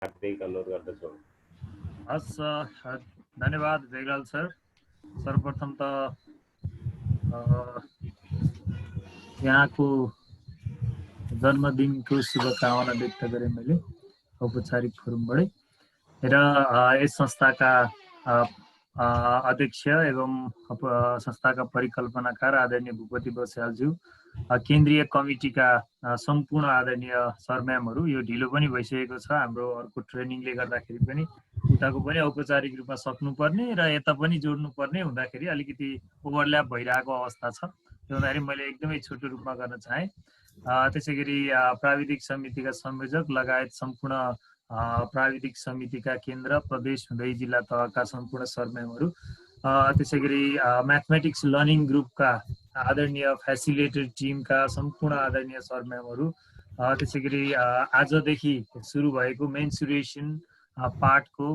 हार्दिक अनुरोध गर्दछु। हस्, धन्यवाद भेगलाल सर। सर्वप्रथम त यहाँको जन्मदिनको शुभकामना व्यक्त गरेँ मैले औपचारिक फोरमबाटै र यस संस्थाका अध्यक्ष एवं संस्थाका परिकल्पनाकार आदरणीय भूपति बस्यालज्यू, केन्द्रीय कमिटीका सम्पूर्ण आदरणीय सर म्यामहरू, यो ढिलो पनि भइसकेको छ हाम्रो अर्को ट्रेनिङले गर्दाखेरि पनि उताको पनि औपचारिक रूपमा सक्नुपर्ने र यता पनि जोड्नुपर्ने हुँदाखेरि अलिकति ओभरल्याप भइरहेको अवस्था छ। त्यो हुँदाखेरि मैले एकदमै छोटो रूपमा गर्न चाहेँ। त्यसैगरी प्राविधिक समितिका संयोजक लगायत सम्पूर्ण प्राविधिक समितिका केन्द्र प्रदेश हुँदै जिल्ला तहका सम्पूर्ण सरम्यामहरू, त्यसैगरी म्याथमेटिक्स लर्निङ ग्रुपका आदरणीय फेसिलिटेटर टिमका सम्पूर्ण आदरणीय सरम्यामहरू, त्यसैगरी आजदेखि सुरु भएको मेन्सुरेसन पार्टको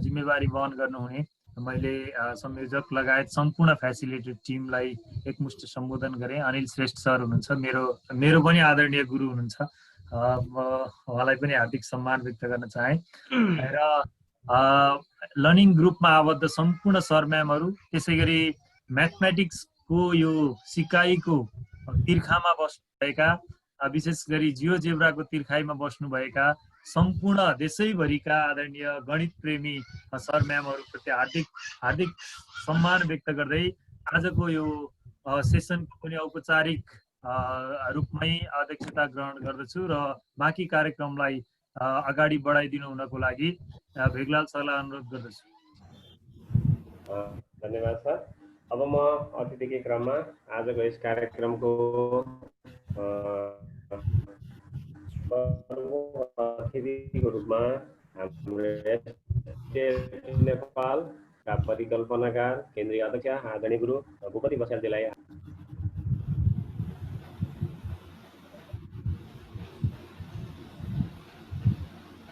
जिम्मेवारी वहन गर्नुहुने मैले संयोजक लगायत सम्पूर्ण फेसिलिटेटर टिमलाई एकमुष्ट सम्बोधन गरेँ। अनिल श्रेष्ठ सर हुनुहुन्छ, मेरो पनि आदरणीय गुरु हुनुहुन्छ, उहाँलाई पनि हार्दिक सम्मान व्यक्त गर्न चाहेँ। र लर्निङ ग्रुपमा आबद्ध सम्पूर्ण सरम्यामहरू, त्यसैगरी म्याथमेटिक्सको यो सिकाइको तिर्खामा बस्नुभएका, विशेष गरी जियोजेब्राको तिर्खाइमा बस्नुभएका सम्पूर्ण देशैभरिका आदरणीय गणित प्रेमी सरम्यामहरूप्रति हार्दिक सम्मान व्यक्त गर्दै आजको यो सेसनको पनि औपचारिक रूपमै अध्यक्षता ग्रहण गर्दछु र बाँकी कार्यक्रमलाई अगाडि बढाइदिनु हुनको लागि भेगलाल सरलाई अनुरोध गर्दछु। धन्यवाद सर। अब म अतिथिकै क्रममा आजको यस कार्यक्रमको अतिथिको रूपमा हाम्रो नेपालका परिकल्पनाकार केन्द्रीय अध्यक्ष आदरणीय गुरु भूपति बस्यालजीलाई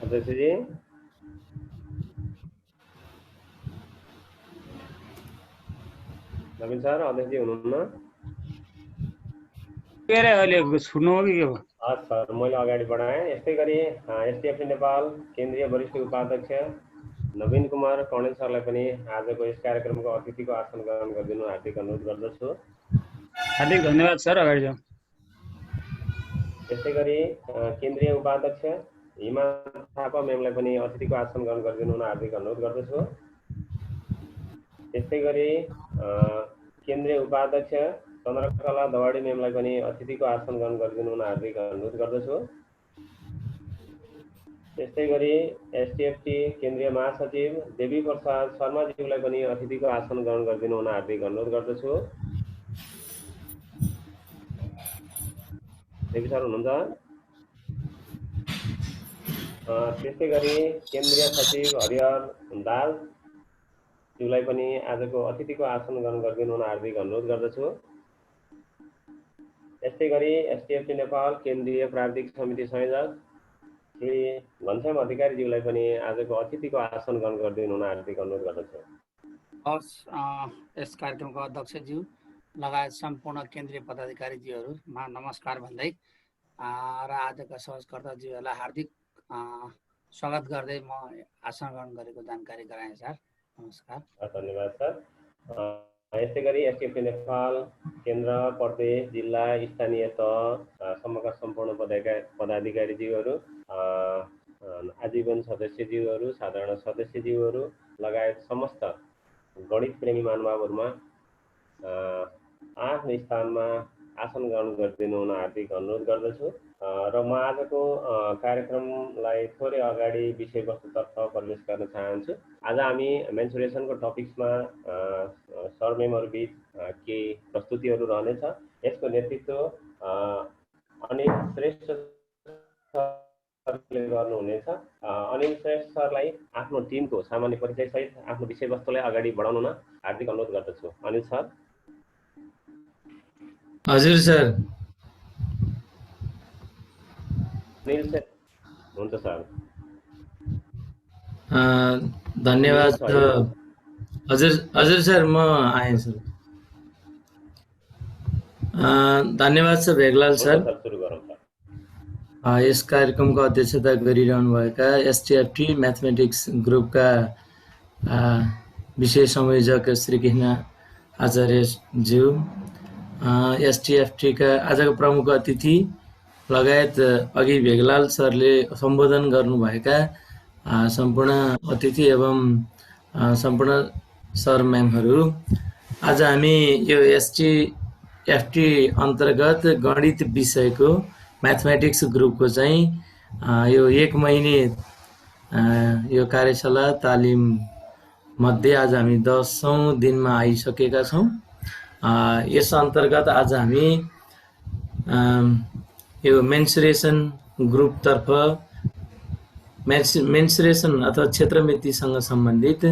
अध्यक्षजी नवीन सर अध्यक्षजी हुनुहुन्न? के अरे अहिले छुट्नु हो कि के हो? सर मैले अगाडि बढाएँ। यस्तै गरी एसटिएफसी नेपाल केन्द्रीय वरिष्ठ उपाध्यक्ष नवीन कुमार कौडेल सरलाई पनि आजको यस कार्यक्रमको अतिथिको आसन ग्रहण गरिदिनु हार्दिक अनुरोध गर्दछु। हार्दिक धन्यवाद सर, अगाडि जाउँ। त्यस्तै गरी केन्द्रीय उपाध्यक्ष हिमा थापा म्यामलाई पनि अतिथिको आसन ग्रहण गरिदिनु हुन हार्दिक अनुरोध गर्दछु। त्यस्तै गरी केन्द्रीय उपाध्यक्ष चन्द्रकला दवाडी म्यामलाई पनि अतिथिको आसन ग्रहण गरिदिनु हुन हार्दिक अनुरोध गर्दछु। त्यस्तै गरी एसटिएफटी केन्द्रीय महासचिव देवी प्रसाद शर्माज्यूलाई पनि अतिथिको आसन ग्रहण गरिदिनु हुन हार्दिक अनुरोध गर्दछु। देवी सर हुनुहुन्छ? त्यस्तै गरी केन्द्रीय सचिव हरिहर दालज्यूलाई पनि आजको अतिथिको आसन ग्रहण गरिदिनु हुन हार्दिक अनुरोध गर्दछु। यस्तै गरी एसटिएफसी नेपाल केन्द्रीय प्राविधिक समिति संयोजक श्री घनश्याम अधिकारीज्यूलाई पनि आजको अतिथिको आसन ग्रहण गरिदिनु हुन हार्दिक अनुरोध गर्दछु। हस्, यस कार्यक्रमको अध्यक्षज्यू लगायत सम्पूर्ण केन्द्रीय पदाधिकारीज्यूहरूमा नमस्कार भन्दै र आजका सहजकर्ताज्यूहरूलाई हार्दिक स्वागत गर्दै म आसन ग्रहण गरेको जानकारी गराएँ सर। नमस्कार। धन्यवाद सर। यस्तै गरी एसटिएफसी नेपाल केन्द्र प्रदेश जिल्ला स्थानीय तहसम्मका सम्पूर्ण पदाधिकारीज्यूहरू, आजीवन सदस्यज्यूहरू, साधारण सदस्यज्यूहरू लगायत समस्त गणित प्रेमी महानुभावहरूमा आफ्नो स्थानमा आसन ग्रहण गरिदिनु हुन हार्दिक अनुरोध गर्दछु। र म आजको कार्यक्रमलाई थोरै अगाडि विषयवस्तुतर्फ प्रवेश गर्न चाहन्छु। आज हामी मेन्सुरेसनको टपिक्समा सरमेमहरू बीच केही प्रस्तुतिहरू रहनेछ। यसको नेतृत्व अनिल श्रेष्ठ सरले गर्नुहुनेछ। अनिल श्रेष्ठ सरलाई आफ्नो टिमको सामान्य परिचय सहित आफ्नो विषयवस्तुलाई अगाडि बढाउन हार्दिक अनुरोध गर्दछु। अनिल सर। हजुर सर। अनिल सर हुन्छ सर। धन्यवाद। हजुर सर, म आएँ सर। धन्यवाद सर भेगलाल सर। सुरु गरौँ सर। यस कार्यक्रमको अध्यक्षता गरिरहनुभएका एसटिएफटी म्याथमेटिक्स ग्रुपका विषय संयोजक श्री कृष्ण आचार्यज्यू, एसटिएफटीका आजको प्रमुख अतिथि लगायत अघि भेगलाल सरले सम्बोधन गर्नुभएका सम्पूर्ण अतिथि एवं सम्पूर्ण सर म्यामहरू, आज हामी यो एसटिएफटी अन्तर्गत गणित विषयको म्याथमेटिक्स ग्रुपको चाहिँ यो 1 महिने यो कार्यशाला तालिम मध्ये आज हामी 10औं दिनमा आइसकेका छौँ। यस अन्तर्गत आज हामी यो मेन्सुरेसन ग्रुपतर्फ मेन्सुरेसन अथवा क्षेत्रमितिसँग सम्बन्धित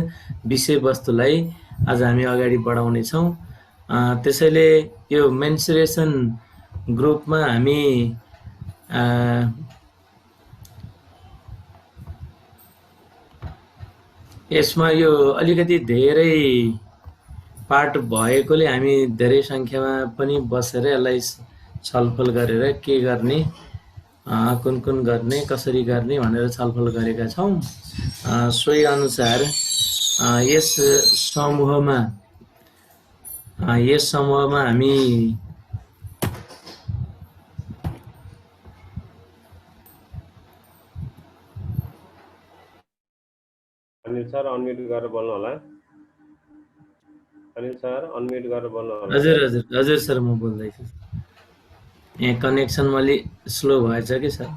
विषयवस्तुलाई आज हामी अगाडि बढाउनेछौँ। त्यसैले यो मेन्सुरेसन ग्रुपमा हामी यसमा यो अलिकति धेरै पार्ट भएकोले हामी धेरै सङ्ख्यामा पनि बसेर यसलाई छलफल गरेर के गर्ने, कुन गर्ने, कसरी गर्ने भनेर छलफल गरेका छौँ। सोही अनुसार यस समूहमा हामी अनिल सर अनम्युट गरेर बोल्नु होला। अनिल सर अनम्युट गरेर बोल्नु होला। हजुर सर, म बोल्दैछु। यहाँ कनेक्सन अलि स्लो भएछ कि सर,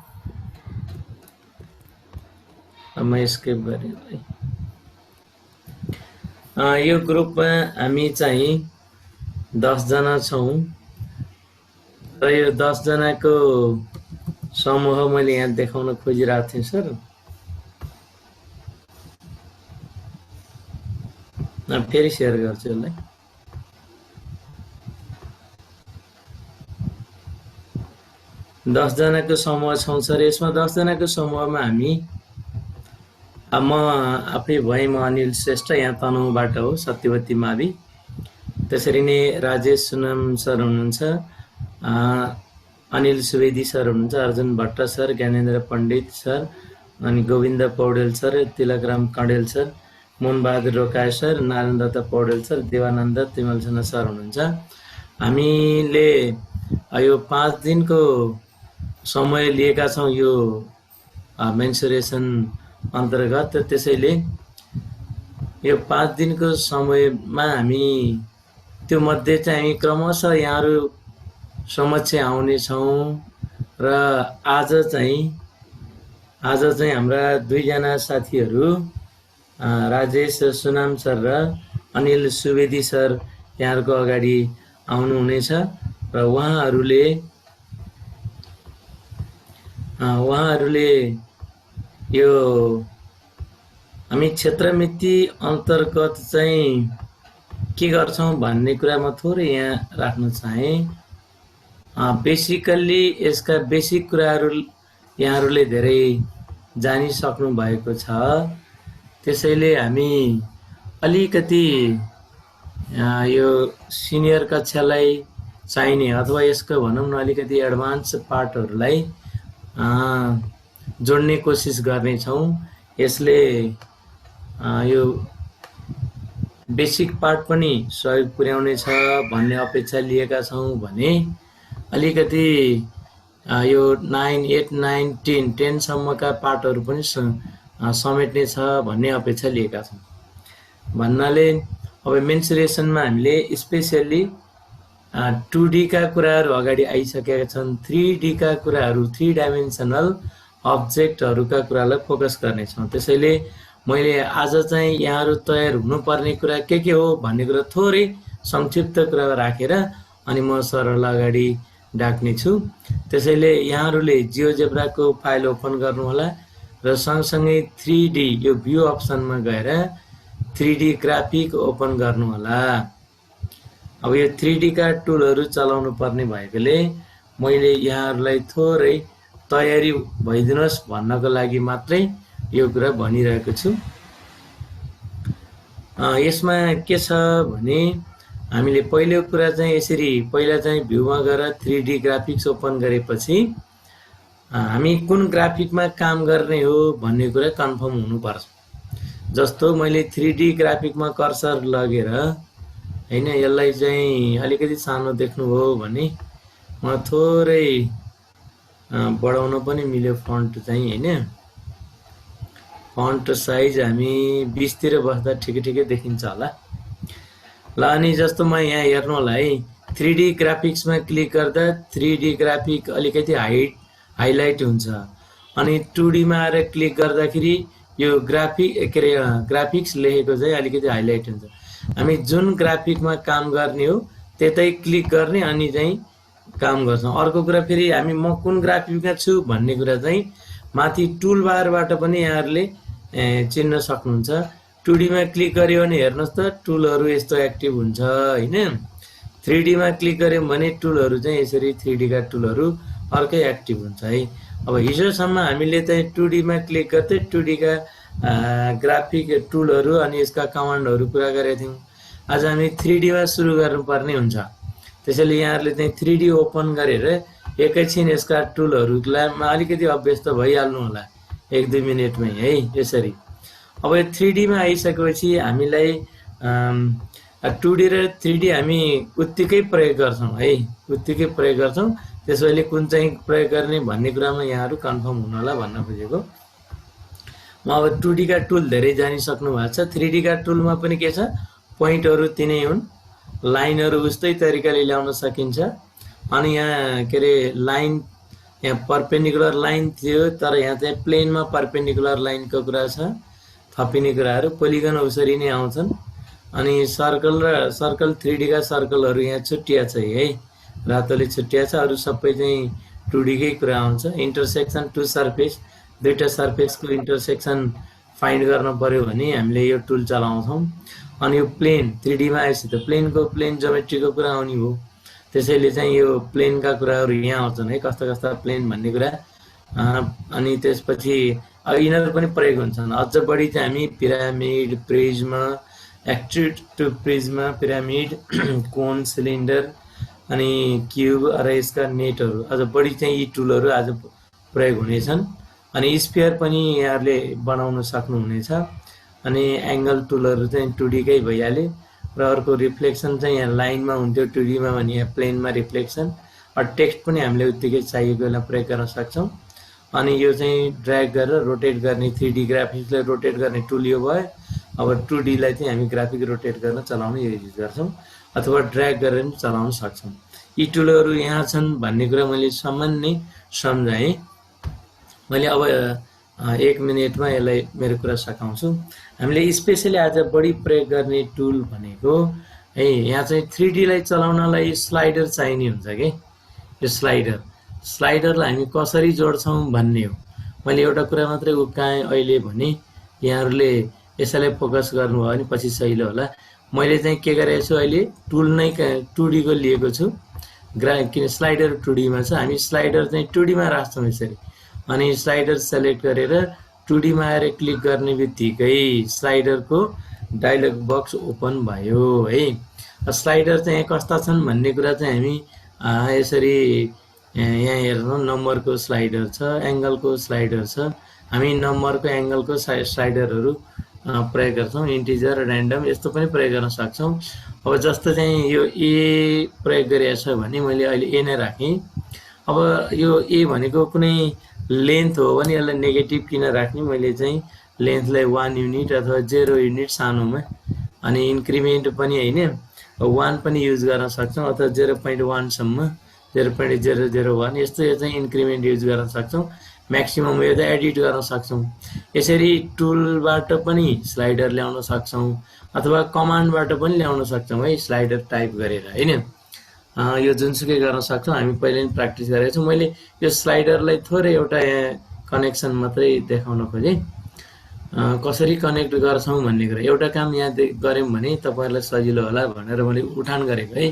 म स्किप गरेँ। यो ग्रुपमा हामी चाहिँ 10 जना छौँ र यो 10 जनाको समूह मैले यहाँ देखाउन खोजिरहेको थिएँ सर। फेरि सेयर गर्छु यसलाई। दस जनाको समूह छौँ सर। यसमा 10 जनाको समूहमा हामी म आफै भएँ, म अनिल श्रेष्ठ, यहाँ तनहुँबाट हो, सत्यवती मावि। त्यसरी नै राजेश सुनाम सर हुनुहुन्छ, अनिल सुवेदी सर हुनुहुन्छ, अर्जुन भट्ट सर, ज्ञानेन्द्र पण्डित सर, अनि Govind Paudel sir, Tilakram Kandel sir, Mohanbahadur Rokaya sir, Narayan Dutt Paudel sir, Devanand Timalsena sir हुनुहुन्छ। हामीले यो 5 दिनको समय लिएका छौँ यो मेन्सुरेसन अन्तर्गत। त्यसैले यो 5 दिनको समयमा हामी त्यो मध्ये चाहिँ हामी क्रमशः यहाँहरू समक्ष आउनेछौँ र आज चाहिँ हाम्रा 2 जना साथीहरू राजेश सुनाम सर र अनिल सुवेदी सर यहाँहरूको अगाडि आउनुहुनेछ र उहाँहरूले यो हामी क्षेत्रमिति अन्तर्गत चाहिँ के गर्छौँ भन्ने कुरा म थोरै यहाँ राख्न चाहेँ। बेसिकल्ली यसका बेसिक कुराहरू यहाँहरूले धेरै जानिसक्नु भएको छ। त्यसैले हामी अलिकति यो सिनियर कक्षालाई चाहिने अथवा यसको भनौँ न अलिकति एडभान्स पार्टहरूलाई जोड्ने कोसिस गर्नेछौँ। यसले यो बेसिक पार्ट पनि सहयोग पुर्याउनेछ भन्ने अपेक्षा लिएका छौँ भने अलिकति यो 9, 8, 9, 10 सम्मका पार्टहरू पनि समेट्ने छ भन्ने अपेक्षा लिएका छौँ। भन्नाले अब मेन्सुरेसनमा हामीले स्पेसियल्ली 2D का कुराहरू अगाडि आइसकेका छन्। 3D का कुराहरू, 3 डाइमेन्सनल अब्जेक्टहरूका कुरालाई फोकस गर्नेछौँ। त्यसैले मैले आज चाहिँ यहाँहरू तयार हुनुपर्ने कुरा के हो भन्ने कुरा थोरै संक्षिप्त कुरा राखेर अनि म सरलाई अगाडि डाक्नेछु। त्यसैले यहाँहरूले जियोजेब्राको फाइल ओपन गर्नुहोला र सँगसँगै 3D यो भ्यू अप्सनमा गएर 3D ग्राफिक ओपन गर्नुहोला। अब यो 3D का टुलहरू चलाउनु पर्ने भएकोले मैले यहाँहरूलाई थोरै तयारी भइदिनुहोस् भन्नको लागि मात्रै यो कुरा भनिरहेको छु। यसमा के छ भने हामीले पहिलो कुरा चाहिँ यसरी पहिला चाहिँ भ्यूमा गएर 3D ग्राफिक्स ओपन गरेपछि हामी कुन ग्राफिकमा काम गर्ने हो भन्ने कुरा कन्फर्म हुनुपर्छ। जस्तो मैले 3D ग्राफिकमा कर्सर लगेर हैन यसलाई चाहिँ अलिकति सानो देख्नुभयो भने म थोरै बढाउन पनि मिल्यो फन्ट चाहिँ हैन। फन्ट साइज हामी 20 तिर बस्दा ठिकै देखिन्छ होला। ल अनि जस्तो म यहाँ हेर्नु होला है 3D ग्राफिक्समा क्लिक गर्दा 3D ग्राफिक अलिकति हाइलाइट हुन्छ अनि 2D मा आएर क्लिक गर्दाखेरि यो ग्राफिक्स लेखेको चाहिँ अलिकति हाइलाइट हुन्छ। हामी जुन ग्राफिकमा काम गर्ने हो त्यतै क्लिक गर्ने अनि चाहिँ काम गर्छौं। अर्को कुरा फेरि हामी म कुन ग्राफिकमा छु भन्ने कुरा चाहिँ माथि टुल बारबाट पनि यहाँहरुले चिन्न सक्नुहुन्छ। 2D मा क्लिक गर्यो भने हेर्नुस् त टुलहरु यस्तो एक्टिभ हुन्छ हैन। 3D मा क्लिक गर्यौं भने टुलहरु चाहिँ यसरी 3D का टुलहरु अर्कै एक्टिभ हुन्छ है। अब हिजोसम्म हामीले चाहिँ 2D मा क्लिक गर्दै 2D का ग्राफिक टुलहरु अनि यसका कमान्डहरु पुरा गरेका थियौं। आज हामी 3D मा सुरु गर्नुपर्ने हुन्छ। त्यसैले यहाँहरुले चाहिँ 3D ओपन गरेर एकैछिन यसका टुलहरुलाई अलिकति अभ्यस्त भइहाल्नु होला 1-2 मिनेटमै है यसरी। अब यो 3D मा आइसकेपछि हामीलाई 2D र 3D हामी उत्तिकै प्रयोग गर्छौं है, उत्तिकै प्रयोग गर्छौं। त्यसैले कुन चाहिँ प्रयोग गर्ने भन्ने कुरामा यहाँहरु कन्फर्म हुनु होला भन्न खोजेको। म अब 2D का टुल धेरै जानिसक्नु भएको छ। 3D का टुलमा पनि के छ पोइन्टहरु तिनै हुन्, लाइनहरु उस्तै तरिकाले ल्याउन सकिन्छ। अनि यहाँ के रे लाइन यहाँ परपेन्डिकुलर लाइन थियो तर यहाँ चाहिँ प्लेनमा परपेन्डिकुलर लाइनको कुरा छ। थपिने कुराहरु पोलिगन उसरी नै आउँछन्। अनि सर्कल 3D का सर्कलहरु यहाँ छुट्टिया छ है, रातोले छुट्टिया छ। अरु सबै चाहिँ 2D कै कुरा आउँछ। इन्टरसेक्सन टु सर्फेस, दुईटा सर्फेसको इन्टरसेक्सन फाइन्ड गर्न पर्यो भने हामीले यो टुल चलाउँछौं। अनि यो प्लेन 3D मा आएपछि त प्लेन ज्योमेट्रीको कुरा आउने हो। त्यसैले चाहिँ यो प्लेनका कुराहरु यहाँ आउँछन् है, कस्ता कस्ता प्लेन भन्ने कुरा। अनि त्यसपछि यिनीहरु पनि प्रयोग हुन्छन्। अझ बढी चाहिँ हामी pyramid, prism, extrude to prism, pyramid, cone, cylinder अनि क्यूब र यसका नेटहरु अझ बढी चाहिँ यी टुलहरु आज प्रयोग हुनेछन्। अनि स्फियर पनि यहाँहरुले बनाउन सक्नुहुनेछ। अनि एंगल टुलहरु चाहिँ 2D कै भइहाले। र अर्को रिफ्लेक्सन चाहिँ यहाँ लाइनमा हुन्थ्यो 2D मा भने यहाँ प्लेनमा रिफ्लेक्सन। र टेक्स्ट पनि हामीले उत्तिकै चाहिएको बेला प्रयोग गर्न सक्छौं। अनि यो चाहिँ ड्र्याग गरेर रोटेट गर्ने 3D ग्राफिक्सलाई रोटेट गर्ने टुल यो भयो। अब 2D लाई चाहिँ हामी ग्राफिक रोटेट गर्न चलाउन यो युज गर्छौं अथवा ड्र्याग गरेर पनि चलाउन सक्छौं। यी टुलहरु यहाँ छन् भन्ने कुरा मैले सामान्य सम्झाएँ। मैले अब 1 मिनेटमा यसलाई मेरो कुरा सकाउँछु। हामीले स्पेशली आज बढी प्रयोग गर्ने टुल भनेको है यहाँ चाहिँ 3D लाई चलाउनलाई स्लाइडर चाहिने हुन्छ के। यो स्लाइडरलाई हामी कसरी जोड्छौं भन्ने हो। मैले एउटा कुरा मात्रै उकाएँ अहिले भने यहाँहरुले यसैलाई फोकस गर्नुभयो भने पछि सजिलो होला। मैले चाहिँ के गरेको छु अहिले टुल नै 2D को लिएको छु। किन स्लाइडर 2D मा छ। हामी स्लाइडर चाहिँ 2D मा राख्छौं यसरी। अनि स्लाइडर सेलेक्ट गरेर 2D मा आएर क्लिक गर्ने बित्तिकै स्लाइडरको डायलग बक्स ओपन भयो है। स्लाइडर चाहिँ कस्ता छन् भन्ने कुरा चाहिँ हामी यसरी यहाँ हेर्नु नम्बरको स्लाइडर छ, एंगलको स्लाइडर छ। हामी नम्बरको एंगलको स्लाइडरहरु प्रयोग गर्छौं। इन्टिजर, र्यान्डम यस्तो पनि प्रयोग गर्न सक्छौं। अब जस्तो चाहिँ यो ए प्रयोग गरिएको छ भने मैले अहिले ए नै राखेँ। अब यो ए भनेको कुनै लेन्थ हो भने यसलाई नेगेटिभ किन राख्ने, मैले चाहिँ लेन्थलाई 1 युनिट अथवा 0 युनिट सानोमा। अनि इन्क्रिमेन्ट पनि हैन 1 पनि युज गर्न सक्छौं अथवा 0.1 सम्म 0.001 यस्तो यो चाहिँ इन्क्रिमेन्ट युज गर्न सक्छौं। म्याक्सिमम यो चाहिँ एडिट गर्न सक्छौं। यसरी टुलबाट पनि स्लाइडर ल्याउन सक्छौं अथवा कमान्डबाट पनि ल्याउन सक्छौं है स्लाइडर टाइप गरेर हैन। यो जुनसुकै गर्न सक्छौं। हामी पहिले पनि प्र्याक्टिस गरेका छौं। मैले यो स्लाइडरलाई थोरै एउटा कनेक्सन मात्रै देखाउन खोजे। कसरी कनेक्ट गर्छौं भन्ने कुरा एउटा काम यहाँ गर्यौं भने तपाईहरुलाई सजिलो होला भनेर मैले उठान गरेको है।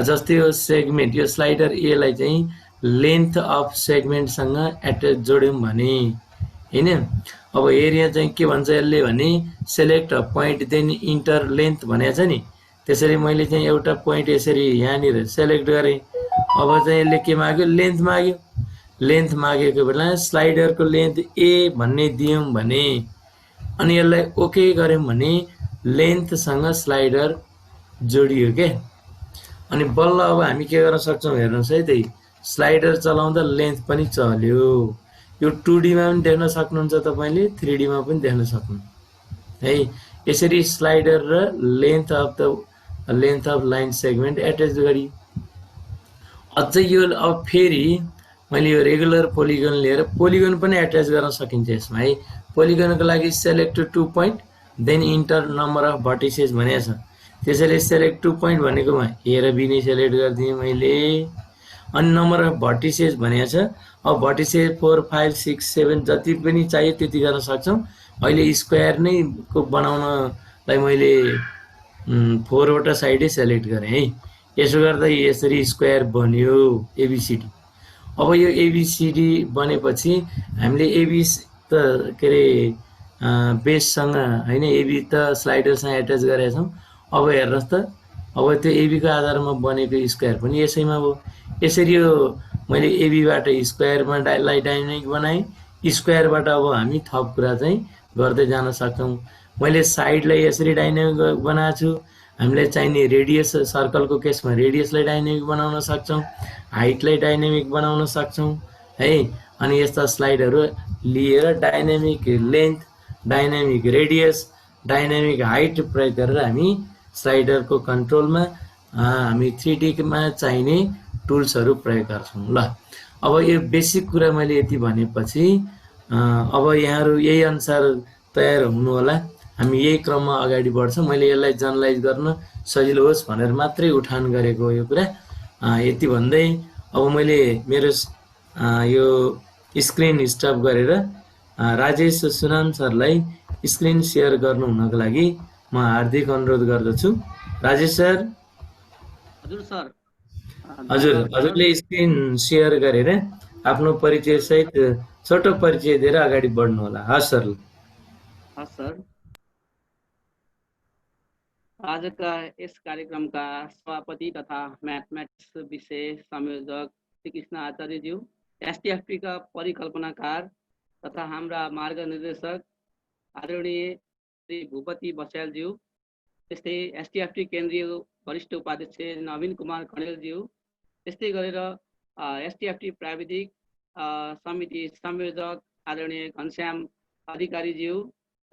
जस्तै यो सेगमेन्ट यो स्लाइडर ए लाई चाहिँ लेन्थ अफ सेगमेन्ट सँग एट्याच जोड्यौं भने हैन। अब एरिया चाहिँ के भन्छ यसले भने select a point then enter length भनेको छ नि। त्यसरी मैले चाहिँ एउटा पोइन्ट यसरी यहाँनिर सेलेक्ट गरे। अब चाहिँ यसले के माग्यो लेन्थ माग्यो। लेन्थ मागेको बेला स्लाइडरको लेन्थ ए भन्ने दियौँ भने अनि यसलाई ओके गऱ्यौँ भने लेन्थसँग स्लाइडर जोडियो के। अनि बल्ल अब हामी के गर्न सक्छौँ हेर्नुहोस् है, त्यही स्लाइडर चलाउँदा लेन्थ पनि चल्यो। यो 2D मा पनि देख्न सक्नुहुन्छ तपाईँले, 3D मा पनि देख्न सक्नु है। यसरी स्लाइडर र length of line segment attach गरी अझै यो अब फेरि मैले यो रेगुलर पोलिगन लिएर पोलिगन पनि एट्याच गर्न सकिन्छ यसमा है। पोलिगनको लागि select 2 point then enter number of vertices भनेको छ। त्यसैले सेलेक्ट 2 पोइन्ट भनेकोमा ए र बी नै सेलेक्ट गरिदिएँ मैले। अनि नम्बर अफ भर्टिसेस भनेको छ। अब भर्टिसेस 4 5 6 7 जति पनि चाहियो त्यति गर्न सक्छौँ। अहिले स्क्वायर नै को बनाउनलाई मैले 4 वटा साइडै सेलेक्ट गरेँ है। यसो गर्दा यसरी स्क्वायर बन्यो एबिसिडी। अब यो एबिसिडी बनेपछि हामीले एबी त के अरे बेससँग होइन, एबी त स्लाइडरसँग एट्याच गरेका छौँ। अब हेर्नुहोस् त, अब त्यो एबीको आधारमा बनेको स्क्वायर पनि यसैमा हो। यसरी यो मैले एबीबाट स्क्वायरमा डाइनामिक बनाएँ। स्क्वायरबाट अब हामी थप कुरा चाहिँ गर्दै जान सक्छौँ। मैले साइडलाई यसरी डाइनामिक बनाएको छु। हामीलाई चाहिने रेडियस, सर्कलको केसमा रेडियसलाई डाइनामिक बनाउन सक्छौँ, हाइटलाई डाइनामिक बनाउन सक्छौँ है। अनि यस्ता स्लाइडहरू लिएर dynamic length, dynamic radius, dynamic height प्रयोग गरेर हामी स्लाइडरको कन्ट्रोलमा हामी 3D मा चाहिने टुल्सहरू प्रयोग गर्छौँ। ल अब यो बेसिक कुरा मैले यति भनेपछि अब यहाँहरू यही अनुसार तयार हुनु होला। हामी यही क्रममा अगाडि बढ्छौँ। मैले यसलाई जर्नलाइज गर्न सजिलो होस् भनेर मात्रै उठान गरेको यो कुरा। यति भन्दै अब मैले मेरो यो स्क्रिन स्टप गरेर राजेश सुनाम सरलाई स्क्रिन सेयर गर्नु हुनको लागि म हार्दिक अनुरोध गर्दछु। राजेश सर। हजुर सर। हजुरले स्क्रिन सेयर गरेर आफ्नो परिचय सहित छोटो परिचय दिएर अगाडि बढ्नु होला। हस् सर। हस् सर। आजका यस कार्यक्रमका सभापति तथा म्याथमेटिक्स विषय संयोजक श्री कृष्ण आचार्यज्यू, एसटिएफटी का परिकल्पनाकार तथा हाम्रा मार्गनिर्देशक आदरणीय श्री भूपति बस्यालज्यू, त्यस्तै एसटिएफटी केन्द्रीय वरिष्ठ उपाध्यक्ष नवीन कुमार खडेलज्यू, त्यस्तै गरेर एसटिएफटी प्राविधिक समिति संयोजक आदरणीय घनश्याम अधिकारीज्यू,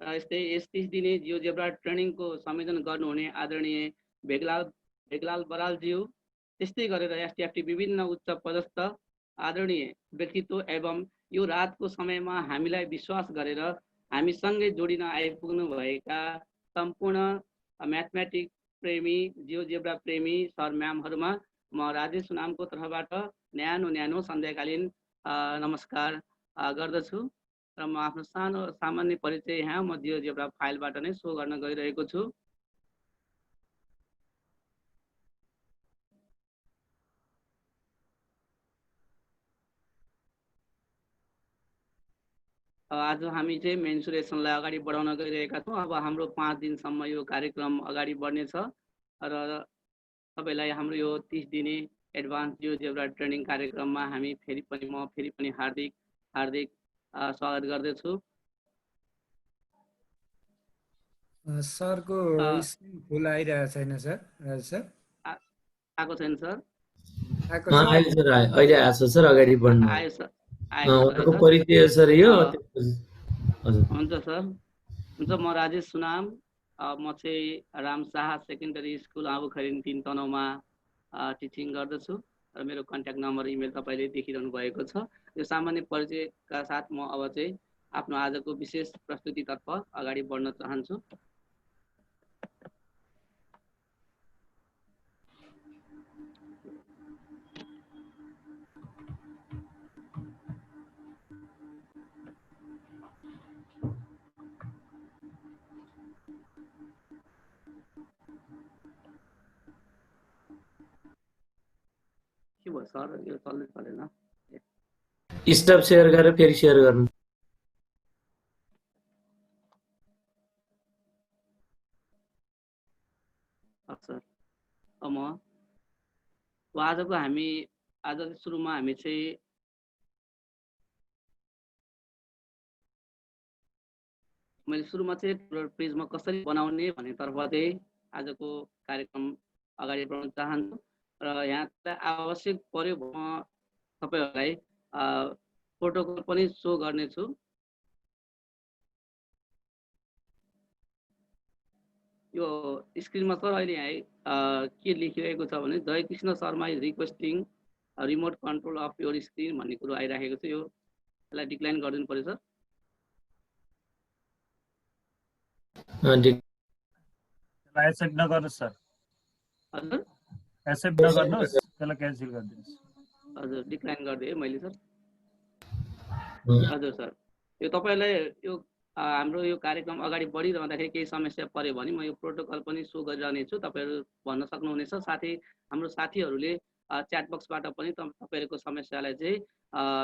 यस्तै यस 30 दिने जियोजेब्रा ट्रेनिङको संयोजन गर्नुहुने आदरणीय भेगलाल बरालज्यू, त्यस्तै गरेर एसटिएफटी विभिन्न उच्च पदस्थ आदरणीय व्यक्तित्व एवं यो रातको समयमा हामीलाई विश्वास गरेर हामीसँगै जोडिन आइपुग्नु भएका सम्पूर्ण म्याथमेटिक्स प्रेमी, जियोजेब्रा प्रेमी सर म्यामहरूमा म राजेश सुनामको तर्फबाट न्यानो सन्ध्याकालीन नमस्कार गर्दछु। र म आफ्नो सानो सामान्य परिचय यहाँ म जियोजेब्रा फाइलबाट नै सो गर्न गइरहेको छु। आज हामी चाहिँ मेन्सुरेसनलाई अगाडि बढाउन गइरहेका छौँ। अब हाम्रो 5 दिनसम्म यो कार्यक्रम अगाडि बढ्नेछ र तपाईँलाई हाम्रो यो 30 दिने एडभान्स जियोजेब्रा ट्रेनिङ कार्यक्रममा हामी फेरि पनि हार्दिक स्वागत गर्दछु। सरको स्क्रिन फुल आइरहेको छैन सर। राजेश सर आएको छैन सर? अहिले आएको छ सर, अगाडि बढ्नु। आयो सर। उहाँको परिचय सर यो। हुन्छ सर। हुन्छ, म राजेश सुनाम, म चाहिँ राम शाह सेकेन्डरी स्कुल आबुखरिन 3 तनहुँमा टिचिङ गर्दछु र मेरो कन्ट्याक्ट नम्बर इमेल तपाईँले देखिरहनु भएको छ। यो सामान्य परिचयका साथ म अब चाहिँ आफ्नो आजको विशेष प्रस्तुतितर्फ अगाडि बढ्न चाहन्छु। के भयो सर, यो चलेन। स्टप सेयर गरेर फेरि सेयर गर्नु। सर आजको हामी आज सुरुमा हामी चाहिँ मैले सुरुमा चाहिँ प्रिज्म कसरी बनाउने भन्नेतर्फ चाहिँ आजको कार्यक्रम अगाडि बढाउन चाहन्छु र यहाँ आवश्यक पर्यो म तपाईँहरूलाई प्रोटोकल पनि सो गर्नेछु। यो स्क्रिनमा सर अहिले यहाँ के लेखिरहेको छ भने Jaikrishna Sharma is requesting remote control of your screen भन्ने कुरो आइराखेको छ। यसलाई डिक्लाइन गरिदिनु पर्यो सर। एक्सेप्ट नगर्नुहोस् सर, हजुर एक्सेप्ट नगर्नुहोस्, त्यसलाई क्यान्सल गरिदिनुहोस्। हजुर डिक्लाइन गरिदिएँ मैले सर। हजुर सर, यो तपाईँलाई यो हाम्रो यो कार्यक्रम अगाडि बढिरहँदाखेरि केही समस्या पर्यो भने म यो प्रोटोकल पनि सो गरिरहनेछु, तपाईँहरू भन्न सक्नुहुनेछ। साथै हाम्रो साथीहरूले च्याट बक्सबाट पनि तपाईँहरूको समस्यालाई चाहिँ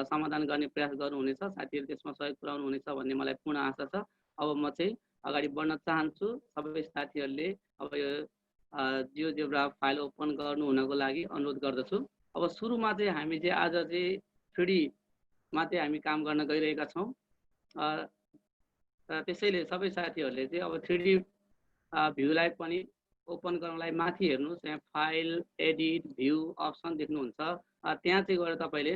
समाधान गर्ने प्रयास गर्नुहुनेछ, साथीहरू त्यसमा सहयोग पुर्याउनुहुनेछ भन्ने मलाई पूर्ण आशा छ। अब म चाहिँ अगाडि बढ्न चाहन्छु। सबै साथीहरूले अब यो जियोजेब्रा फाइल ओपन गर्नु हुनको लागि अनुरोध गर्दछु। अब सुरुमा चाहिँ हामी चाहिँ आज चाहिँ 3D मा चाहिँ हामी काम गर्न गइरहेका छौँ। त्यसैले सबै साथीहरूले चाहिँ अब 3D भ्यूलाई पनि ओपन गर्नलाई माथि हेर्नुहोस्, यहाँ फाइल एडिट भ्यू अप्सन देख्नुहुन्छ। त्यहाँ चाहिँ गएर तपाईँले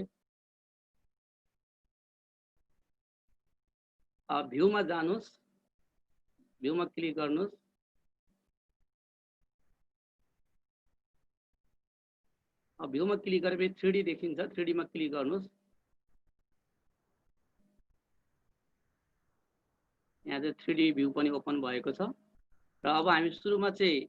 भ्यूमा जानुहोस्, भ्यूमा क्लिक गर्नुहोस्। भ्यूमा क्लिक गरेपछि 3D देखिन्छ, 3D मा क्लिक गर्नुहोस्। यहाँ चाहिँ 3D भ्यू पनि ओपन भएको छ र अब हामी सुरुमा चाहिँ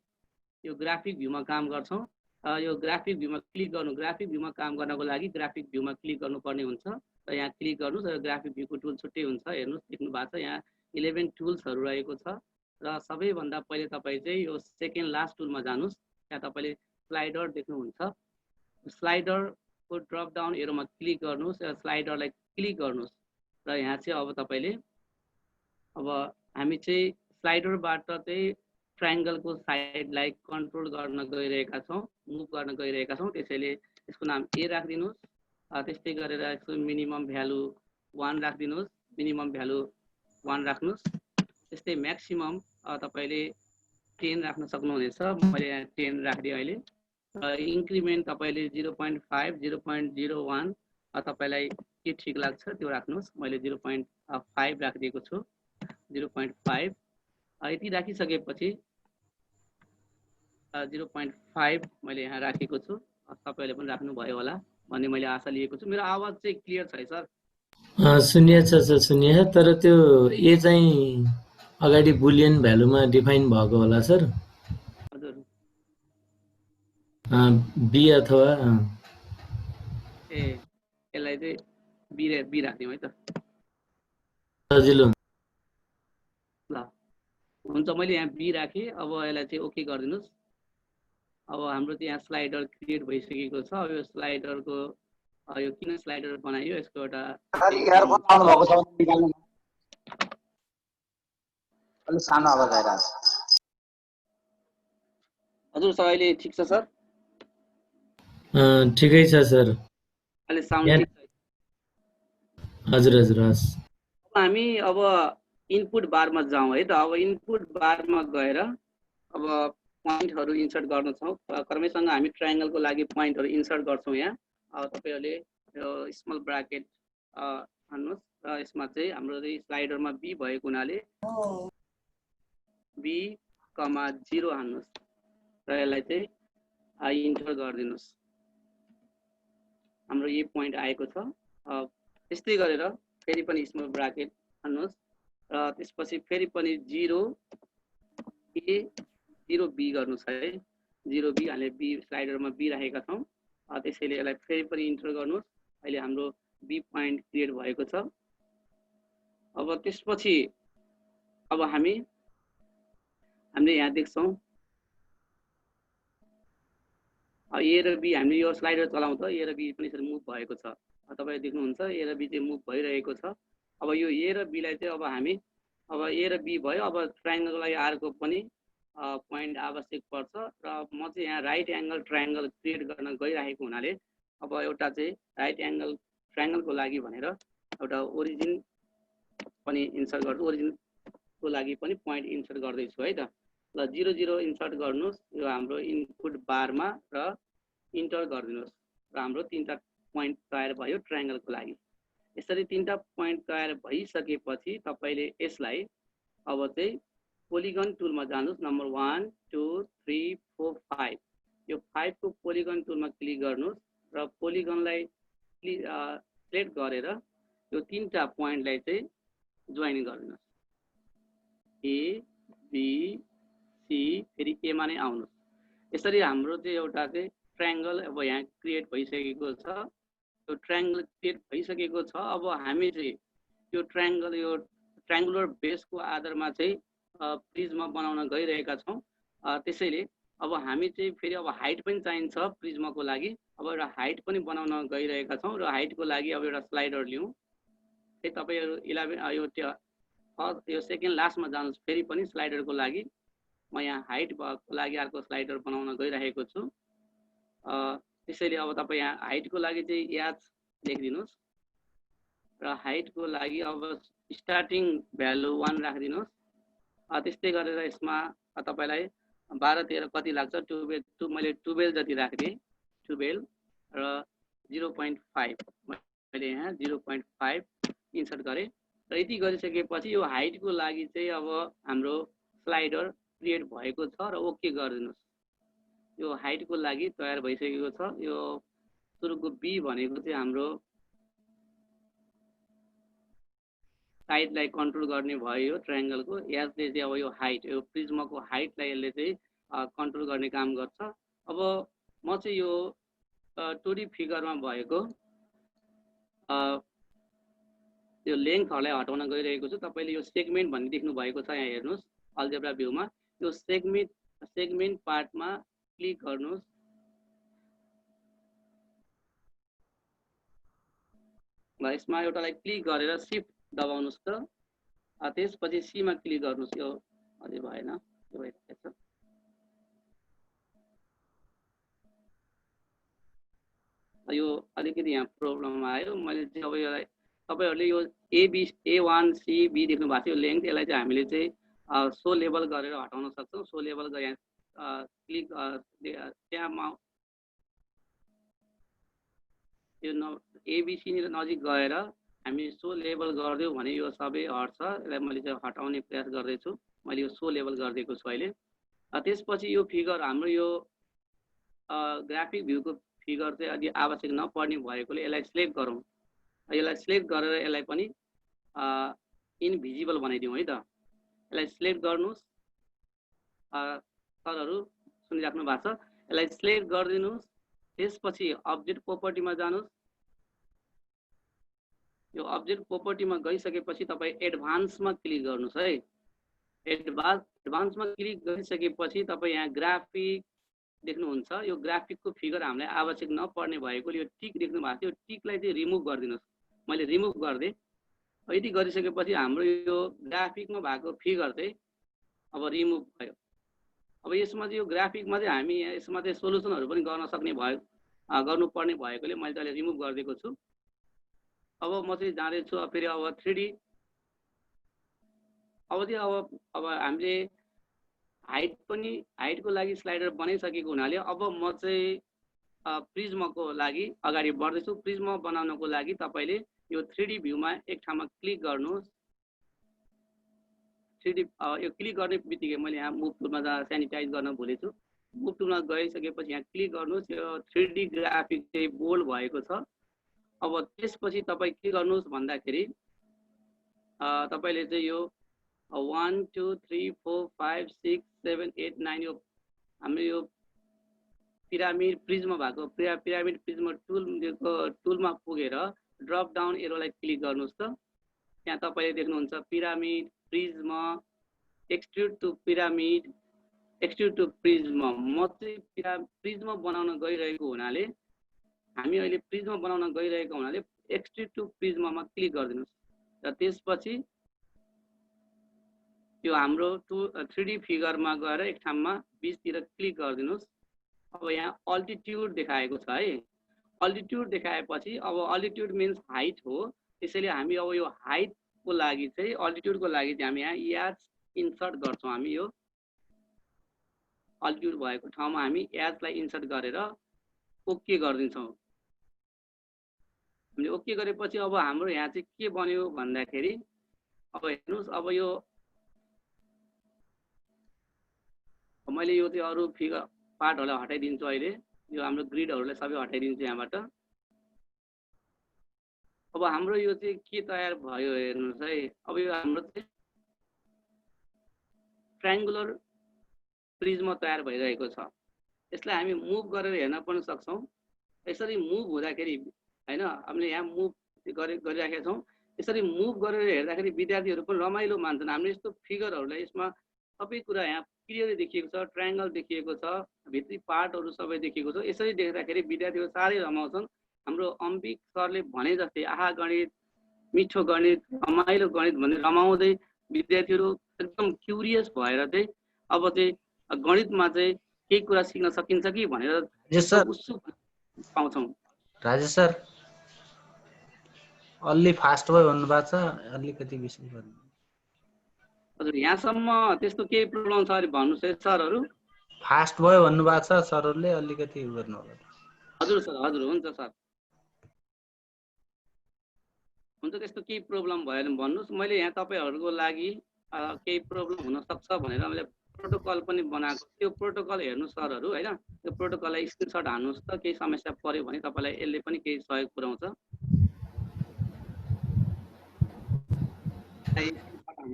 यो ग्राफिक भ्यूमा काम गर्छौँ। यो ग्राफिक भ्यूमा क्लिक गर्नु, ग्राफिक भ्यूमा काम गर्नको लागि ग्राफिक भ्यूमा क्लिक गर्नुपर्ने हुन्छ र यहाँ क्लिक गर्नुहोस् र ग्राफिक भ्यूको टुल छुट्टै हुन्छ। हेर्नुहोस् देख्नु भएको छ यहाँ 11 टुल्सहरू रहेको छ र सबैभन्दा पहिले तपाईँ चाहिँ यो सेकेन्ड लास्ट टुलमा जानुहोस्। त्यहाँ तपाईँले स्लाइडर देख्नुहुन्छ, स्लाइडरको ड्रप डाउन एरोमा क्लिक गर्नुहोस् र स्लाइडरलाई क्लिक गर्नुहोस् र यहाँ चाहिँ अब तपाईँले अब हामी चाहिँ स्लाइडरबाट चाहिँ ट्रायङ्गलको साइडलाई कन्ट्रोल गर्न गइरहेका छौँ, मुभ गर्न गइरहेका छौँ। त्यसैले यसको नाम ए राखिदिनुहोस्। त्यस्तै गरेर यसको मिनिमम भ्यालु 1 राखिदिनुहोस्, मिनिमम भ्यालु 1 राख्नुहोस्। त्यस्तै म्याक्सिमम तपाईँले 10 राख्न सक्नुहुनेछ, मैले यहाँ 10 राखिदिएँ अहिले। इन्क्रिमेन्ट तपाईँले 0.5 0.01 तपाईँलाई के ठिक लाग्छ त्यो राख्नुहोस्। मैले 0.5 राखिदिएको छु, 0.5। यति राखिसकेपछि 0.5 मैले यहाँ राखेको छु, तपाईँले पनि राख्नुभयो होला भन्ने मैले आशा लिएको छु। मेरो आवाज चाहिँ क्लियर छ है सर? सुनिएछ सर, सुनिएछ। तर त्यो ए चाहिँ अगाडि बुलियन भ्यालुमा डिफाइन भएको होला सर? हजुर, बी अथवा ए यसलाई चाहिँ बी राखिदिउँ है त, सजिलो ल हुन्छ। मैले यहाँ बी राखेँ। अब यसलाई चाहिँ ओके गरिदिनुहोस्। अब हाम्रो चाहिँ यहाँ स्लाइडर क्रिएट भइसकेको छ। अब यो स्लाइडरको यो किन स्लाइडर बनायो यसको एउटा सानो आवाज आइरहेछ। हजुर सर अहिले ठिक छ सर? ठिकै छ सर, अहिले साउन्ड ठिक छ? हजुर हजुर हस्। हामी अब इनपुट बारमा जाउँ है त। अब इनपुट बारमा गएर अब पोइन्टहरू इन्सर्ट गर्न छौँ। क्रमैसँग हामी ट्रायङ्गलको लागि पोइन्टहरू इन्सर्ट गर्छौँ। यहाँ तपाईँहरूले यो स्मल ब्राकेट हान्नुहोस् र यसमा चाहिँ हाम्रो स्लाइडरमा बी भएको हुनाले बी, 0 हान्नुहोस् र यसलाई चाहिँ इन्टर गरिदिनुहोस्। हाम्रो यो पोइन्ट आएको छ। त्यस्तै गरेर फेरि पनि स्मल ब्राकेट हान्नुहोस् र त्यसपछि फेरि पनि 0 ए 0 बी गर्नुहोस् है। 0 बी हामीले बी स्लाइडरमा बी राखेका छौँ। त्यसैले यसलाई फेरि पनि इन्टर गर्नुहोस्। अहिले हाम्रो बी पोइन्ट क्रिएट भएको छ। अब त्यसपछि अब हामीले यहाँ देख्छौँ ए र बी। हामीले यो स्लाइडर चलाउँदा ए र बी पनि यसरी मुभ भएको छ। तपाईँ देख्नुहुन्छ ए र बी चाहिँ मुभ भइरहेको छ। अब यो ए र बीलाई चाहिँ अब हामी अब ए र बी भयो। अब ट्रायङ्गलको लागि अर्को पनि पोइन्ट आवश्यक पर्छ र म चाहिँ यहाँ राइट एङ्गल ट्रायङ्गल क्रिएट गर्न गइरहेको हुनाले अब एउटा चाहिँ राइट एङ्गल ट्रायङ्गलको लागि भनेर एउटा ओरिजिन पनि इन्सर्ट गर्छु। ओरिजिन को लागि पनि पोइन्ट इन्सर्ट गर्दैछु है त। ल 0 0 इन्सर्ट गर्नुहोस् यो हाम्रो इनपुट बारमा र इन्टर गरिदिनुहोस् र हाम्रो 3टा पोइन्ट तयार भयो ट्रायंगलको लागि। यसरी 3टा पोइन्ट तयार भइसकेपछि तपाईले यसलाई अब चाहिँ पोलिगन टुलमा जानुहोस्। नम्बर 1 2 3 4 5 यो 5 को पोलिगन टुलमा क्लिक गर्नुहोस् र पोलिगनलाई सिलेक्ट गरेर यो 3टा पोइन्टलाई चाहिँ जोइन गरिदिनुहोस्। ए बी सी फेरि ए मा नै आउनुहोस्। यसरी हाम्रो चाहिँ एउटा चाहिँ ट्रायंगल अब यहाँ क्रिएट भइसकेको छ। यो ट्रायंगल क्रिएट भइसकेको छ। अब हामी चाहिँ यो ट्रायंगुलर बेसको आधारमा चाहिँ प्रिज्म बनाउन गइरहेका छौं। त्यसैले अब हामी चाहिँ फेरि अब हाइट पनि चाहिन्छ प्रिज्मको लागि। अब एउटा हाइट पनि बनाउन गइरहेका छौं र हाइटको लागि अब एउटा स्लाइडर लियौं। फेरि तपाईहरु 11 यो सेकेन्ड लास्टमा जानुहोस्। फेरि पनि स्लाइडरको लागि म यहाँ हाइट को लागि अर्को स्लाइडर बनाउन गइरहेको छु। त्यसैले अब तपाई यहाँ हाइटको लागि चाहिँ याच लेखिदिनुस् र हाइटको लागि अब स्टार्टिङ भ्यालु 1 राखिदिनुस्। त्यस्तै गरेर यसमा तपाईलाई 12 13 कति लाग्छ 12 मैले 12 जति राख्दिए 12 र 0.5 मैले यहाँ 0.5 इन्सर्ट गरे र यति गरिसकेपछि यो हाइटको लागि चाहिँ अब हाम्रो स्लाइडर क्रिएट भएको छ र ओके गरिदिनुस्। यो हाइटको लागि तयार भइसकेको छ। यो सुरुको बी भनेको चाहिँ हाम्रो साइडलाई कन्ट्रोल गर्ने भयो ट्रायंगलको। यसले चाहिँ अब यो हाइट यो प्रिज्मको हाइटलाई यसले चाहिँ कन्ट्रोल गर्ने काम गर्छ। अब म चाहिँ यो 2D फिगरमा भएको यो लेन्थहरुलाई हटाउन गइरहेको छु। तपाईले यो सेगमेन्ट भन्ने देख्नु भएको छ यहाँ हेर्नुस् अल्जेब्रा भ्यूमा। यो सेगमेन्ट पार्टमा क्लिक गर्नुस्। ल यसमा एउटालाई क्लिक गरेर शिफ्ट दबाउनुस् त त्यसपछि सी मा क्लिक गर्नुस्। यो अझै भएन यो भइरहेको छ। यो अलिकति यहाँ प्रब्लम आयो। मैले चाहिँ अब यसलाई तपाईहरुले यो A1 C B देख्नु भएको छ यो लेन्थ। यसलाई चाहिँ हामीले चाहिँ सो लेभल गरेर हटाउन सक्छौं। सो लेभल गरे क्लिक त्यहाँ यो ABC नजिक गएर हामी सो लेभल गर्दियौ भने यो सबै हट्छ। यसलाई मैले चाहिँ हटाउने प्रयास गर्दै छु। मैले यो सो लेभल गर्दिएको छु अहिले। त्यसपछि यो फिगर हाम्रो यो ग्राफिक भ्यूको फिगर चाहिँ अलि आवश्यक नपर्ने भएकोले यसलाई सिलेक्ट गरौँ। यसलाई सिलेक्ट गरेर यसलाई पनि इनभिजिबल बनाइदिउँ है त। यसलाई सिलेक्ट गर्नुस्। सरहरु सुनिराख्नु भएको छ। यसलाई सिलेक्ट गरिदिनुस्। त्यसपछि अब्जेक्ट प्रोपर्टीमा जानुस्। यो अब्जेक्ट प्रोपर्टीमा गइसकेपछि तपाई एडभान्समा क्लिक गर्नुस् है। एडभान्समा क्लिक गरिसकेपछि तपाई यहाँ ग्राफिक देख्नुहुन्छ। यो ग्राफिकको फिगर हामीलाई आवश्यक नपर्ने भएकोले यो टिक देख्नु भएको छ। यो टिकलाई चाहिँ रिमुभ गरिदिनुस्। मैले रिमुभ गर्दे। यति गरिसकेपछि हाम्रो यो ग्राफिकमा भएको फिगर चाहिँ अब रिमुभ भयो। अब यसमा चाहिँ यो ग्राफिकमा चाहिँ हामी यसमा चाहिँ सोलुसनहरु पनि गर्न सक्ने भयो गर्नुपर्ने भएकोले मैले त्यसलाई रिमुभ गरिदिएको छु। अब म चाहिँ जाँदै छु फेरि अब 3D अब चाहिँ अब हामीले हाइटको लागि स्लाइडर बनाइसकेको हुनाले अब म चाहिँ प्रिज्मको लागि अगाडि बढ्दै छु। प्रिज्म बनाउनको लागि तपाईले यो 3D भ्यूमा एक ठाउँमा क्लिक गर्नुहोस्। 3D यो क्लिक गर्ने बित्तिकै मैले यहाँ मुभ टुलमा स्यानिटाइज गर्न भुलेछु। मुभ टुलमा गइसकेपछि यहाँ क्लिक गर्नुहोस्। यो 3D ग्राफिक चाहिँ बोल्ड भएको छ। अब त्यसपछि तपाई के गर्नुहोस् भन्दाखेरि तपाईले चाहिँ यो 1 2 3 4 5 6 7 8 9 यो हाम्रो यो पिरामिड प्रिज्म भएको पिरामिड प्रिज्म टुलमा पुगेर ड्रप डाउन एरोलाई क्लिक गर्नुहोस् त। यहाँ तपाईले देख्नुहुन्छ pyramid prism extrude to pyramid extrude to prism. म चाहिँ प्रिज्म बनाउन गइरहेको हुनाले हामी अहिले प्रिज्म बनाउन गइरहेको हुनाले एक्सट्रुड टु प्रिज्ममा क्लिक गरिदिनुस् र त्यसपछि यो हाम्रो 3D फिगरमा गएर एक ठाउँमा बीचतिर क्लिक गरिदिनुस्। अब यहाँ अल्टिट्युड देखाएको छ है। अल्टिट्युड देखाएपछि अब अल्टिट्युड मिन्स हाइट हो। त्यसैले हामी अब यो हाइट को लागि चाहिँ अल्टिट्युडको लागि चाहिँ हामी यहाँ याज इन्सर्ट गर्छौँ। हामी यो अल्टिट्युड भएको ठाउँमा हामी याजलाई इन्सर्ट गरेर ओके गरिदिन्छौँ। हामीले ओके गरेपछि अब हाम्रो यहाँ चाहिँ के बन्यो भन्दाखेरि अब हेर्नुहोस्, अब यो मैले यो चाहिँ अरू फिगर पार्टहरूलाई हटाइदिन्छु। अहिले यो हाम्रो ग्रिडहरूलाई सबै हटाइदिन्छु यहाँबाट। अब हाम्रो यो चाहिँ के तयार भयो हेर्नुहोस् है। अब यो हाम्रो चाहिँ ट्रायङ्गुलर प्रिज्म तयार भइरहेको छ। यसलाई हामी मुभ गरेर हेर्न पनि सक्छौँ। यसरी मुभ हुँदाखेरि हैन, हामीले यहाँ मुभ गरिराखेका छौँ। यसरी मुभ गरेर हेर्दाखेरि विद्यार्थीहरू पनि रमाइलो मान्छन्। हामीले यस्तो फिगरहरूलाई यसमा सबै कुरा यहाँ क्लियरली देखिएको छ, ट्रायङ्गल देखिएको छ, भित्री पार्टहरू सबै देखिएको छ। यसरी देख्दाखेरि विद्यार्थीहरू साह्रै रमाउँछन्। हाम्रो अम्बिक सरले भने जस्तै आहा गणित, मिठो गणित, रमाइलो गणित भनेर रमाउँदै विद्यार्थीहरू एकदम क्युरियस भएर चाहिँ अब चाहिँ गणितमा चाहिँ केही कुरा सिक्न सकिन्छ कि भनेर उत्सुक पाउँछौँ। राजेश सर अलि फास्ट भयो भन्नुभएको छ, अलिकति बेसी गर्नु। हजुर, यहाँसम्म त्यस्तो केही प्रब्लम छ अरे भन्नुहोस् है सरहरू। फास्ट भयो भन्नुभएको छ सरहरूले, अलिकति गर्नु होला। हजुर सर, हजुर हुन्छ सर, हुन्छ। त्यस्तो केही प्रब्लम भयो भने भन्नुहोस्। मैले यहाँ तपाईँहरूको लागि केही प्रब्लम हुनसक्छ भनेर मैले प्रोटोकल पनि बनाएको। त्यो प्रोटोकल हेर्नु सरहरू होइन, त्यो प्रोटोकललाई स्क्रिनसट हान्नुहोस् त। केही समस्या पर्यो भने तपाईँलाई यसले पनि केही सहयोग पुर्याउँछ।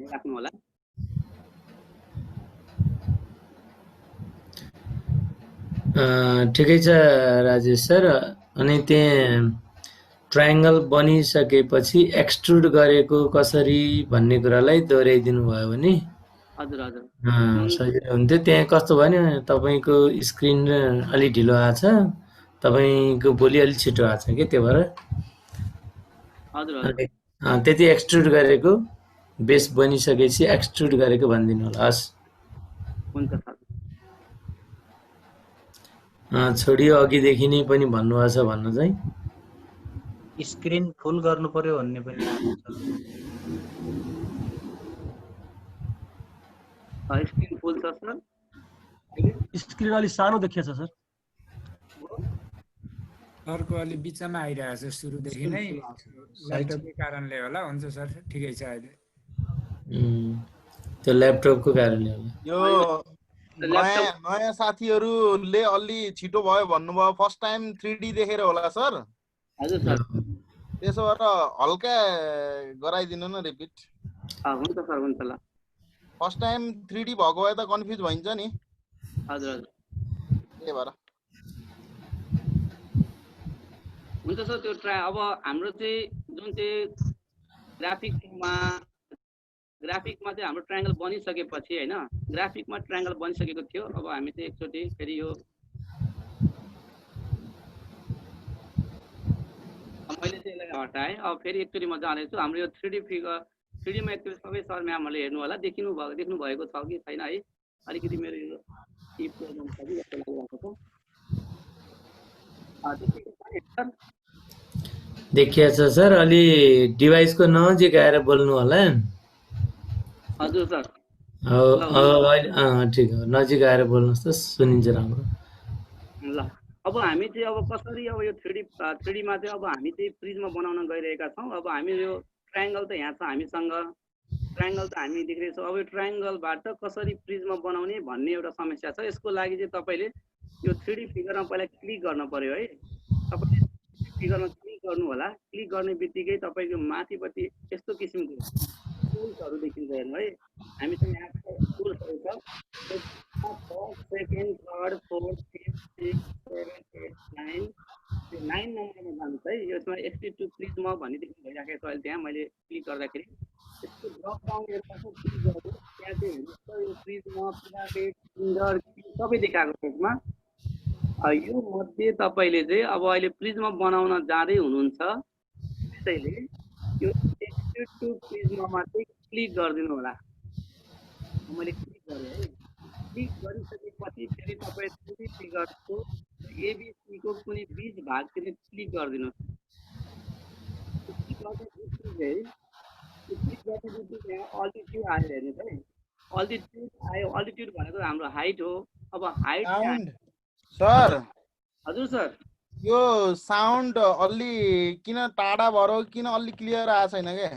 राख्नु होला। ठिकै छ राजेश सर। अनि त्यहाँ ट्रायङ्गल बनिसकेपछि एक्सट्रुड गरेको कसरी भन्ने कुरालाई दोहोऱ्याइदिनु भयो भने हजुर हजुर सजिलो हुन्थ्यो। त्यहाँ कस्तो भयो भने तपाईँको स्क्रिन अलि ढिलो आएको छ, तपाईँको बोली अलिक छिटो आएको छ कि, त्यो भएर हजुर त्यति एक्सट्रुड गरेको बेस बनिसकेपछि एक्सट्रुड गरेको भनिदिनु होला। हस्, हुन्छ सर। छोडियो अघिदेखि नै पनि भन्नुभएको छ भन्नु चाहिँ स्क्रिन फुल गर्नु पर्यो भन्ने पनि स्क्रिन फुल छ सर। स्क्रिन अलि सानो देखिएछ सर। सरको अलि बिचमा आइरहेको छ सुरुदेखि नै, ल्यापटपकै कारणले होला। हुन्छ सर, ठिकै छ अहिले। त्यो ल्यापटपको कारणले होला। यो नयाँ साथीहरूले अलि छिटो भयो भन्नुभयो। फर्स्ट टाइम 3D देखेर होला सर। हजुर सर, त्यसो भएर हल्का गराइदिनु न रिपिट। हुन्छ सर, हुन्छ ल। फर्स्ट टाइम 3D भएको भए त कन्फ्युज भइन्छ नि। हजुर हजुर, त्यही भएर हुन्छ सर। त्यो अब हाम्रो चाहिँ जुन चाहिँ ग्राफिकमा चाहिँ हाम्रो ट्रायङ्गल बनिसकेपछि होइन, ग्राफिकमा ट्रायङ्गल बनिसकेको थियो। अब हामी चाहिँ एकचोटि फेरि यो मैले चाहिँ यसलाई हटाएँ। अब फेरि एकचोटि म जाँदैछु। हाम्रो यो 3D फिगर 3Dमा एकचोटि सबै सर म्यामहरूले हेर्नु होला। देख्नु भएको छ कि छैन है। अलिकति मेरो यो प्रब्लम छ कि जस्तो लागिरहेको छ। देखिया छ सर। अलि डिभाइसको नजिक आएर बोल्नु होला। हजुर सर, ठिक हो, नजिक आएर बोल्नुहोस् त, सुनिन्छ राम्रो। ल अब हामी चाहिँ अब कसरी अब यो 3Dमा चाहिँ अब हामी चाहिँ प्रिज्म बनाउन गइरहेका छौँ। अब हामी यो ट्रायङ्गल त यहाँ छ हामीसँग, ट्रायङ्गल त हामी देखिरहेछौँ। अब यो ट्रायङ्गलबाट कसरी प्रिज्म बनाउने भन्ने एउटा समस्या छ। यसको लागि चाहिँ तपाईँले यो 3D फिगरमा पहिला क्लिक गर्नु पर्यो है। तपाईँले फिगरमा क्लिक गर्नु होला। क्लिक गर्ने बित्तिकै तपाईँको माथिपट्टि यस्तो किसिमको टुल्सहरू देखिन्छ हेर्नु है। हामीसँग यहाँ टुल्सहरू छ। First, second, third, fourth, fifth, six, 7, 8, 9, त्यो 9 नम्बरमा जान्छ है। यसमा एक्सटिट्युड प्रिज्म भन्ने देख्नु भइराखेको छ अहिले। त्यहाँ मैले क्लिक गर्दाखेरि यसको ड्रप डाउन एरिया छ, क्लिक गर्नु। त्यहाँ चाहिँ हेर्नुहोस् त, यो प्रिज्म, पिरामिड, सिलिन्डर सबै देखाएको छ यसमा। यो मध्ये तपाईँले चाहिँ अब अहिले प्रिज्म बनाउन जाँदै हुनुहुन्छ, त्यसैले यो एक्सटिट्युड प्रिज्ममा चाहिँ क्लिक गरिदिनु होला। मैले क्लिक गरेँ है। क्लिक गरिसकेपछि फेरि तपाईँ 3D फिगरको एबिसीको कुनै बीच भागतिर क्लिक गरिदिनुहोस्। क्लिक गर्नेबित्तिकै यहाँ अल्टिट्युड आयो हेर्नुहोस् है, अल्टिट्युड आयो। अल्टिट्युड भनेको हाम्रो हाइट हो। अब हाइट चाहिँ साउन्ड सर हजुर सर यो साउन्ड अलि किन टाढा भएर हो, किन अलि क्लियर आएको छैन के?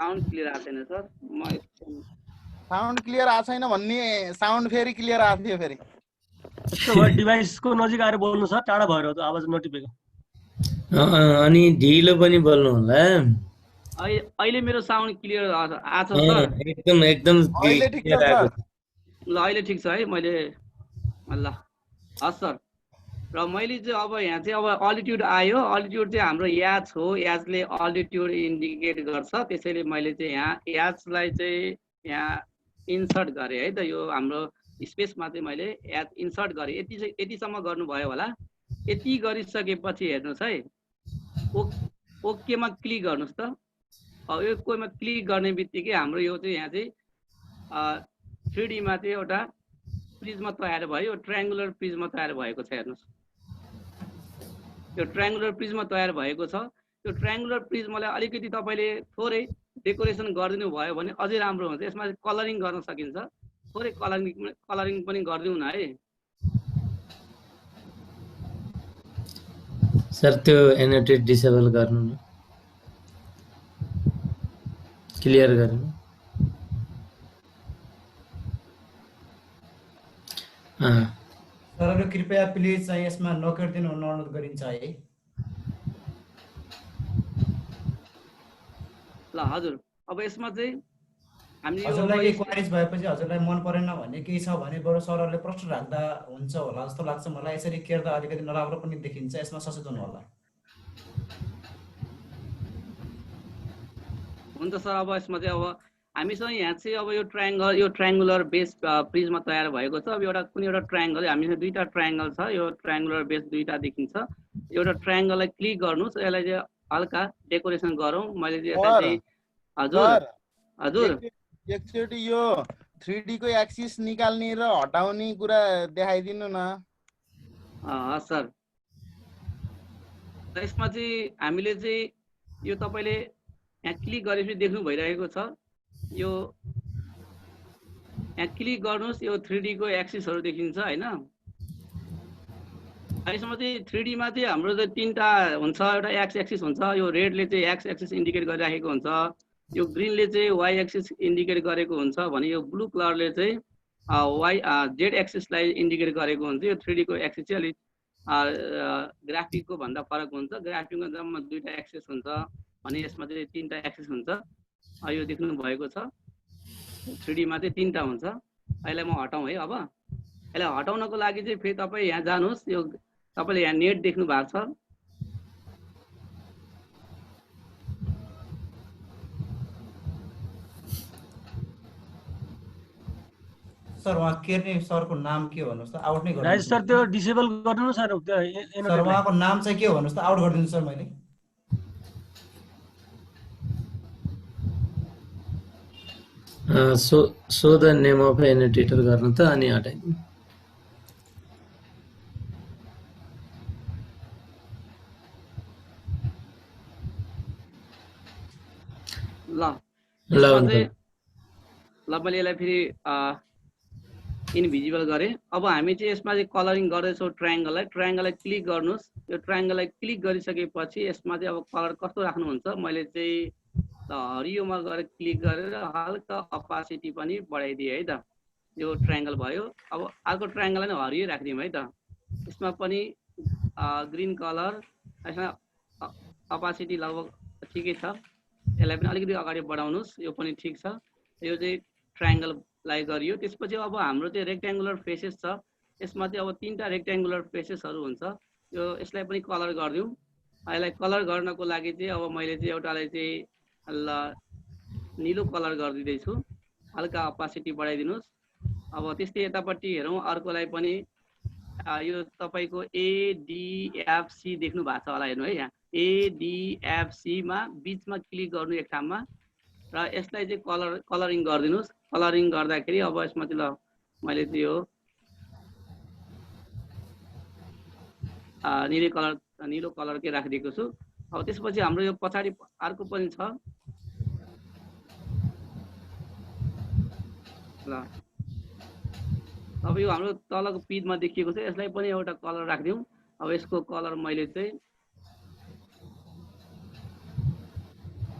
साउन्ड क्लियर आएको छैन सर। म साउन्ड क्लियर आएको छैन भन्ने साउन्ड फेरि क्लियर आएको थियो फेरि। त्यसो भए डिभाइसको नजिक आएर बोल्नु सर, टाढा भएर हो त आवाज नटिपेको। अनि ढिलो पनि बोल्नु होला। अहिले मेरो साउन्ड क्लियर आछ सर? एकदम एकदम अहिले ठिक छ clear आएको सर। छ। ल अहिले ठिक छ है। मैले ल हस् सर। र मैले चाहिँ अब यहाँ चाहिँ अब अल्टिट्युड आयो। अल्टिट्युड चाहिँ हाम्रो याच हो। याचले अल्टिट्युड इन्डिकेट गर्छ। त्यसैले मैले चाहिँ यहाँ याचलाई चाहिँ यहाँ इन्सर्ट गरेँ है त। यो हाम्रो स्पेसमा चाहिँ मैले याच इन्सर्ट गरेँ। यतिसम्म गर्नुभयो होला। यति गरिसकेपछि हेर्नुहोस् है, ओकेमा क्लिक गर्नुहोस् त। अब यो कोहीमा क्लिक गर्ने बित्तिकै हाम्रो यो चाहिँ यहाँ चाहिँ 3D मा चाहिँ एउटा प्रिज्म तयार भयो। यो ट्रायङ्गुलर प्रिज्म तयार भएको छ हेर्नुहोस्। यो ट्रायङ्गुलर प्रिज्म तयार भएको छ। यो ट्रायङ्गुलर प्रिज्मलाई अलिकति तपाईँले थोरै डेकोरेसन गरिदिनु भयो भने अझै राम्रो हुन्छ। यसमा कलरिङ गर्न सकिन्छ। थोरै कलरिङ पनि गरिदिउँ न है। सर त्यो एनोटेट डिसेबल गर्नु न, क्लियर गर्नु। सरहरू कृपया प्लिज चाहिँ यसमा नकाटिदिनु हुन अनुरोध गरिन्छ है। ल हजुर, अब यसमा चाहिँ हामीले हजुरलाई केही क्वारिज भएपछि हजुरलाई मन परेन भन्ने केही छ भने बरु सरहरूले प्रश्न राख्दा हुन्छ होला जस्तो लाग्छ मलाई। यसरी केर्दा अलिकति नराम्रो पनि देखिन्छ। यसमा सचेत हुनु होला। हुन्छ सर। अब यसमा चाहिँ अब हामीसँग यहाँ चाहिँ अब यो ट्रायङ्गुलर बेस प्रिज्म तयार भएको छ। अब एउटा कुनै एउटा ट्रायङ्गल, हामीसँग दुईटा ट्रायङ्गल छ। यो ट्रायङ्गुलर बेस दुईटा देखिन्छ। एउटा ट्रायङ्गललाई क्लिक गर्नुहोस्। यसलाई चाहिँ हल्का डेकोरेसन गरौँ। मैले चाहिँ यसलाई चाहिँ हजुर हजुर एकचोटि यो 3D को एक्सिस निकाल्ने र हटाउने कुरा देखाइदिनु न। हस् सर। यसमा चाहिँ हामीले चाहिँ यो तपाईँले यहाँ क्लिक गरेपछि देख्नु भइरहेको छ। यो यहाँ क्लिक गर्नुहोस्। यो 3D को एक्सिसहरू देखिन्छ होइन। यसमा चाहिँ 3D मा चाहिँ हाम्रो चाहिँ तीनटा हुन्छ। एउटा एक्स एक्सिस हुन्छ। यो रेडले चाहिँ एक्स एक्सिस इन्डिकेट गरिराखेको हुन्छ। यो ग्रिनले चाहिँ वाइ एक्सिस इन्डिकेट गरेको हुन्छ भने यो ब्लू कलरले चाहिँ जेड एक्सिसलाई इन्डिकेट गरेको हुन्छ। यो 3D को एक्सिस चाहिँ अलिक ग्राफिकको भन्दा फरक हुन्छ। ग्राफिकमा जम्मा दुईटा एक्सिस हुन्छ भने यसमा चाहिँ तीनटा एक्सिस हुन्छ। यो देख्नु भएको छ। 3D मा चाहिँ तीनटा हुन्छ। यसलाई म हटाउँ है। अब यसलाई हटाउनको लागि चाहिँ फेरि तपाईँ यहाँ जानुहोस्। यो तपाईँले यहाँ नेट देख्नु भएको छ। सर वहाँ केर्ने सरको नाम के भन्नुहोस् त? आउट नै राजेश सर त्यो डिसेबल गर्नु न सर। सर उहाँको नाम चाहिँ के भन्नुहोस् त? आउट गरिदिनु सर मैले। सो द नेम अफ एनोटेटर गर्नु त अनि हटाइदिनु। ल ल मैले यसलाई फेरि इन्भिजिबल गरेँ। अब हामी चाहिँ यसमा चाहिँ कलरिङ गर्दैछौँ ट्रायङ्गललाई क्लिक गर्नुहोस्। यो ट्रायङ्गललाई क्लिक गरिसकेपछि यसमा चाहिँ अब कलर कस्तो राख्नुहुन्छ। मैले चाहिँ हरियोमा गएर क्लिक गरेर हल्का अपासिटी पनि बढाइदिएँ है त। यो ट्रायङ्गल भयो। अब अर्को ट्रायङ्गललाई नै हरियो राखिदिउँ है त। यसमा पनि ग्रिन कलर, यसमा अपासिटी लगभग ठिकै छ। यसलाई पनि अलिकति अगाडि बढाउनुहोस्। यो पनि ठिक छ। यो चाहिँ ट्रायङ्गललाई गरियो। त्यसपछि अब हाम्रो चाहिँ रेक्ट्याङ्गुलर फेसेस छ। यसमा चाहिँ अब तीनटा रेक्ट्याङ्गुलर फेसेसहरू हुन्छ। यो यसलाई पनि कलर गरिदिउँ। यसलाई कलर गर्नको लागि चाहिँ अब मैले चाहिँ एउटालाई चाहिँ निलो कलर गरिदिँदैछु। हल्का अपासिटी बढाइदिनुहोस्। अब त्यस्तै यतापट्टि हेरौँ। अर्कोलाई पनि यो तपाईँको ADFC देख्नु भएको छ होला। हेर्नु है, यहाँ ADFC मा बिचमा क्लिक गर्नु एक ठाउँमा र यसलाई चाहिँ कलरिङ गरिदिनुहोस्। कलरिङ गर्दाखेरि अब यसमा चाहिँ ल मैले चाहिँ यो निलो कलरकै राखिदिएको छु। अब त्यसपछि हाम्रो यो पछाडि अर्को पनि छ। ल अब यो हाम्रो तलको पिजमा देखिएको छ, यसलाई पनि एउटा कलर राखिदिउँ। अब यसको कलर मैले चाहिँ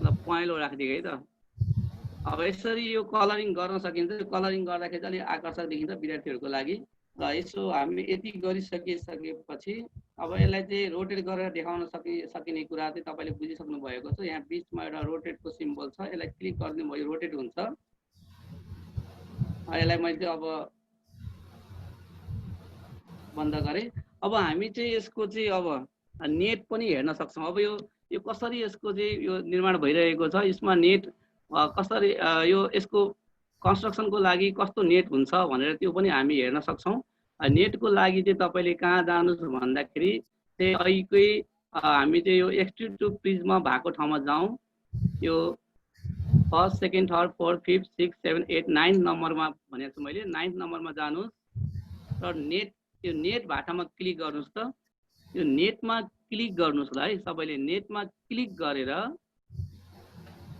ल पहेँलो राखिदिएँ है त। अब यसरी यो कलरिङ गर्न सकिन्छ। कलरिङ गर्दाखेरि चाहिँ अलिक आकर्षक देखिन्छ विद्यार्थीहरूको लागि। र यसो हामी यति गरिसकेपछि अब यसलाई चाहिँ रोटेट गरेर देखाउन सकिने कुरा चाहिँ तपाईँले बुझिसक्नु भएको छ। यहाँ बिचमा एउटा रोटेटको सिम्बल छ, यसलाई क्लिक गरिदिनु भयो रोटेट हुन्छ। यसलाई मैले चाहिँ अब बन्द गरेँ। अब हामी चाहिँ यसको चाहिँ अब नेट पनि हेर्न सक्छौँ। अब यो कसरी यसको चाहिँ यो निर्माण भइरहेको छ, यसमा नेट कसरी यो यसको कन्स्ट्रक्सनको लागि कस्तो नेट हुन्छ भनेर त्यो पनि हामी हेर्न सक्छौँ। नेटको लागि चाहिँ तपाईँले कहाँ जानुहोस् भन्दाखेरि चाहिँ अहिलेकै हामी चाहिँ यो एक्सट्रुड टु प्रिजमा भएको ठाउँमा जाउँ। यो first, second, third, fourth, fifth, six, seven, eight, 9 नम्बरमा भनेको छु मैले। 9 नम्बरमा जानुहोस् र यो नेट भाटामा क्लिक गर्नुहोस् त। यो नेटमा क्लिक गर्नुहोस् ल है सबैले। नेटमा क्लिक गरेर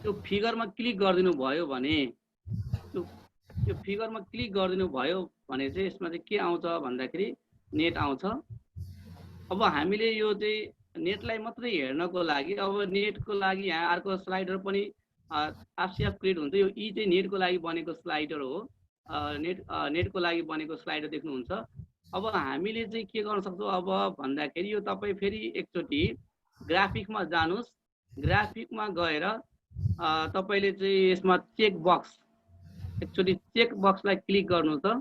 त्यो फिगरमा क्लिक गरिदिनु भयो भने त्यो फिगरमा क्लिक गरिदिनु भयो भने चाहिँ यसमा चाहिँ के आउँछ भन्दाखेरि नेट आउँछ। अब हामीले यो चाहिँ नेटलाई मात्रै हेर्नको लागि अब नेटको लागि यहाँ अर्को स्लाइडर पनि आफसिआफ क्रिएट हुन्छ। यो ई चाहिँ नेटको लागि बनेको स्लाइडर हो। नेटको लागि बनेको स्लाइडर देख्नुहुन्छ। अब हामीले चाहिँ के गर्न सक्छौँ अब भन्दाखेरि यो तपाईँ फेरि एकचोटि ग्राफिकमा जानुहोस्। ग्राफिकमा गएर तपाईँले चाहिँ यसमा चेक बक्स एकचोटि चेक बक्सलाई क्लिक गर्नु त।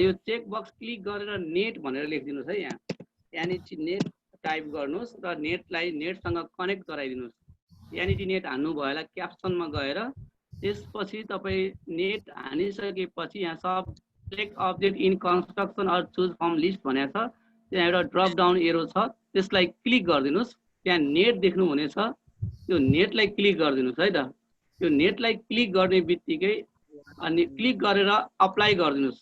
यो चेक बक्स क्लिक गरेर नेट भनेर लेखिदिनुहोस् है। यानि चाहिँ नेट टाइप गर्नुहोस् र नेटलाई नेटसँग कनेक्ट गराइदिनुहोस्। यानि चाहिँ नेट हान्नु भएला क्याप्सनमा गएर त्यसपछि तपाईँ नेट हानिसकेपछि यहाँ सब select object in construction or choose from list भनेको छ। त्यहाँ एउटा ड्रप डाउन एरो छ, त्यसलाई क्लिक गरिदिनुहोस्। त्यहाँ नेट देख्नु हुनेछ, त्यो नेटलाई क्लिक गरिदिनुहोस् है त। त्यो नेटलाई क्लिक गर्ने बित्तिकै अनि क्लिक गरेर अप्लाई गरिदिनुहोस्।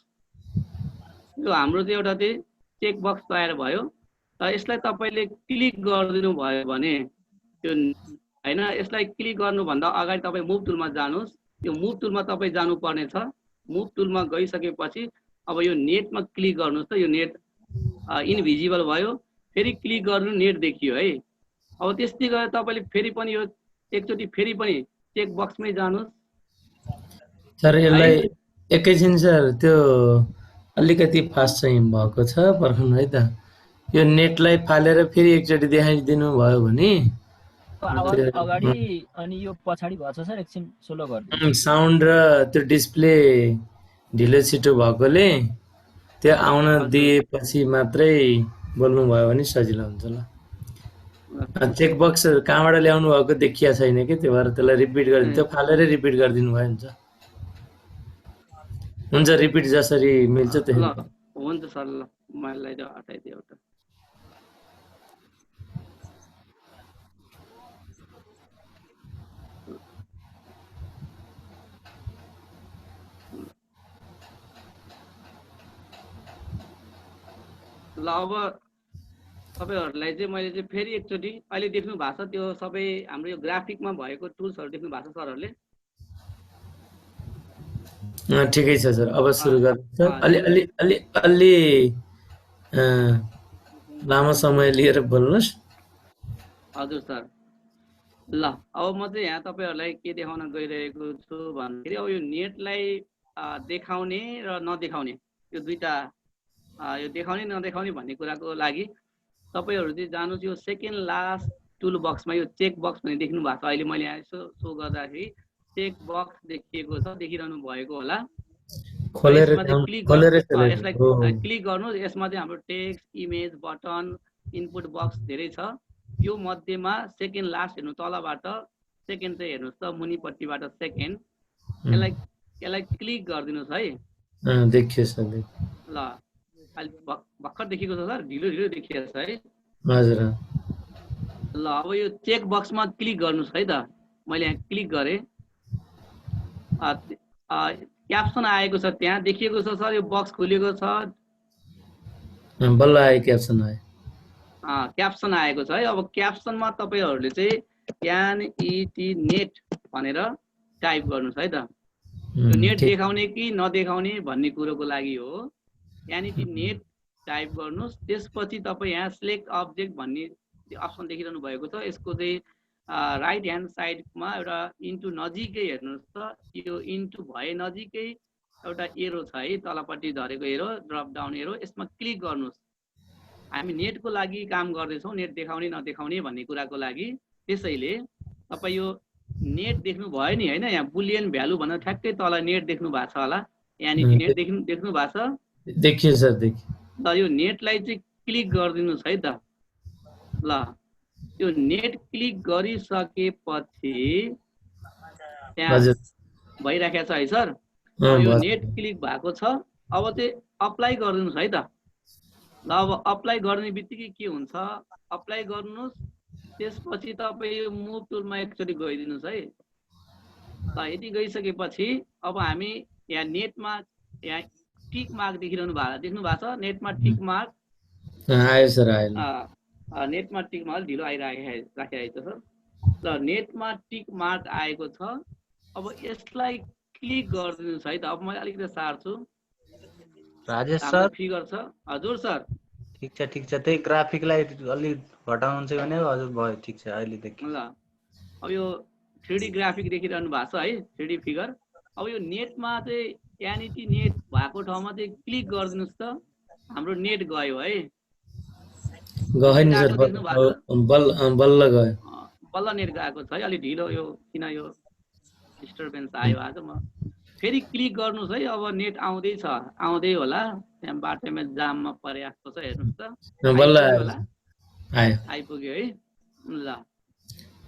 यो हाम्रो चाहिँ एउटा चाहिँ चेक बक्स तयार भयो। र यसलाई तपाईँले क्लिक गरिदिनु भयो भने त्यो होइन, यसलाई क्लिक गर्नुभन्दा अगाडि तपाईँ मुभ टुलमा जानुहोस्। यो मुभ टुलमा तपाईँ जानुपर्ने छ। मुभ टुलमा गइसकेपछि अब यो नेटमा क्लिक गर्नुहोस् त। यो नेट इनभिजिबल भयो, फेरि क्लिक गर्नु नेट देखियो है। अब त्यस्तै गरेर तपाईँले फेरि पनि यो एकचोटि फेरि पनि चेक बक्समै जानुहोस्। सर यसलाई एकैछिन सर त्यो अलिकति फास्ट चाहिँ भएको छ, पर्खनु है त। यो नेटलाई फालेर फेरि एकचोटि देखाइदिनु भयो भने आवाज अगाडि अनि यो पछाडि भएछ सर, एकछिन स्लो गर्नु। साउन्ड र त्यो डिस्प्ले ढिलो छिटो भएकोले त्यो आउन दिएपछि मात्रै बोल्नु भयो भने सजिलो हुन्छ ल। चेक बक्स कहाँबाट ल्याउनु भएको देखिया छैन कि, त्यो भएर त्यसलाई रिपिट गरिदिनु। त्यो फालेर रिपिट गरिदिनु भयो हुन्छ। हुन्छ रिपिट जसरी मिल्छ त्यसरी हुन्छ सर। ल मलाई हटाइदियो एउटा। ल अब तपाईँहरूलाई चाहिँ मैले चाहिँ फेरि एकचोटि अहिले देख्नु भएको छ त्यो सबै हाम्रो यो ग्राफिकमा भएको टुल्सहरू देख्नु भएको छ सरहरूले। ठिकै छ सर, अब सुरु गर्नु। अलि लामो समय लिएर बोल्नुहोस्। हजुर सर। ल अब म चाहिँ यहाँ तपाईँहरूलाई के देखाउन गइरहेको छु भन्दाखेरि अब यो नेटलाई देखाउने र नदेखाउने यो दुईटा यो देखाउने नदेखाउने भन्ने कुराको लागि तपाईँहरू चाहिँ जानुहोस्। यो सेकेन्ड लास्ट टुल बक्समा यो चेक बक्स भन्ने देख्नु भएको छ। अहिले मैले यहाँ यसो सो गर्दाखेरि चेक बक्स देखिएको छ, देखिरहनु भएको होला। यसलाई क्लिक गर्नुहोस्। यसमा चाहिँ हाम्रो text, image, button, input box धेरै छ। यो मध्येमा सेकेन्ड लास्ट हेर्नु, तलबाट सेकेन्ड चाहिँ हेर्नुहोस् त, मुनिपट्टिबाट सेकेन्ड। यसलाई क्लिक गरिदिनुहोस् है। देखियो सर। ल अहिले भर्खर देखेको छ सर, ढिलो ढिलो देखिएको छ है। हजुर। ल अब यो चेक बक्समा क्लिक गर्नुहोस् है त। मैले यहाँ क्लिक गरेँ, क्याप्सन आएको छ, त्यहाँ देखिएको छ सर। यो बक्स खुलेको छ, बल्ल आयो क्याप्सन आयो। क्याप्सन आएको छ है। अब क्याप्सनमा तपाईँहरूले चाहिँ एनइटी नेट भनेर टाइप गर्नुहोस् है त। यो नेट देखाउने कि नदेखाउने भन्ने कुरोको लागि हो। यानि कि नेट टाइप गर्नुहोस्, त्यसपछि तपाईँ यहाँ सिलेक्ट अब्जेक्ट भन्ने अप्सन देखिरहनु भएको छ। यसको चाहिँ राइट ह्यान्ड साइडमा एउटा इन्टु नजिकै हेर्नुहोस् त, यो इन्टु भए नजिकै एउटा एरो छ है, तलपट्टि झरेको एरो, ड्रप डाउन एरो, यसमा क्लिक गर्नुहोस्। हामी नेटको लागि काम गर्दैछौँ, नेट देखाउने नदेखाउने भन्ने कुराको लागि। त्यसैले तपाईँ यो नेट देख्नु भयो नि होइन, यहाँ बुलियन भ्यालु भनेर ठ्याक्कै तल नेट देख्नु भएको छ होला, यहाँनिर नेट देख्नु भएको छ। देखियो सर, देखियो। ल यो नेटलाई चाहिँ क्लिक गरिदिनुहोस् है त। ल यो नेट क्लिक गरिसकेपछि त्यहाँ भइराखेको छ है सर, यो नेट क्लिक भएको छ। अब चाहिँ अप्लाई गरिदिनुहोस् है त। ल अब अप्लाई गर्ने बित्तिकै के हुन्छ, अप्लाई गर्नुहोस्, त्यसपछि तपाईँ यो मुभ टुलमा एकचोटि गइदिनुहोस् है। ल यति गइसकेपछि अब हामी यहाँ नेटमा यहाँ टिक मार्क देख्नु भएको छ, नेटमा टिक मार्क आयो सर, आयो। नेटमा टिक मार्क ढिलो आइराखेको छ सर। ल नेटमा टिक मार्क आएको छ। अब यसलाई क्लिक गरिदिनुहोस् है त। अब मैले अलिकति सार्छु। राजेश सर फिगर छ। हजुर सर ठिक छ, ठिक छ। त्यही ग्राफिकलाई अलि घटाउनुहुन्छ भने हजुर भयो, ठिक छ अहिले देखि। ल अब यो 3D ग्राफिक देखिरहनु भएको छ है, 3D फिगर। अब यो नेटमा चाहिँ यहाँनिर नेट भएको ठाउँमा चाहिँ क्लिक गरिदिनुहोस् त। हाम्रो नेट गयो है, गयो नि सर, बल्ल गयो, बल्ल नेट गएको छ है। अलि ढिलो यो किन यो डिस्टर्बेन्स आयो आज। म फेरि क्लिक गर्नुहोस् है। अब नेट आउँदैछ, आउँदै होला, त्यहाँ बाटोमा जाममा परे जस्तो छ, हेर्नुहोस् त। बल्ल आइपुग्यो है। ल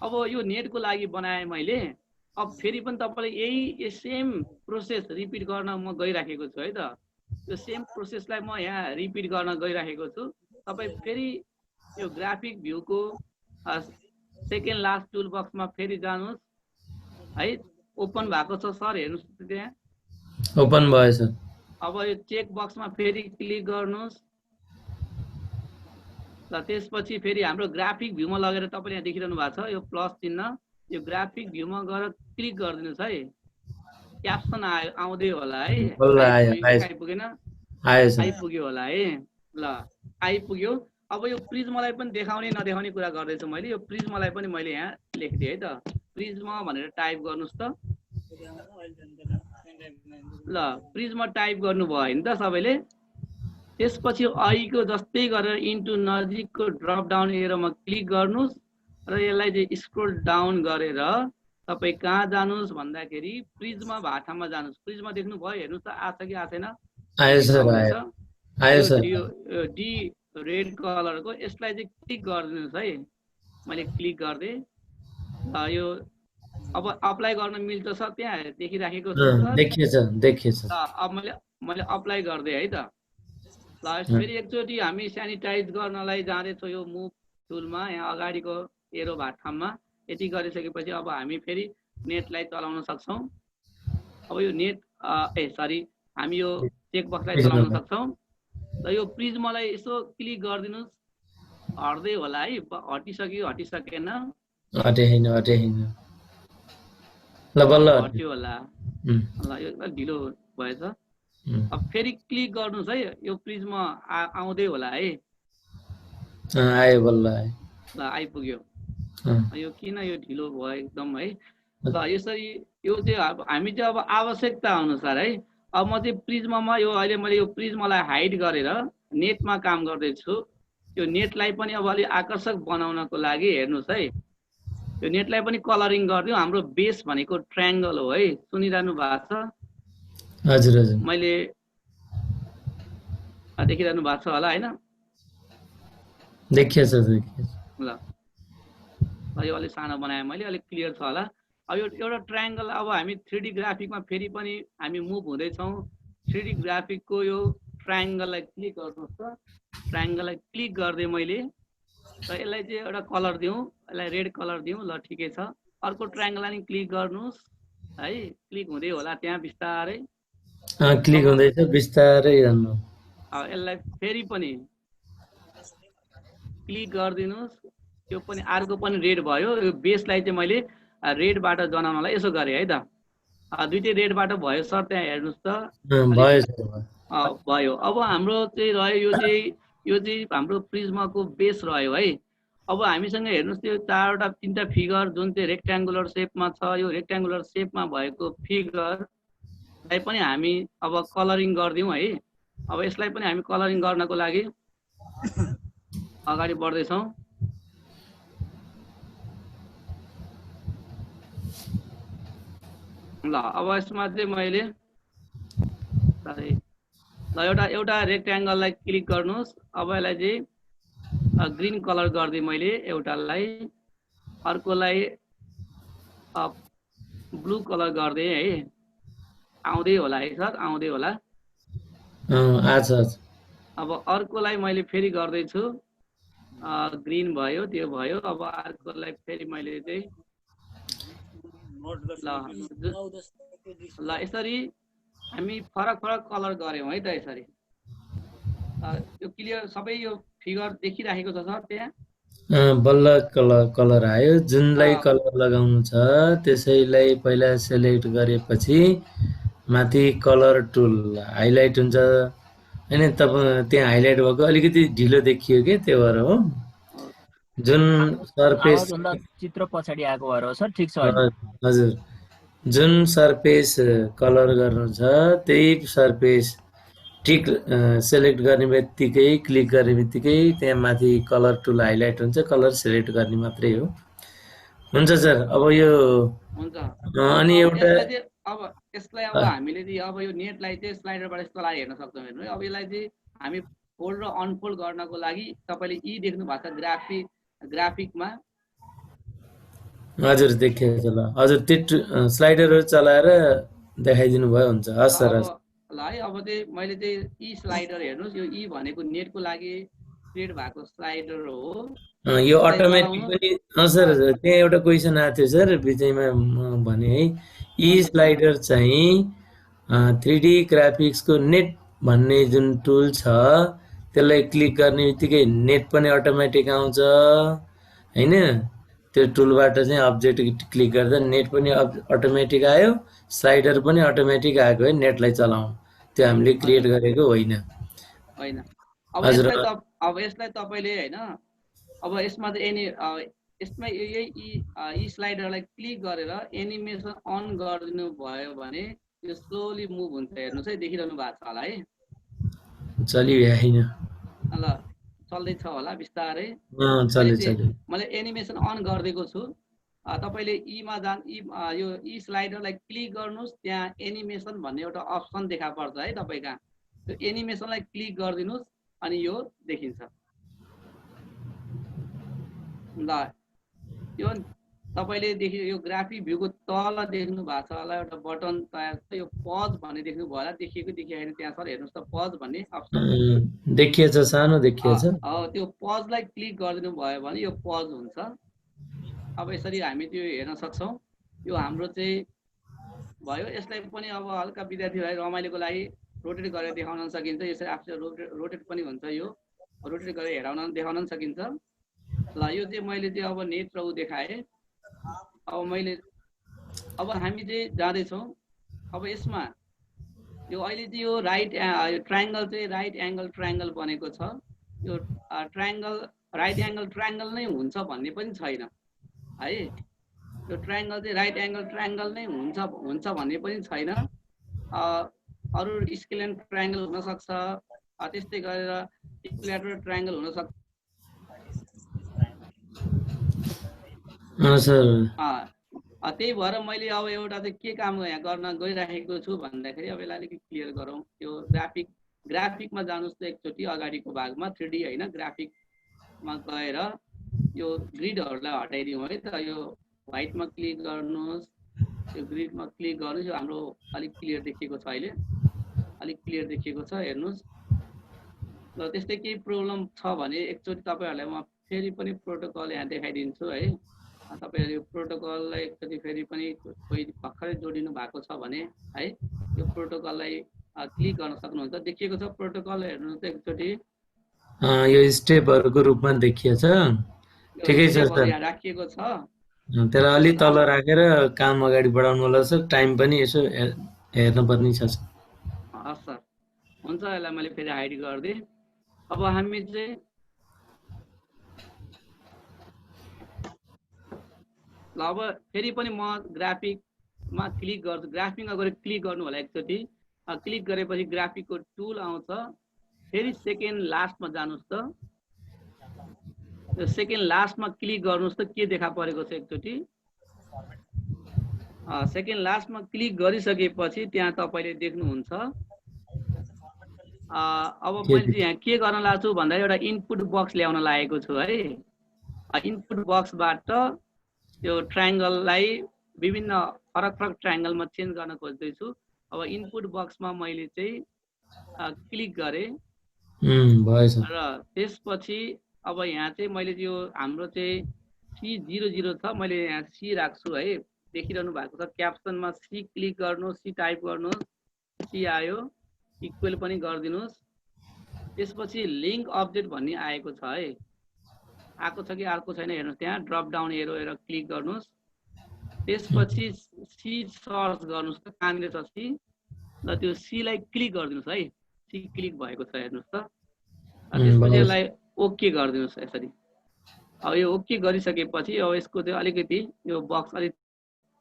अब यो नेटको लागि बनाएँ मैले। अब फेरि पनि तपाईँलाई यही सेम प्रोसेस रिपिट गर्न म गइराखेको छु है त। यो सेम प्रोसेसलाई म यहाँ रिपिट गर्न गइराखेको छु। तपाईँ फेरि यो ग्राफिक भ्यूको सेकेन्ड लास्ट टुल बक्समा फेरि जानुहोस् है। ओपन भएको छ सर, हेर्नुहोस् त त्यहाँ ओपन भयो सर। अब यो चेक बक्समा फेरि क्लिक गर्नुहोस्। ल त्यसपछि फेरि हाम्रो ग्राफिक भ्यूमा लगेर तपाईँले यहाँ देखिरहनु भएको छ यो प्लस चिन्ह, यो ग्राफिक भ्यूमा गएर क्लिक गरिदिनुहोस् है। क्याप्सन आउँदै होला है, आइपुगेन, आइपुग्यो होला है। ल आइपुग्यो। अब यो प्रिज्मलाई पनि देखाउने नदेखाउने कुरा गर्दैछु मैले। यो प्रिज्मलाई पनि मैले यहाँ लेखिदिएँ है त। प्रिज्म भनेर टाइप गर्नुहोस् त। ल प्रिज्म टाइप गर्नुभयो होइन त सबैले। त्यसपछि आईको जस्तै गरेर इन्टु नजिकको ड्रप डाउन एरोमा क्लिक गर्नुहोस् र यसलाई चाहिँ स्क्रोल डाउन गरेर तपाईँ कहाँ जानुहोस् भन्दाखेरि प्रिज्म भाटामा जानुहोस्। प्रिज्म देख्नुभयो, हेर्नुहोस् त आछ कि आछैन। आयो सर, आयो सर। यो डी रेड कलरको यसलाई चाहिँ क्लिक गरिदिनुहोस् है। मैले क्लिक गरिदिएँ। यो अब अप्लाई गर्न मिल्छ सर, त्यहाँ देखिराखेको छ। देखिएछ। अब मैले अप्लाई गरिदिएँ है त। ल फेरि एकचोटि हामी सेनिटाइज गर्नलाई जाँदैछौँ यो मुभ टुलमा, यहाँ अगाडिको एरो भाटामा। यति गरिसकेपछि अब हामी फेरि नेटलाई चलाउन सक्छौँ। अब यो नेट हामी यो चेक बक्सलाई चलाउन सक्छौँ। र यो प्रिज्मलाई यसो क्लिक गरिदिनुहोस्, हट्दै होला है। हटिसक्यो, हटिसकेन, हट्यो होला। ल यो ढिलो भएछ। अब फेरि क्लिक गर्नुहोस् है। यो प्रिज्म आउँदै होला है। आयो, बल्ल आयो। ल आइपुग्यो। यो किन यो ढिलो भयो एकदम है। ल यसरी यो चाहिँ हामी चाहिँ अब आवश्यकता अनुसार है। अब म चाहिँ प्रिज्ममा यो अहिले मैले यो प्रिज्मलाई हाइड गरेर नेटमा काम गर्दैछु। यो नेटलाई पनि अब अलिक आकर्षक बनाउनको लागि हेर्नुहोस् है। यो नेटलाई पनि कलरिङ गरिदिउँ। हाम्रो बेस भनेको ट्रायङ्गल हो है, सुनिरहनु भएको छ? हजुर हजुर, मैले देखिरहनु भएको छ होला होइन? देखिएछ। ल यो अलिक सानो बनाएँ मैले, अलिक क्लियर छ होला। अब यो एउटा ट्रायङ्गल अब हामी 3D ग्राफिकमा फेरि पनि हामी मुभ हुँदैछौँ। 3D ग्राफिकको यो ट्रायङ्गललाई क्लिक गर्नुहोस् त। ट्रायङ्गललाई क्लिक गरिदिएँ मैले र यसलाई चाहिँ एउटा कलर दिउँ, यसलाई रेड कलर दिउँ। ल ठिकै छ। अर्को ट्रायङ्गललाई क्लिक गर्नुहोस् है। क्लिक हुँदै होला त्यहाँ बिस्तारै, क्लिक हुँदैछ बिस्तारै जानु। यसलाई फेरि पनि क्लिक गरिदिनुहोस्। यो पनि अर्को पनि रेड भयो। यो बेसलाई चाहिँ मैले रेडबाट जनाउनलाई यसो गरेँ है त। दुईटै रेडबाट भयो सर, त्यहाँ हेर्नुहोस् त। भयो सर, भयो। भयो। अब हाम्रो चाहिँ रह्यो यो चाहिँ हाम्रो प्रिज्माको बेस रह्यो है। अब हामीसँग हेर्नुहोस् त्यो 3टा फिगर जुन चाहिँ रेक्ट्याङ्गुलर सेपमा छ, यो रेक्ट्याङ्गुलर सेपमा भएको फिगरलाई पनि हामी अब कलरिङ गरिदिउँ है। अब यसलाई पनि हामी कलरिङ गर्नको लागि अगाडि बढ्दैछौँ। ल अब यसमा चाहिँ मैले एउटा रेक्ट्याङ्गललाई क्लिक गर्नुहोस्। अब यसलाई चाहिँ ग्रिन कलर गरिदिएँ मैले एउटालाई, अर्कोलाई ब्लू कलर गरिदिएँ है। आउँदै होला है सर, आउँदै होला। अब अर्कोलाई मैले फेरि गर्दैछु, ग्रिन भयो, त्यो भयो। अब अर्कोलाई फेरि मैले चाहिँ ल यसरी हामी फरक कलर गऱ्यौँ है त। यसरी यो क्लियर सबै यो फिगर देखिराखेको छ सर त्यहाँ? बल्ल कलर आयो। जुनलाई कलर लगाउनु छ त्यसैलाई पहिला सेलेक्ट गरेपछि माथि कलर टुल हाइलाइट हुन्छ हैन? त्यहाँ हाइलाइट भएको अलिकति ढिलो देखियो के, त्यो भएर हो। जुन सरफेस चित्र पछाडि आएको भएर हो सर, ठिक छ। हजुर, जुन सरफेस कलर गर्नु छ त्यही सरफेस टिक सेलेक्ट गर्ने बित्तिकै, क्लिक गर्ने बित्तिकै त्यहाँ माथि कलर टुल हाइलाइट हुन्छ, कलर सेलेक्ट गर्ने मात्रै हो। हुन्छ सर। अब यो अनि एउटा अब यसलाई अब हामीले चाहिँ अब यो नेटलाई चाहिँ स्लाइडरबाट यस्तो लगाएर हेर्न सक्छौँ। हेर्नु अब यसलाई चाहिँ हामी फोल्ड र अनफोल्ड गर्नको लागि तपाईँले देख्नु भएको छ ग्राफिकमा। हजुर देखिएको छ। ल हजुर, त्यो स्लाइडरहरू चलाएर देखाइदिनु भयो। हुन्छ, हस् सर। ल है, अब चाहिँ मैले चाहिँ स्लाइडर हेर्नुहोस्, यो भनेको नेटको लागि क्रिएट भएको स्लाइडर हो। यो अटोमेटिक पनि सर, त्यहाँ एउटा क्वेसन आएको थियो सर बिचैमा भने है। स्लाइडर चाहिँ 3D ग्राफिक्सको नेट भन्ने जुन टुल छ त्यसलाई क्लिक गर्ने बित्तिकै नेट पनि अटोमेटिक आउँछ हैन? त्यो टुलबाट चाहिँ अब्जेक्ट क्लिक गर्दा नेट पनि अटोमेटिक आयो, स्लाइडर पनि अटोमेटिक आएको है नेटलाई चलाउँ। त्यो हामीले क्रिएट गरेको होइन। अब यसलाई तपाईँले हैन, अब यसमा चाहिँ यसमा यही स्लाइडरलाई क्लिक गरेर एनिमेसन अन गरिदिनु भयो भने यो स्लोली मुभ हुन्छ। हेर्नुहोस् है, देखिरहनु भएको छ होला है? चलिरहेन। ल चल्दैछ होला बिस्तारै। मैले एनिमेसन अन गरिदिएको छु। तपाईँले ईमा यो स्लाइडरलाई क्लिक गर्नुहोस्, त्यहाँ एनिमेसन भन्ने एउटा अप्सन देखा पर्छ है तपाईँका। त्यो एनिमेसनलाई क्लिक गरिदिनुहोस् अनि यो देखिन्छ। ल यो तपाईँले यो ग्राफिक भ्यूको तल देख्नु भएको छ होला एउटा बटन तयार छ, यो पज भन्ने देख्नु भयो होला। देखिएन त्यहाँ सर, हेर्नुहोस् त पज भन्ने अप्सन देखिएछ, सानो देखिएछ। त्यो पजलाई क्लिक गरिदिनु भयो भने यो पज हुन्छ। अब यसरी हामी त्यो हेर्न सक्छौँ। यो हाम्रो चाहिँ भयो। यसलाई पनि अब हल्का विद्यार्थीहरूलाई रमाइलोको लागि रोटेट गरेर देखाउन सकिन्छ। यसरी आफूले रोटेट पनि हुन्छ, यो रोटेट गरेर देखाउन सकिन्छ। ल यो चाहिँ मैले चाहिँ अब नेट र देखाएँ। अब हामी चाहिँ जाँदैछौँ। अब यसमा यो अहिले चाहिँ यो यो ट्रायङ्गल चाहिँ राइट एङ्गल ट्रायङ्गल बनेको छ। यो ट्रायङ्गल राइट एङ्गल ट्रायङ्गल नै हुन्छ भन्ने पनि छैन है। यो ट्रायङ्गल चाहिँ राइट एङ्गल ट्रायङ्गल नै हुन्छ भन्ने पनि छैन। अरू स्केलेन ट्रायङ्गल हुनसक्छ, त्यस्तै गरेर इक्विलेटरल ट्रायङ्गल हुनसक्छ। त्यही भएर मैले अब एउटा चाहिँ के काम यहाँ गर्न गइराखेको छु भन्दाखेरि अब यसलाई अलिकति क्लियर गरौँ। यो ग्राफिकमा जानुहोस् त एकचोटि, अगाडिको भागमा 3D होइन, ग्राफिकमा गएर यो ग्रिडहरूलाई हटाइदिउँ है त। यो व्हाइटमा क्लिक गर्नुहोस्, यो ग्रिडमा क्लिक गर्नुहोस्। यो हाम्रो अलिक क्लियर देखिएको छ, अहिले अलिक क्लियर देखिएको छ, हेर्नुहोस्। ल त्यस्तै केही प्रब्लम छ भने एकचोटि तपाईँहरूलाई म फेरि पनि प्रोटोकल यहाँ देखाइदिन्छु है। तपाईँहरू यो प्रोटोकललाई एकचोटि फेरि पनि कोही भर्खरै जोडिनु भएको छ भने है, यो प्रोटोकललाई क्लिक गर्न सक्नुहुन्छ। देखिएको छ प्रोटोकल, हेर्नुहोस् त एकचोटि। यो स्टेपहरूको रूपमा देखिएछ, ठिकै छ सर, यहाँ राखिएको छ। त्यसलाई अलि तल राखेर काम अगाडि बढाउनु होला सर। टाइम पनि यसो हेर्नुपर्ने छ सर। हस् सर, हुन्छ। यसलाई मैले फेरि हाइड गरिदिएँ। अब हामी चाहिँ ल अब फेरि पनि म ग्राफिकमा क्लिक गर्छु। ग्राफिकमा गएर क्लिक गर्नु होला एकचोटि। क्लिक गरेपछि ग्राफिकको टुल आउँछ। फेरि सेकेन्ड लास्टमा जानुहोस् त। सेकेन्ड लास्टमा क्लिक गर्नुहोस् त, के देखा परेको छ एकचोटि। सेकेन्ड लास्टमा क्लिक गरिसकेपछि त्यहाँ तपाईँले देख्नुहुन्छ। अब मैले चाहिँ यहाँ के गर्न लाग्छु भन्दा एउटा इनपुट बक्स ल्याउन लागेको छु है। इनपुट बक्सबाट यो ट्रायङ्गललाई विभिन्न फरक फरक ट्रायङ्गलमा चेन्ज गर्न खोज्दैछु। अब इनपुट बक्समा मैले चाहिँ क्लिक गरेँ र त्यसपछि अब यहाँ चाहिँ मैले यो हाम्रो चाहिँ C00 छ, मैले यहाँ C राख्छु है। देखिरहनु भएको छ क्याप्सनमा C क्लिक गर्नुहोस्, C टाइप गर्नुहोस्, C आयो। इक्वल पनि गरिदिनुहोस्। त्यसपछि लिङ्क अब्जेक्ट भन्ने आएको छ है। आएको छ कि अर्को छैन हेर्नुहोस्, त्यहाँ ड्रप डाउन एरो क्लिक गर्नुहोस्। त्यसपछि C सर्च गर्नुहोस् त, कहाँनिर छ C, ल त्यो C लाई क्लिक गरिदिनुहोस् है। C क्लिक भएको छ हेर्नुहोस् त। त्यसपछि यसलाई ओके गरिदिनुहोस् यसरी। अब यो ओके गरिसकेपछि अब यसको चाहिँ अलिकति यो बक्स अलिक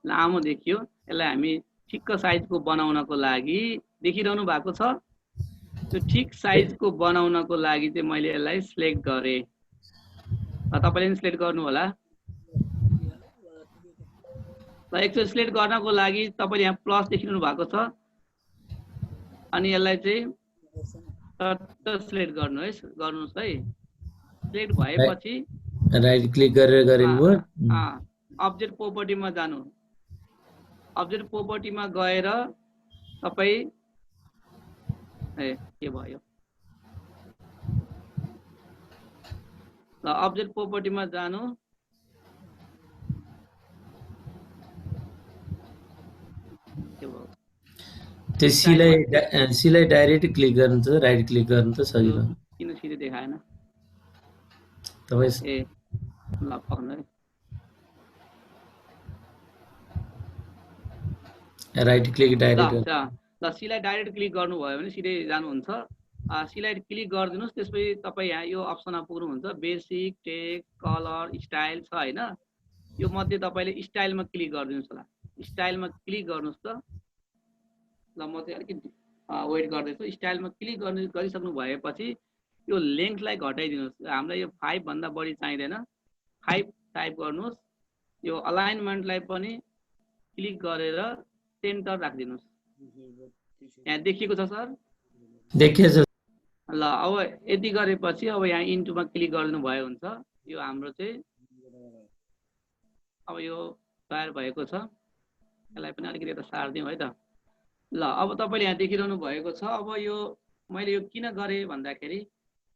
लामो देखियो। यसलाई हामी ठिक्क साइजको बनाउनको लागि देखिरहनु भएको छ। त्यो ठिक साइजको बनाउनको लागि चाहिँ मैले यसलाई सिलेक्ट गरेँ। तपाईँले पनि सिलेक्ट गर्नु होला। ल एकचोटि सिलेक्ट गर्नको लागि तपाईँले यहाँ प्लस देखिरहनु भएको छ। अनि यसलाई चाहिँ सिलेक्ट गर्नुहोस् है। सिलेक्ट भएपछि राइट क्लिक गरेर गरिनुभयो। अब्जेक्ट प्रोपर्टीमा जानु। अब्जेक्ट प्रोपर्टीमा गएर तपाईँ के भयो, ल अब्जेक्ट प्रोपर्टीमा जानु। त्यो सीलाई डाइरेक्ट क्लिक गर्नु त, राइट क्लिक गर्नु त सजिलो। किन सिधै देखाएन तपाईँ? ए ल पक्नु है। Right click direct. ल सीलाई डाइरेक्ट क्लिक गर्नुभयो भने सिधै जानुहुन्छ। सीलाई क्लिक गरिदिनुहोस्। त्यसपछि तपाईँ यहाँ यो अप्सनमा पुग्नुहुन्छ। बेसिक, टेक्स्ट, कलर, स्टाइल छ होइन। यो मध्ये तपाईँले स्टाइलमा क्लिक गरिदिनुहोस् होला। स्टाइलमा क्लिक गर्नुहोस् त। ल म चाहिँ अलिकति वेट गर्दैछु। स्टाइलमा क्लिक गरिसक्नु भएपछि यो लेन्थलाई घटाइदिनुहोस्। हामीलाई यो 5 भन्दा बढी चाहिँदैन। 5 टाइप गर्नुहोस्। यो अलाइनमेन्टलाई पनि क्लिक गरेर सेन्टर राखिदिनुहोस्। यहाँ देखिएको छ सर? देखिएछ। ल अब यति गरेपछि अब यहाँ इन्टुमा क्लिक गरिदिनु भयो हुन्छ। यो हाम्रो चाहिँ अब यो तयार भएको छ। यसलाई पनि अलिकति यता सारिदिउँ है त। ल अब तपाईँले यहाँ देखिरहनु भएको छ। अब यो मैले यो किन गरेँ भन्दाखेरि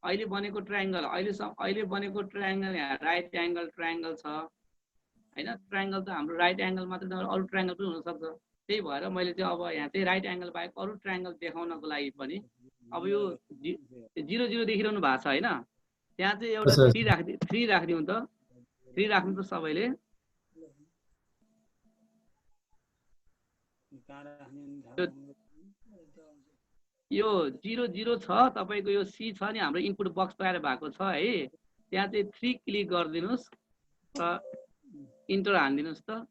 अहिले बनेको ट्रायङ्गल अहिले बनेको ट्रायङ्गल यहाँ राइट एङ्गल ट्रायङ्गल छ होइन। ट्रायङ्गल त हाम्रो राइट एङ्गल मात्र नभएर अरू ट्रायङ्गल पनि हुनसक्छ। त्यही भएर मैले चाहिँ अब यहाँ चाहिँ राइट एङ्गल बाहेक अरू ट्रायङ्गल देखाउनको लागि पनि अब यो 00 देखिरहनु भएको छ होइन। त्यहाँ चाहिँ एउटा 3 राखिदिउँ त। 3 राख्नु त सबैले। यो 00 छ तपाईँको। यो C छ नि हाम्रो इनपुट बक्स तयार भएको छ है। त्यहाँ चाहिँ 3 क्लिक गरिदिनुहोस् र इन्टर हानिदिनुहोस् त।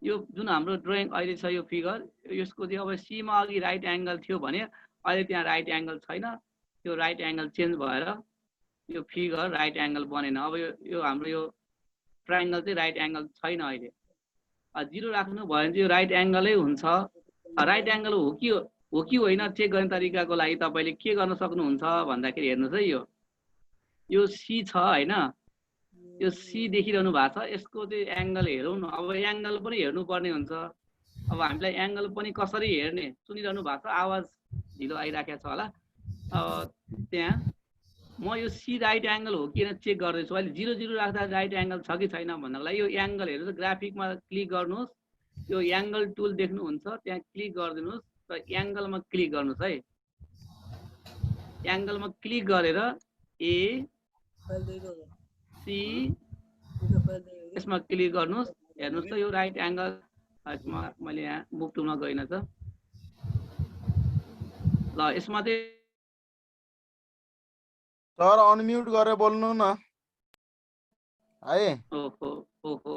यो जुन हाम्रो ड्रइङ अहिले छ यो फिगर, यसको चाहिँ अब C मा अघि राइट एङ्गल थियो भने अहिले त्यहाँ राइट एङ्गल छैन। त्यो राइट एङ्गल चेन्ज भएर यो फिगर राइट एङ्गल बनेन। अब यो हाम्रो यो ट्रायङ्गल चाहिँ राइट एङ्गल छैन अहिले। 0 राख्नु भयो भने चाहिँ यो राइट एङ्गलै हुन्छ। राइट एङ्गल हो कि होइन चेक गर्ने तरिकाको लागि तपाईँले के गर्न सक्नुहुन्छ भन्दाखेरि हेर्नुहोस् है। यो C छ होइन। यो C देखिरहनु भएको छ। यसको चाहिँ एङ्गल हेरौँ न। अब एङ्गल पनि हेर्नुपर्ने हुन्छ। अब हामीलाई एङ्गल पनि कसरी हेर्ने सुनिरहनु भएको छ। आवाज ढिलो आइराखेको छ होला। त्यहाँ म यो C राइट एङ्गल हो कि चेक गर्दैछु। अहिले 00 राख्दा राइट एङ्गल छ कि छैन भन्नको लागि यो एङ्गल हेर्नुहोस्। ग्राफिकमा क्लिक गर्नुहोस्। यो एङ्गल टुल देख्नुहुन्छ, त्यहाँ क्लिक गरिदिनुहोस् र एङ्गलमा क्लिक गर्नुहोस् है। एङ्गलमा क्लिक गरेर A C यसमा क्लिक गर्नुहोस्। हेर्नुहोस् त यो राइट एङ्गल मैले यहाँ बुक टुमा गइनँ त ल यसमा चाहिँ सर अनम्युट गरेर बोल्नु न है। ओहो ओहो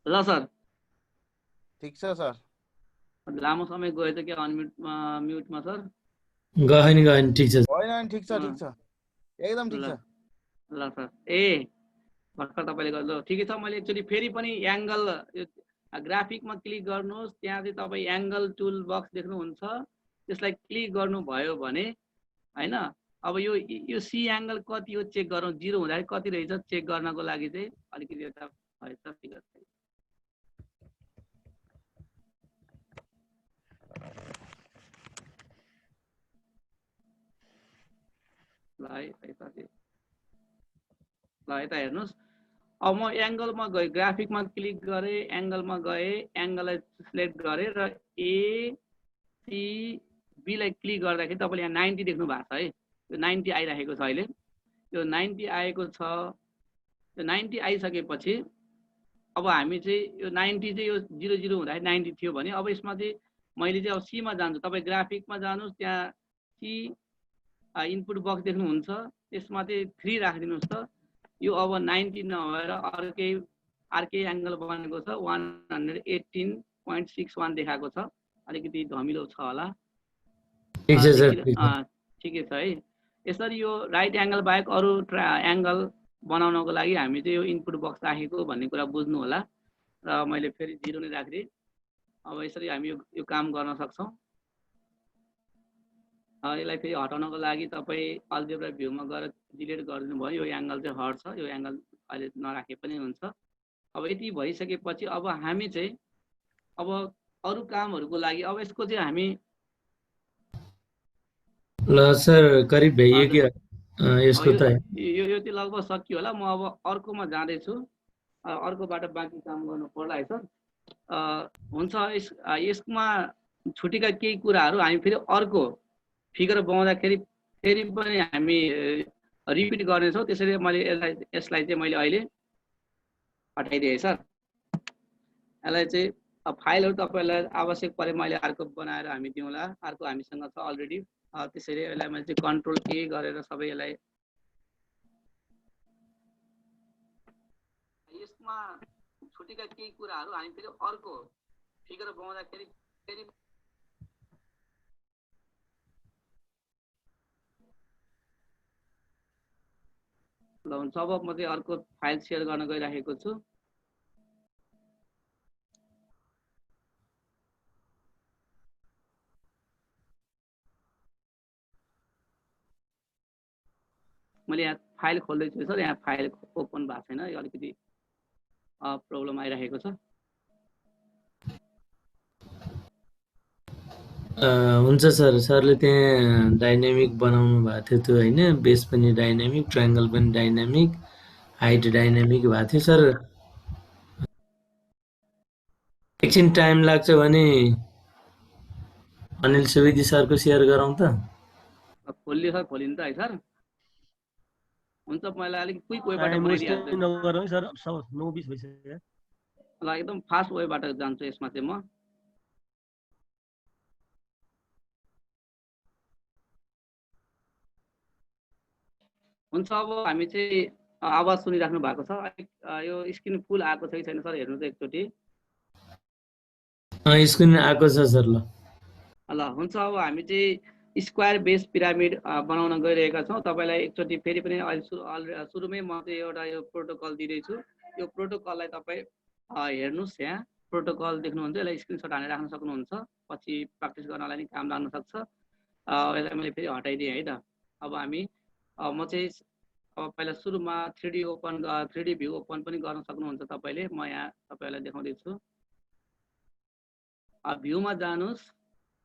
ल सर ठिक छ सर। लामो समय गयो त के अनम्युटमा म्युटमा सर गएन ठिक छ होइन ठिक छ ठिक छ एकदम ठिक छ। ल सर ए भर्खर तपाईँले गर्नु ठिकै छ। मैले एक्चुअली फेरि पनि एङ्गल ग्राफिकमा क्लिक गर्नुहोस्, त्यहाँ चाहिँ तपाईँ एङ्गल टुल बक्स देख्नुहुन्छ, त्यसलाई क्लिक गर्नुभयो भने होइन अब यो सी एङ्गल कति हो चेक गरौँ, 0 हुँदाखेरि कति रहेछ चेक गर्नको लागि चाहिँ अलिकति यता भएछ फिगर चाहिँ ल यता हेर्नुहोस्। अब म एङ्गलमा गएँ, ग्राफिकमा क्लिक गरेँ, एङ्गलमा गएँ, एङ्गललाई सिलेक्ट गरेँ र एसिबीलाई क्लिक गर्दाखेरि तपाईँले यहाँ 90 देख्नु भएको छ है। यो 90 आइरहेको छ अहिले, यो 90 आएको छ। यो 90 आइसकेपछि अब हामी चाहिँ यो 90 चाहिँ यो 00 हुँदाखेरि 90 थियो भने अब यसमा चाहिँ मैले चाहिँ अब सीमा जान्छु। तपाईँ ग्राफिकमा जानुहोस्, त्यहाँ सी इनपुट बक्स देख्नुहुन्छ, त्यसमा चाहिँ 3 राखिदिनुहोस् त। यो अब 90 नभएर अर्कै एङ्गल बनेको छ, 118.61 देखाएको छ, अलिकति धमिलो छ होला। ठिकै छ है। यसरी यो राइट एङ्गल बाहेक अरू एङ्गल बनाउनको लागि हामी चाहिँ यो इनपुट बक्स राखेको भन्ने कुरा बुझ्नु होला। र मैले फेरि 0 नै राखिदिएँ। अब यसरी हामी यो काम गर्न सक्छौँ। यसलाई फेरि हटाउनको लागि तपाईँ अल्जेब्रा भ्यूमा गएर डिलिट गरिदिनु भयो, यो एङ्गल चाहिँ हट्छ, यो एङ्गल अहिले नराखे पनि हुन्छ। अब यति भइसकेपछि अब हामी चाहिँ अब अरू कामहरूको लागि अब यसको चाहिँ हामी ल सर करिब भइयो कि यसको त यो चाहिँ लगभग सकियो होला। म अब अर्कोमा जाँदैछु, अर्कोबाट बाँकी काम गर्नु पर्ला है सर। हुन्छ, यसमा छुटेका केही कुराहरू हामी फेरि अर्को फिगर बनाउँदाखेरि फेरि पनि हामी रिपिट गर्नेछौँ। त्यसरी मैले यसलाई चाहिँ मैले अहिले हटाइदिएँ सर। यसलाई चाहिँ फाइलहरू तपाईँलाई आवश्यक परे मैले अर्को बनाएर हामी दिउँला, अर्को हामीसँग छ अलरेडी। त्यसरी यसलाई मैले चाहिँ कन्ट्रोल ए गरेर सबै यसलाई यसमा छुटेका केही कुराहरू हामी फेरि अर्को फिगर बनाउँदाखेरि फेरि ल हुन्छ। अब म चाहिँ अर्को फाइल सेयर गर्न गइरहेको छु। मैले यहाँ फाइल खोल्दैछु सर, यहाँ फाइल ओपन भएको छैन, यो अलिकति प्रब्लम आइरहेको छ। हुन्छ सर। सरले त्यहाँ डाइनामिक बनाउनु भएको थियो त्यो होइन, बेस पनि डाइनामिक, ट्रायङ्गल पनि डाइनामिक, हाइट डाइनामिक भएको थियो सर। एकछिन टाइम लाग्छ भने अनिल सुवेदी सरको सेयर गरौँ त। खोलियो सर, खोलिन्छ है सर। हुन्छ, मलाई अलिक क्विक वेबाट सर 9:20 भइसक्यो। ल एकदम फास्ट वेबाट जान्छु यसमा चाहिँ म। हुन्छ, अब हामी चाहिँ आवाज सुनिराख्नु भएको छ। यो स्क्रिन फुल आएको छ कि छैन सर हेर्नु त एकचोटि। स्क्रिन आएको छ सर। ल हुन्छ, अब हामी चाहिँ स्क्वायर बेस पिरामिड बनाउन गइरहेका छौँ। तपाईँलाई एकचोटि फेरि पनि अहिले सुरुमै म चाहिँ एउटा यो प्रोटोकल दिँदैछु। यो प्रोटोकललाई तपाईँ हेर्नुहोस्, यहाँ प्रोटोकल देख्नुहुन्छ, यसलाई स्क्रिनसट हानेर राख्न सक्नुहुन्छ, पछि प्र्याक्टिस गर्नलाई नि काम लाग्न सक्छ। यसलाई मैले फेरि हटाइदिएँ है त। अब हामी म चाहिँ अब पहिला सुरुमा 3D भ्यू ओपन पनि गर्न सक्नुहुन्छ तपाईँले। म यहाँ तपाईँलाई देखाउँदैछु। भ्यूमा जानुहोस्,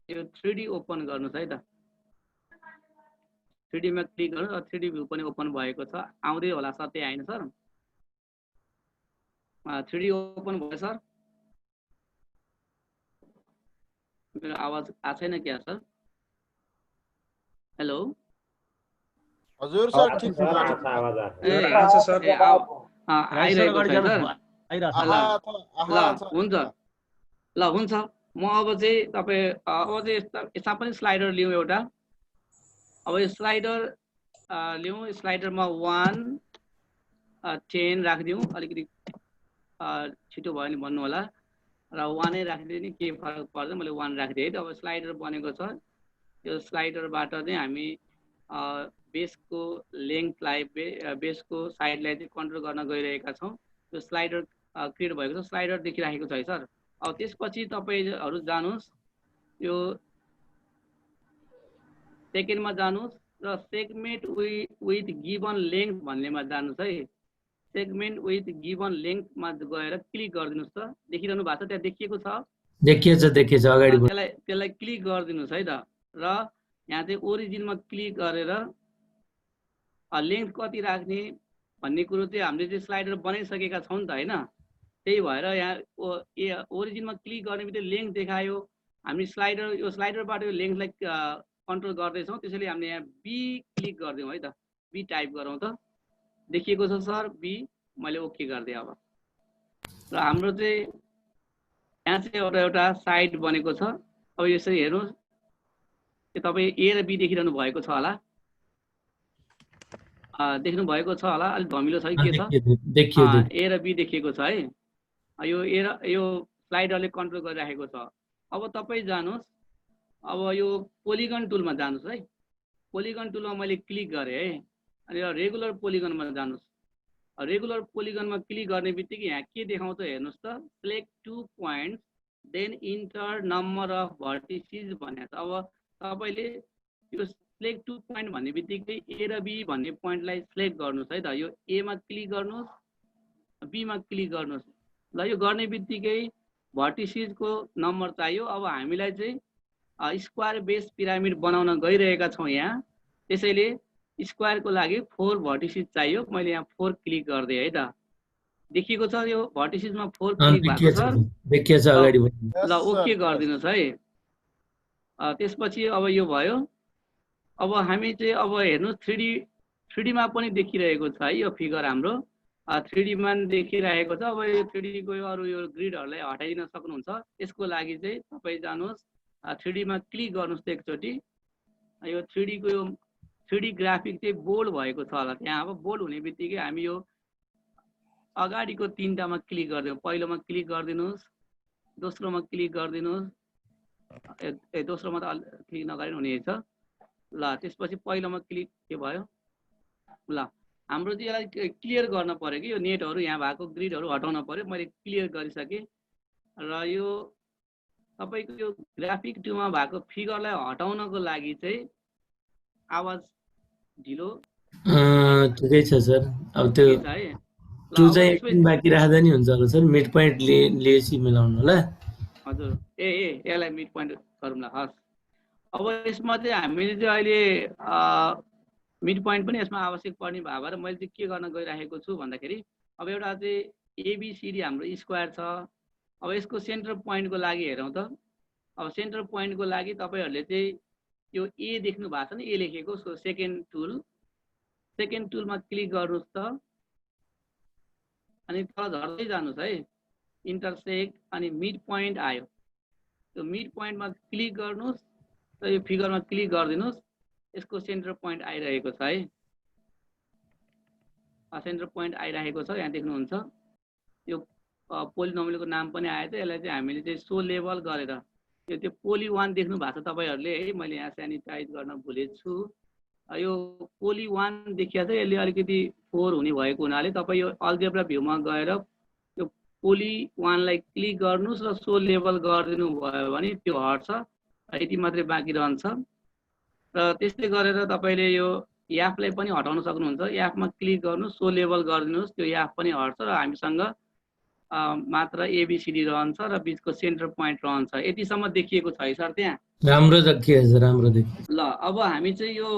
यो 3D ओपन गर्नुहोस् है त। 3D मा क्लिक गर्नुहोस्, 3D भ्यू पनि ओपन भएको छ, आउँदै होला सत्य आएन सर। 3D ओपन भयो सर। मेरो आवाज आएको छैन क्या सर? हेलो हजुर सर, ठीक छ। आइरहेको छ सर। हुन्छ ल हुन्छ। म अब चाहिँ तपाईँ अब चाहिँ यसमा पनि स्लाइडर लिउँ एउटा। अब यो स्लाइडर लिउँ, स्लाइडरमा 1 10 राखिदिउँ, अलिकति छिटो भयो भने भन्नु होला। र 1 नै राखिदिए नि केही फरक पर्दैन, मैले 1 राखिदिएँ है त। अब स्लाइडर बनेको छ, यो स्लाइडरबाट चाहिँ हामी बेसको लेन्थलाई बेसको साइडलाई चाहिँ कन्ट्रोल गर्न गइरहेका छौँ। यो स्लाइडर क्रिएट भएको छ, स्लाइडर देखिराखेको छ है सर। अब त्यसपछि तपाईँहरू जानुहोस्, यो सेकेन्डमा जानुहोस् र सेगमेन्ट विथ गिभन लेन्थ भन्नेमा जानुहोस् है। सेगमेन्ट विथ गिभन लेन्थमा गएर क्लिक गरिदिनुहोस् त। देखिरहनु भएको छ, त्यहाँ देखिएको छ, देखिएछ अगाडि त्यसलाई क्लिक गरिदिनुहोस् है त। र यहाँ चाहिँ ओरिजिनमा क्लिक गरेर लेन्थ कति राख्ने भन्ने कुरो चाहिँ हामीले चाहिँ स्लाइडर बनाइसकेका छौँ नि त होइन। त्यही भएर यहाँ ओरिजिनमा क्लिक गर्ने बित्तिकै लेन्थ देखायो। हामी यो स्लाइडरबाट यो लेन्थलाई कन्ट्रोल गर्दैछौँ, त्यसैले हामीले यहाँ बी क्लिक गरिदिउँ है त। बी टाइप गरौँ त, देखिएको छ सर बी, मैले ओके गरिदिएँ। अब र हाम्रो चाहिँ यहाँ चाहिँ एउटा साइड बनेको छ। अब यसरी हेर्नुहोस्, तपाईँ ए र बी देखिरहनु भएको छ होला, देख्नु भएको छ होला, अलिक धमिलो छ कि के छ? ए र बी देखिएको छ है। यो स्लाइडरले कन्ट्रोल गरिराखेको छ। अब तपाईँ जानुहोस्, अब यो पोलिगन टुलमा जानुहोस् है। पोलिगन टुलमा मैले क्लिक गरेँ है, अनि रेगुलर पोलिगनमा जानुहोस्। रेगुलर पोलिगनमा क्लिक गर्ने बित्तिकै यहाँ के देखाउँछ हेर्नुहोस् त, select 2 points then enter number of vertices भनेको छ। अब तपाईँले यो सिलेक्ट 2 पोइन्ट भन्ने बित्तिकै ए र बी भन्ने पोइन्टलाई सिलेक्ट गर्नुहोस् है त। यो एमा क्लिक गर्नुहोस्, बीमा क्लिक गर्नुहोस्। ल यो गर्ने बित्तिकै भर्टिसेसको नम्बर चाहियो। अब हामीलाई चाहिँ स्क्वायर बेस पिरामिड बनाउन गइरहेका छौँ यहाँ, त्यसैले स्क्वायरको लागि 4 भर्टिसेस चाहियो। मैले यहाँ 4 क्लिक गरिदिएँ है त। देखिएको छ यो भर्टिसेसमा 4 क्लिक भएको छ, देखिएछ अगाडि। ल ओके गरिदिनुहोस् है। त्यसपछि अब यो भयो। अब हामी चाहिँ अब हेर्नुहोस् 3D मा पनि देखिरहेको छ है यो फिगर हाम्रो। 3D मा देखिरहेको छ। अब यो 3D को अरू यो ग्रिडहरूलाई हटाइदिन सक्नुहुन्छ। यसको लागि चाहिँ तपाईँ जानुहोस् 3D मा क्लिक गर्नुहोस् त एकचोटि। यो 3D को यो 3D ग्राफिक चाहिँ बोल्ड भएको छ होला त्यहाँ। अब बोल्ड हुने बित्तिकै हामी यो अगाडिको 3टामा क्लिक गरिदिउँ। पहिलोमा क्लिक गरिदिनुहोस्, दोस्रोमा क्लिक गरिदिनुहोस्, दोस्रोमा त क्लिक नगरे हुने छ। ल त्यसपछि पहिलोमा क्लिक के भयो। ल हाम्रो चाहिँ यसलाई क्लियर गर्न पर्यो कि यो नेटहरू यहाँ भएको ग्रिडहरू हटाउन पर्यो। मैले क्लियर गरिसकेँ। र यो तपाईँको यो ग्राफिक 2मा भएको फिगरलाई हटाउनको लागि चाहिँ आवाज ढिलो ठिकै छ सर। अब त्यो 2 चाहिँ एकछिन बाँकी राख्दा नि हुन्छ होला सर। मिड पोइन्ट लिएपछि मिलाउनु होला। हजुर यसलाई मिड पोइन्ट गरौँला। हस्, अब यसमा चाहिँ हामीले चाहिँ अहिले मिड पोइन्ट पनि यसमा आवश्यक पर्ने भएर मैले चाहिँ के गर्न गइरहेको छु भन्दाखेरि, अब एउटा चाहिँ एबिसिडी हाम्रो स्क्वायर छ। अब यसको सेन्टर पोइन्टको लागि हेरौँ त। अब सेन्टर पोइन्टको लागि तपाईँहरूले चाहिँ यो ए देख्नु भएको छ नि, ए लेखेको सेकेन्ड टुलमा क्लिक गर्नुहोस् त। अनि तल झर्दै जानुहोस् है, इन्टरसेक्ट अनि मिड पोइन्ट आयो। त्यो मिड पोइन्टमा क्लिक गर्नुहोस् र यो फिगरमा क्लिक गरिदिनुहोस्। यसको सेन्टर पोइन्ट आइरहेको छ है, सेन्टर पोइन्ट आइरहेको छ। यहाँ देख्नुहुन्छ यो पोलिनोमियलको नाम पनि आएछ। यसलाई चाहिँ हामीले चाहिँ सो लेभल गरेर त्यो पोली 1 देख्नु भएको छ तपाईँहरूले है। मैले यहाँ सेनिटाइज गर्न भुलेछु। यो पोली 1 देखिया छ, यसले अलिकति 4 हुने भएको हुनाले तपाईँ यो अल्जेब्रा भ्यूमा गएर यो पोली 1लाई क्लिक गर्नुहोस् र सो लेभल गरिदिनु भयो भने त्यो हट्छ, यति मात्रै बाँकी रहन्छ। र त्यस्तै गरेर तपाईँले यो याफलाई पनि हटाउन सक्नुहुन्छ। याफमा क्लिक गर्नुहोस्, सो लेभल गरिदिनुहोस्, त्यो याफ पनि हट्छ र हामीसँग मात्र एबिसिडी रहन्छ र बिचको सेन्टर पोइन्ट रहन्छ। यतिसम्म देखिएको छ है सर त्यहाँ? राम्रो देखिएछ, राम्रो देखिएछ। ल अब हामी चाहिँ यो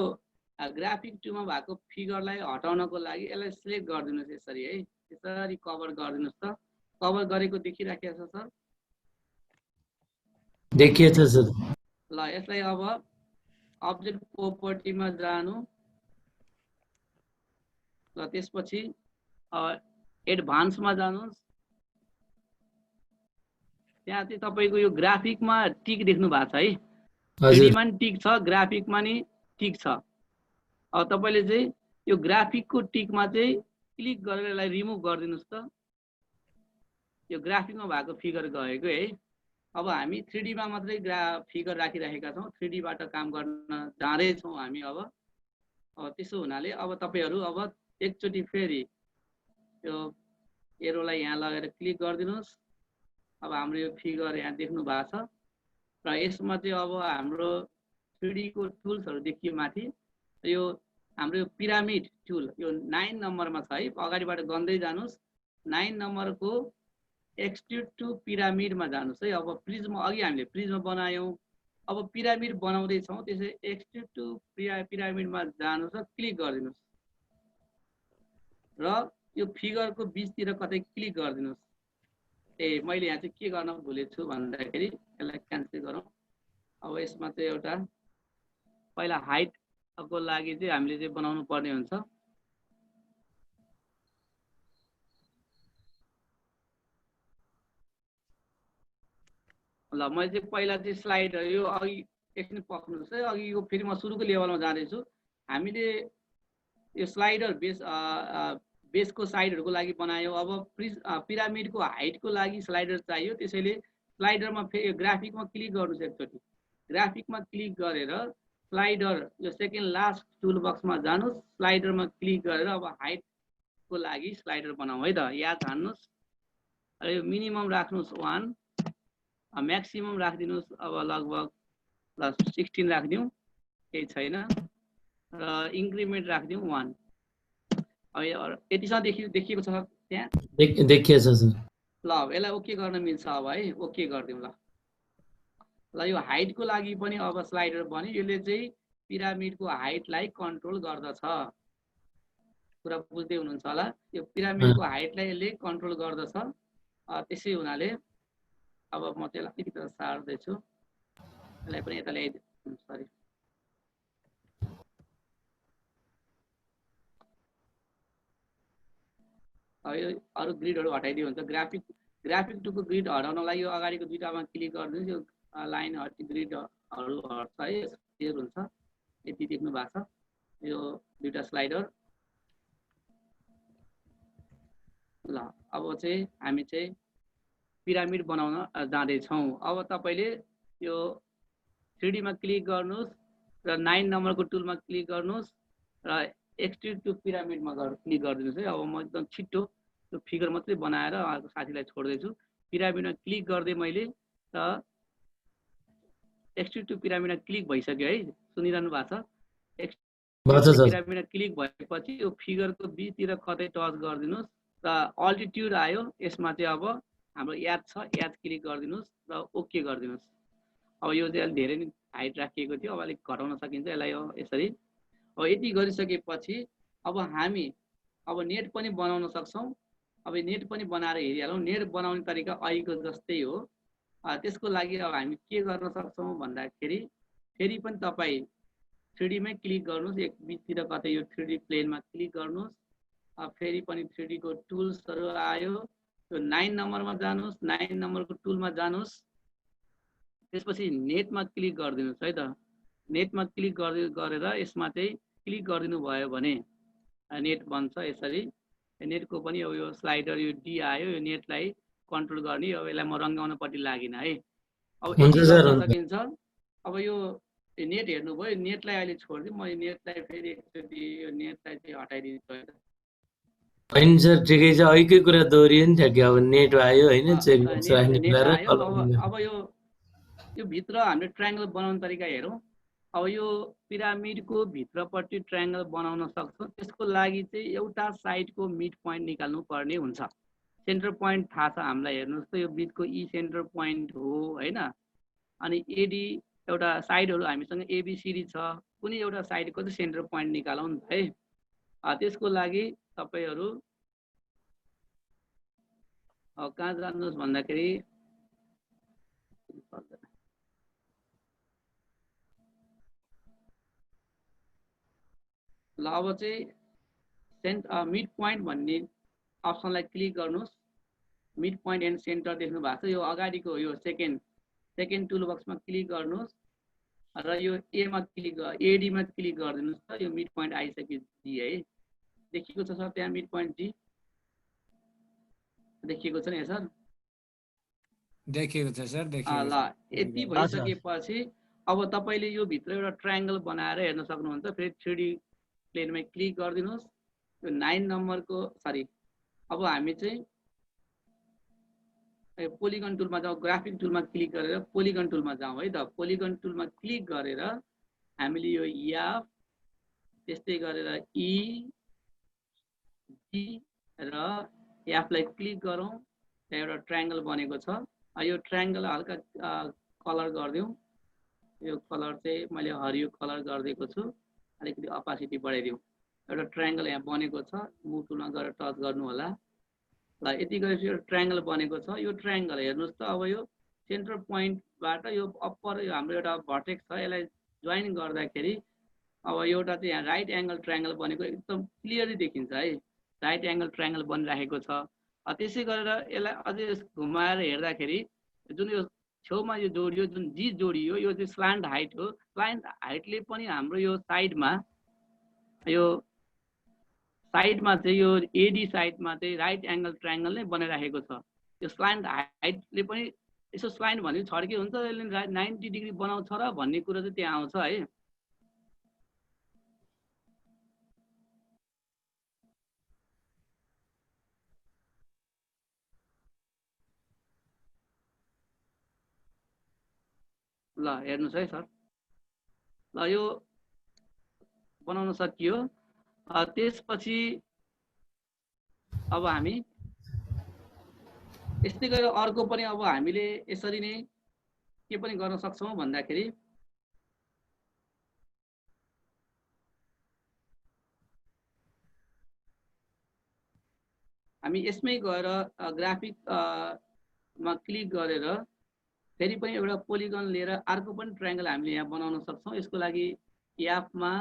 ग्राफिक 2मा भएको फिगरलाई हटाउनको लागि यसलाई सिलेक्ट गरिदिनुहोस् यसरी है। यसरी कभर गरिदिनुहोस् त। कभर गरेको देखिराखेको छ सर? देखिएछ सर। ल यसलाई अब अब्जेक्ट प्रोपर्टीमा जानु। ल त्यसपछि एडभान्समा जानुहोस्। त्यहाँ चाहिँ तपाईँको यो ग्राफिकमा टिक देख्नु भएको छ है, 3D मा नि टिक छ, ग्राफिकमा नि टिक छ। अब तपाईँले चाहिँ यो ग्राफिकको टिकमा चाहिँ क्लिक गरेर यसलाई रिमुभ गरिदिनुहोस् त। यो ग्राफिकमा भएको फिगर गएको है। अब हामी 3D मा मात्रै फिगर राखिरहेका छौँ, 3D बाट काम गर्न जाँदैछौँ हामी। अब त्यसो हुनाले अब तपाईँहरू अब एकचोटि फेरि यो एरोलाई यहाँ लगेर क्लिक गरिदिनुहोस्। अब हाम्रो यो फिगर यहाँ देख्नु भएको छ र यसमा चाहिँ अब हाम्रो 3D को टुल्सहरू देखियो माथि। यो हाम्रो यो पिरामिड टुल यो 9 नम्बरमा छ है, अगाडिबाट गन्दै जानुहोस्। 9 नम्बरको एक्सट्रुड टु पिरामिडमा जानुहोस् है। अब प्रिज्म अघि हामीले प्रिज्म बनायौँ, अब पिरामिड बनाउँदैछौँ, त्यसै एक्सट्रुड टु पिरामिडमा जानुहोस् र क्लिक गरिदिनुहोस् र यो फिगरको बिचतिर कतै क्लिक गरिदिनुहोस्। मैले यहाँ चाहिँ के गर्न भुलेको छु भन्दाखेरि यसलाई क्यान्सल गरौँ। अब यसमा चाहिँ एउटा पहिला हाइटको लागि चाहिँ हामीले चाहिँ बनाउनु पर्ने हुन्छ। ल मैले चाहिँ पहिला चाहिँ स्लाइड यो अघि एकछिन पक्नुहोस् है, अघि यो फेरि म सुरुको लेभलमा जाँदैछु। हामीले यो स्लाइडर बेसको साइडहरूको लागि बनायो। अब पिरामिडको हाइटको लागि स्लाइडर चाहियो, त्यसैले स्लाइडरमा फेरि ग्राफिकमा क्लिक गर्नुहोस्। एकचोटि ग्राफिकमा क्लिक गरेर स्लाइडर यो सेकेन्ड लास्ट टुल बक्समा जानुहोस्। स्लाइडरमा क्लिक गरेर अब हाइटको लागि स्लाइडर बनाऊ है त, याद हान्नुहोस्। यो मिनिमम राख्नुहोस् 1, म्याक्सिमम राखिदिनुहोस् अब लगभग 16 राखिदिउँ, केही छैन, र इन्क्रिमेन्ट राखिदिउँ 1। अब यतिसम्म देखिएको छ त्यहाँ, देखिएछ सर। ल यसलाई ओके गर्न मिल्छ अब है, ओके गरिदिउँ। ल यो हाइटको लागि पनि अब स्लाइडर बन्यो। यसले चाहिँ पिरामिडको हाइटलाई कन्ट्रोल गर्दछ। कुरा बुझ्दै हुनुहुन्छ होला, यो पिरामिडको हाइटलाई यसले कन्ट्रोल गर्दछ। त्यसै हुनाले अब म त्यसलाई अलिकति सार्दैछु, यसलाई पनि यता ल्याइदिनु। सरी, यो अरू ग्रिडहरू हटाइदियो हुन्छ। ग्राफिक टुको ग्रिड हटाउनलाई यो अगाडिको दुईटामा क्लिक गरिदिनुहोस्। यो लाइन ग्रिडहरू हट्छ है, क्लियर हुन्छ। यति देख्नु भएको छ यो दुईटा स्लाइडर। ल अब चाहिँ हामी चाहिँ पिरामिड बनाउन जाँदैछौँ। अब तपाईँले यो 3D मा क्लिक गर्नुहोस् र 9 नम्बरको टुलमा क्लिक गर्नुहोस् र एक्सट्रुड टु पिरामिडमा क्लिक गरिदिनुहोस् है। अब म एकदम छिट्टो त्यो फिगर मात्रै बनाएर साथीलाई छोड्दैछु। पिरामिडमा क्लिक गर्दै मैले र एक्सट्रुड टु पिरामिडमा क्लिक भइसक्यो है, सुनिरहनु भएको छ। एक्सट्रुड टु पिरामिडमा क्लिक भएपछि यो फिगरको बिचतिर कतै टच गरिदिनुहोस् र अल्टिट्युड आयो। यसमा चाहिँ अब हाम्रो याद छ, याद क्लिक गरिदिनुहोस् र ओके गरिदिनुहोस्। अब यो चाहिँ अलिक धेरै नै हाइट राखिएको थियो, अब अलिक घटाउन सकिन्छ यसलाई यसरी। अब यति गरिसकेपछि अब हामी अब नेट पनि बनाउन सक्छौँ। अब नेट पनि बनाएर हेरिहालौँ। नेट बनाउने तरिका अहिलेको जस्तै हो। त्यसको लागि अब हामी के गर्न सक्छौँ भन्दाखेरि फेरि पनि तपाईँ 3D मै क्लिक गर्नुहोस्। एक बिचतिर कतै यो 3D प्लेनमा क्लिक गर्नुहोस्। फेरि पनि 3D को टुल्सहरू आयो, यो 9 नम्बरमा जानुहोस्। 9 नम्बरको टुलमा जानुहोस्, त्यसपछि नेटमा क्लिक गरिदिनुहोस् है त। नेटमा क्लिक गरेर यसमा चाहिँ क्लिक गरिदिनु भयो भने नेट बन्छ यसरी। नेटको पनि अब यो स्लाइडर यो डी आयो, यो नेटलाई कन्ट्रोल गर्ने। अब यसलाई म रङ्गाउनपट्टि लागिनँ है। अब यति गर्न सकिन्छ। अब यो नेट हेर्नुभयो, नेटलाई अहिले छोडिदिउँ। म यो नेटलाई फेरि एकचोटि यो नेटलाई चाहिँ हटाइदिन्छु है त। होइन सर, ठिकै छ। अहिलेकै कुरा दोहोरियो नि थियो कि अब नेट आयो होइन, चेक बक्स राख्ने कुरा र अब यो भित्र हामीले ट्रायङ्गल बनाउने तरिका हेरौँ। अब यो पिरामिडको भित्रपट्टि ट्रायङ्गल बनाउन सक्छौँ। त्यसको लागि चाहिँ एउटा साइडको मिड पोइन्ट निकाल्नु पर्ने हुन्छ। सेन्टर पोइन्ट थाहा छ हामीलाई, हेर्नुहोस् त यो बिचको ई सेन्टर पोइन्ट हो होइन। अनि एडी एउटा साइडहरू हामीसँग एबिसिडी छ, कुनै एउटा साइडको चाहिँ सेन्टर पोइन्ट निकालौँ नि है। त्यसको लागि तपाईँहरू कहाँ जानुहोस् भन्दाखेरि ल अब चाहिँ मिड पोइन्ट भन्ने अप्सनलाई क्लिक गर्नुहोस्। मिड पोइन्ट एन्ड सेन्टर देख्नु भएको छ, यो अगाडिको यो सेकेन्ड टुल बक्समा क्लिक गर्नुहोस् र यो एडीमा क्लिक गरिदिनुहोस् त। यो मिड पोइन्ट आइसकेपछि है, देखिएको छ सर त्यहाँ मिड पोइन्ट जी देखिएको छ नि सर? देखिएको छ सर, देखिएको ल यति भइसकेपछि अब तपाईँले यो भित्र एउटा ट्रायङ्गल बनाएर हेर्न सक्नुहुन्छ। फेरि 3D प्लेनमा क्लिक गरिदिनुहोस्। यो 9 नम्बरको सरी, अब हामी चाहिँ पोलिगन टुलमा जाउँ, ग्राफिक टुलमा क्लिक गरेर पोलिगन टुलमा जाउँ है त। पोलिगन टुलमा क्लिक गरेर हामीले यो एफ त्यस्तै गरेर ई जी र एफलाई क्लिक गरौँ। त्यहाँ एउटा ट्रायङ्गल बनेको छ। यो ट्रायङ्गल हल्का कलर गरिदिउँ। यो कलर चाहिँ मैले हरियो कलर गरिदिएको छु। अलिकति अपासिटी बढाइदिउँ। एउटा ट्रायङ्गल यहाँ बनेको छ। मुभ टुलमा गएर टच गर्नु होला। ल यति गरेपछि यो ट्रायङ्गल बनेको छ। यो ट्रायङ्गल हेर्नुहोस् त, अब यो सेन्टर पोइन्टबाट यो अप्पर यो हाम्रो एउटा भर्टेक्स छ, यसलाई जोइन गर्दाखेरि अब एउटा चाहिँ यहाँ राइट एङ्गल ट्रायङ्गल बनेको एकदम क्लियरली देखिन्छ है। राइट एङ्गल ट्रायङ्गल बनिराखेको छ। त्यसै गरेर यसलाई अझै घुमाएर हेर्दाखेरि जुन यो छेउमा यो जोडियो, जुन जी जोडियो, यो चाहिँ स्लान्ट हाइट हो। स्लान्ट हाइटले पनि हाम्रो यो साइडमा चाहिँ यो एडी साइडमा चाहिँ राइट एङ्गल ट्रायङ्गल नै बनाइराखेको छ। यो स्लान्ट हाइटले पनि यसो स्लाइन्ट भने छड्के हुन्छ, यसले 90 डिग्री बनाउँछ र भन्ने कुरा चाहिँ त्यहाँ आउँछ है। ल हेर्नुहोस् है सर, ल यो बनाउन सकियो। त्यसपछि अब हामी यस्तै गरेर अर्को पनि अब हामीले यसरी नै के पनि गर्न सक्छौँ भन्दाखेरि हामी यसमै गएर ग्राफिक मा क्लिक गरेर फेरि पनि एउटा पोलिगन लिएर अर्को पनि ट्रायङ्गल हामीले यहाँ बनाउन सक्छौँ। यसको लागि एफमा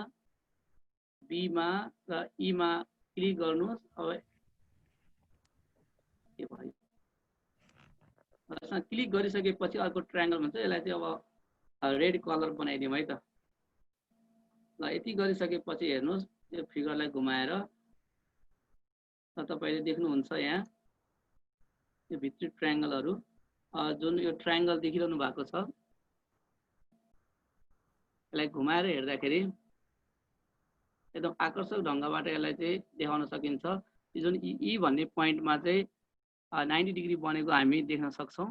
बीमा र ईमा क्लिक गर्नुहोस्। अब के भयो, यसमा क्लिक गरिसकेपछि अर्को ट्रायङ्गल भन्छ, यसलाई चाहिँ अब रेड कलर बनाइदिउँ है त। ल यति गरिसकेपछि हेर्नुहोस्, यो फिगरलाई घुमाएर तपाईँले देख्नुहुन्छ यहाँ यो भित्री ट्रायङ्गलहरू जुन यो ट्रायङ्गल देखिरहनु भएको छ, यसलाई घुमाएर हेर्दाखेरि एकदम आकर्षक ढङ्गबाट यसलाई चाहिँ देखाउन सकिन्छ। जुन ई भन्ने पोइन्टमा चाहिँ 90 डिग्री बनेको हामी देख्न सक्छौँ।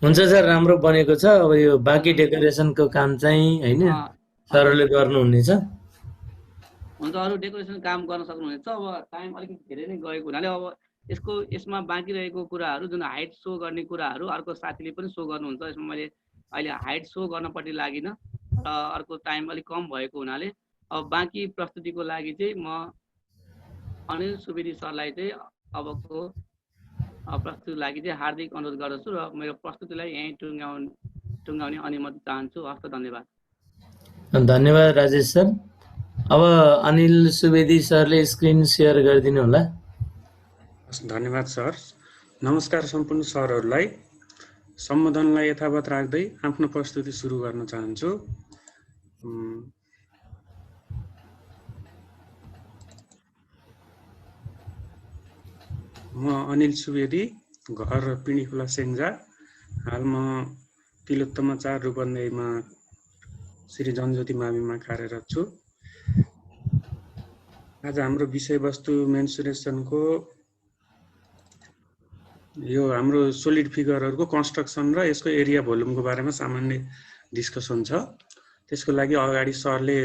हुन्छ सर, राम्रो बनेको छ। अब यो बाँकी डेकोरेसनको काम चाहिँ होइन सरले गर्नुहुनेछ। हुन्छ, अरू डेकोरेसन काम गर्न सक्नुहुनेछ। अब टाइम अलिकति धेरै नै गएको हुनाले अब यसमा बाँकी रहेको कुराहरू जुन हाइट सो गर्ने कुराहरू अर्को साथीले पनि सो गर्नुहुन्छ। यसमा मैले अहिले हाइट सो गर्नपट्टि लागिनँ र अर्को टाइम अलिक कम भएको हुनाले अब बाँकी प्रस्तुतिको लागि चाहिँ म अनिल सुवेदी सरलाई चाहिँ अबको प्रस्तुतिको लागि चाहिँ हार्दिक अनुरोध गर्दछु र मेरो प्रस्तुतिलाई यहीँ टुङ्गाउने अनुमति चाहन्छु। हस्त, धन्यवाद। धन्यवाद राजेश सर। अब अनिल सुवेदी सरले स्क्रिन सेयर गरिदिनु होला। धन्यवाद सर। नमस्कार सम्पूर्ण सरहरूलाई। सम्बोधनलाई यथावत राख्दै आफ्नो प्रस्तुति सुरु गर्न चाहन्छु। म अनिल सुवेदी, घर पिँढीखोला सेङ्जा। हाल म तिलोत्तमा 4 रूपन्देहीमा श्री जनज्योति माविमा कार्यरत छु। आज हाम्रो विषयवस्तु मेन्सुरेसनको यो हाम्रो सोलिड फिगरहरूको कन्स्ट्रक्सन र यसको एरिया भोल्युमको बारेमा सामान्य डिस्कसन छ। त्यसको लागि अगाडि सरले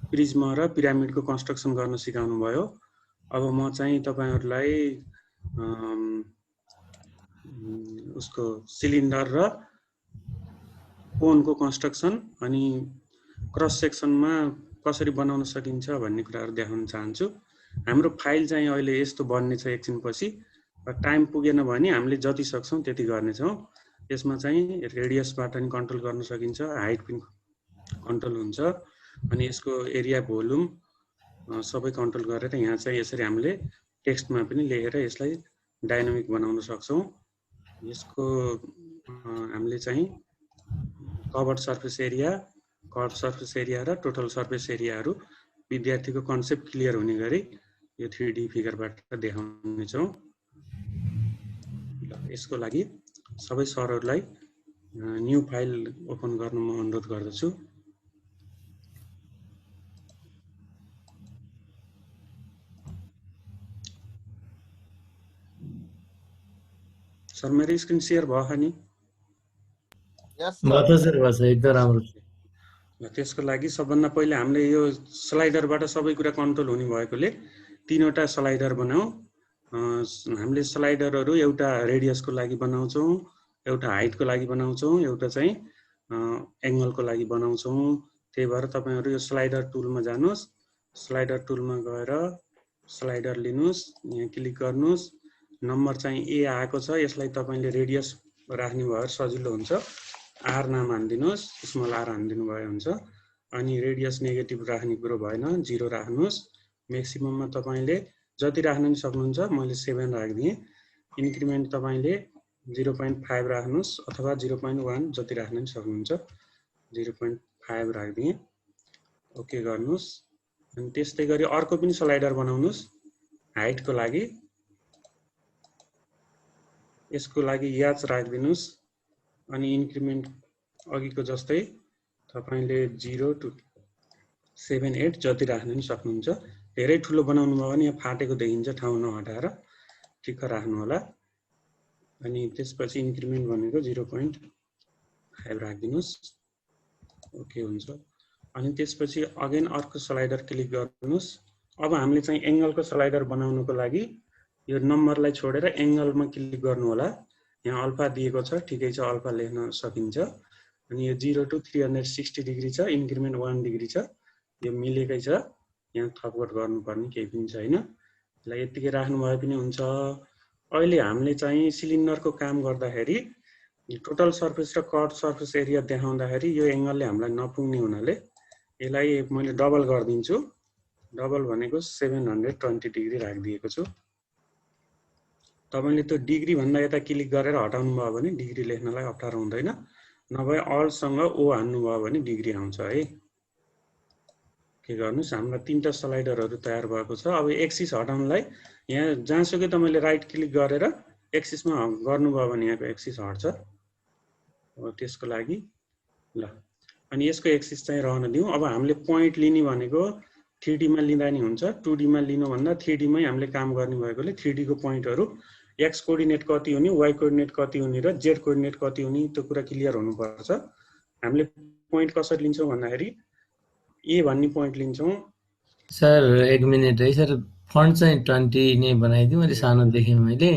प्रिज्म र पिरामिडको कन्स्ट्रक्सन गर्न सिकाउनु भयो। अब म चाहिँ तपाईहरुलाई उसको सिलिन्डर र कोनको कन्स्ट्रक्सन अनि क्रस सेक्सनमा कसरी बनाउन सकिन्छ भन्ने कुराहरु देखाउन चाहन्छु। हाम्रो फाइल चाहिँ अहिले यस्तो बन्ने छ एकछिनपछि। टाइम पुगेन भने हामीले जति सक्छौँ त्यति गर्नेछौँ। यसमा चाहिँ रेडियसबाट पनि कन्ट्रोल गर्न सकिन्छ, हाइट पनि कन्ट्रोल हुन्छ, अनि यसको एरिया भोल्युम सबै कन्ट्रोल गरेर यहाँ चाहिँ यसरी हामीले टेक्स्टमा पनि लेखेर यसलाई डाइनामिक बनाउन सक्छौँ। यसको हामीले चाहिँ covered surface area, curve surface area र टोटल सर्फेस एरियाहरू विद्यार्थीको कन्सेप्ट क्लियर हुने गरी यो 3D फिगरबाट देखाउनेछौँ। यसको लागि सबै सरहरूलाई न्यू फाइल ओपन गर्न म अनुरोध गर्दछु। सर मेरो स्क्रिन सेयर भयो नि? एकदम राम्रो। त्यसको लागि सबभन्दा पहिले हामीले यो स्लाइडरबाट सबै कुरा कन्ट्रोल हुने भएकोले 3वटा स्लाइडर बनाऊ। हामीले स्लाइडरहरू एउटा रेडियसको लागि बनाउँछौँ, एउटा हाइटको लागि बनाउँछौँ, एउटा चाहिँ एङ्गलको लागि बनाउँछौँ। त्यही भएर तपाईँहरू यो स्लाइडर टुलमा जानुहोस्, स्लाइडर टुलमा गएर स्लाइडर लिनुहोस्, यहाँ क्लिक गर्नुहोस्। नम्बर चाहिँ ए आएको छ, यसलाई तपाईँले रेडियस राख्ने भएर सजिलो हुन्छ। आर नाम हानिदिनुहोस्, स्मल आर हानिदिनु भयो हुन्छ। अनि रेडियस नेगेटिभ राख्ने कुरो भएन, 0 राख्नुहोस्। म्याक्सिमममा तपाईँले जति राख्न पनि सक्नुहुन्छ, मैले 7 राखिदिएँ। इन्क्रिमेन्ट तपाईँले 0.5 राख्नुहोस् अथवा 0.1 जति राख्न पनि सक्नुहुन्छ। 0.5 राखिदिएँ, ओके गर्नुहोस्। अनि त्यस्तै गरी अर्को पनि स्लाइडर बनाउनुहोस् हाइटको लागि। यसको लागि याच राखिदिनुहोस्। अनि इन्क्रिमेन्ट अघिको जस्तै तपाईँले 0 to 7, 8 जति राख्न पनि सक्नुहुन्छ। धेरै ठुलो बनाउनु भयो भने यहाँ फाटेको देखिन्छ, ठाउँ नहटाएर ठिक्क राख्नु होला। अनि त्यसपछि इन्क्रिमेन्ट भनेको 0.5 राखिदिनुहोस्, ओके हुन्छ। अनि त्यसपछि अगेन अर्को स्लाइडर क्लिक गर्नुहोस्। अब हामीले चाहिँ एङ्गलको स्लाइडर बनाउनको लागि यो नम्बरलाई छोडेर एङ्गलमा क्लिक गर्नु होला। यहाँ अल्फा दिएको छ, ठिकै छ, अल्फा लेख्न सकिन्छ। अनि यो 0 to 360 डिग्री छ, इन्क्रिमेन्ट 1 डिग्री छ, यो मिलेकै छ। यहाँ थपघट गर्नुपर्ने केही पनि छैन। यसलाई यतिकै राख्नु भए पनि हुन्छ। अहिले हामीले चाहिँ सिलिन्डरको काम गर्दाखेरि टोटल सर्फेस र कट सर्फेस एरिया देखाउँदाखेरि यो एङ्गलले हामीलाई नपुग्ने हुनाले यसलाई मैले डबल गरिदिन्छु। डबल भनेको 720 डिग्री राखिदिएको छु। तपाईँले त्यो डिग्री भन्दा यता क्लिक गरेर हटाउनु भयो भने डिग्री लेख्नलाई अप्ठ्यारो हुँदैन। नभए अल्टसँग ओ हान्नु भयो भने डिग्री आउँछ है। के गर्नुहोस्, हाम्रा 3टा स्लाइडरहरू तयार भएको छ। अब एक्सिस हटाउनलाई यहाँ जहाँसुकै तपाईँले राइट क्लिक गरेर एक्सिसमा गर्नुभयो भने यहाँको एक्सिस हट्छ। त्यसको लागि ल, अनि यसको एक्सिस चाहिँ रहन दिउँ। अब हामीले पोइन्ट लिने भनेको 3D मा लिँदा नि हुन्छ, 2D मा लिनुभन्दा 3D मै हामीले काम गर्ने भएकोले 3D को पोइन्टहरू एक्स कोअर्डिनेट कति हुने, वाइ कोअर्डिनेट कति हुने र जेड कोअर्डिनेट कति हुने त्यो कुरा क्लियर हुनुपर्छ। हामीले पोइन्ट कसरी लिन्छौँ भन्दाखेरि ए भन्ने पोइन्ट लिन्छौँ। सर 1 मिनेट है सर, फन्ट चाहिँ 20 नै बनाइदिउँ। अलि सानो देखेँ मैले।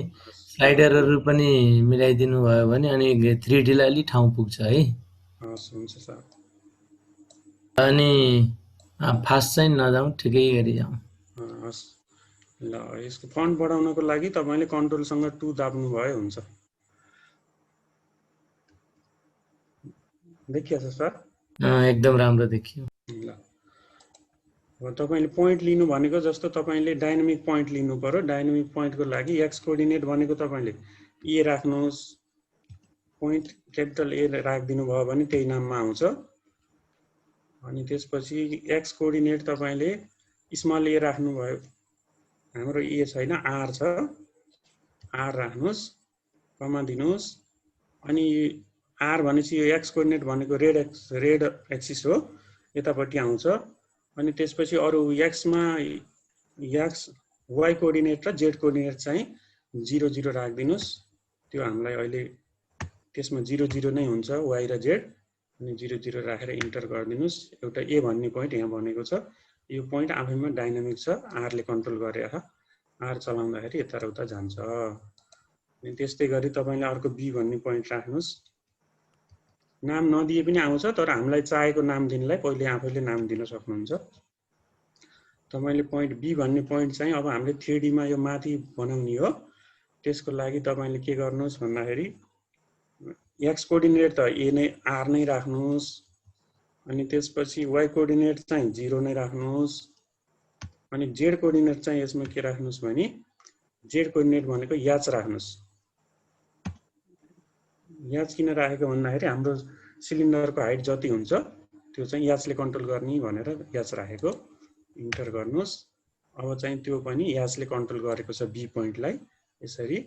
स्लाइडरहरू पनि मिलाइदिनु भयो भने अनि 3D लाई अलि ठाउँ पुग्छ है। हस्, हुन्छ सर। अनि फास्ट चाहिँ नजाउँ, ठिकै गरी जाउँ। हस् ल, यसको फन्ट बढाउनको लागि तपाईँले कन्ट्रोलसँग 2 दाब्नु भयो हुन्छ। देखिएछ सर? एकदम राम्रो देखियो। ल, अब तपाईँले पोइन्ट लिनु भनेको जस्तो तपाईँले डाइनामिक पोइन्ट लिनु पर्यो। डाइनामिक पोइन्टको लागि एक्स कोअर्डिनेट भनेको तपाईँले ए राख्नुहोस्। पोइन्ट क्यापिटल ए राखिदिनु भयो भने त्यही नाममा आउँछ। अनि त्यसपछि एक्स कोअर्डिनेट तपाईँले स्मल ए राख्नुभयो, हाम्रो ए छैन, आर छ, आर राख्नुहोस्, कमा दिनुहोस्। अनि आर भनेपछि यो एक्स कोअर्डिनेट भनेको रेड एक्सिस हो, यतापट्टि आउँछ। अनि त्यसपछि अरू एक्समा एक्स वाइ कोअर्डिनेट र जेड कोअर्डिनेट चाहिँ 0 0 राखिदिनुहोस्। त्यो हामीलाई अहिले त्यसमा 0 0 नै हुन्छ, वाइ र जेड। अनि 0 0 राखेर इन्टर गरिदिनुहोस्। एउटा ए भन्ने पोइन्ट यहाँ बनेको छ। यो पोइन्ट आफैमा डाइनामिक छ, आरले कन्ट्रोल गरेर आर चलाउँदाखेरि यता र उता जान्छ। अनि त्यस्तै गरी तपाईँले अर्को बी भन्ने पोइन्ट राख्नुहोस्। नाम नदिए पनि आउँछ, तर हामीलाई चाहेको नाम दिनलाई पहिले आफैले नाम दिन सक्नुहुन्छ। तपाईँले पोइन्ट बी भन्ने पोइन्ट चाहिँ अब हामीले 3D मा यो माथि बनाउने हो। त्यसको लागि तपाईँले के गर्नुहोस् भन्दाखेरि एक्स कोअर्डिनेट त ए नै आर नै राख्नुहोस्, अनि त्यसपछि वाइ कोअर्डिनेट चाहिँ 0 नै राख्नुहोस्, अनि जेड कोअर्डिनेट चाहिँ यसमा के राख्नुहोस् भने जेड कोअर्डिनेट भनेको याच राख्नुहोस्। याच किन राखेको भन्दाखेरि हाम्रो सिलिन्डरको हाइट जति हुन्छ त्यो चाहिँ याचले कन्ट्रोल गर्ने भनेर याच राखेको। इन्टर गर्नुहोस्। अब चाहिँ त्यो पनि याचले कन्ट्रोल गरेको छ बी पोइन्टलाई यसरी।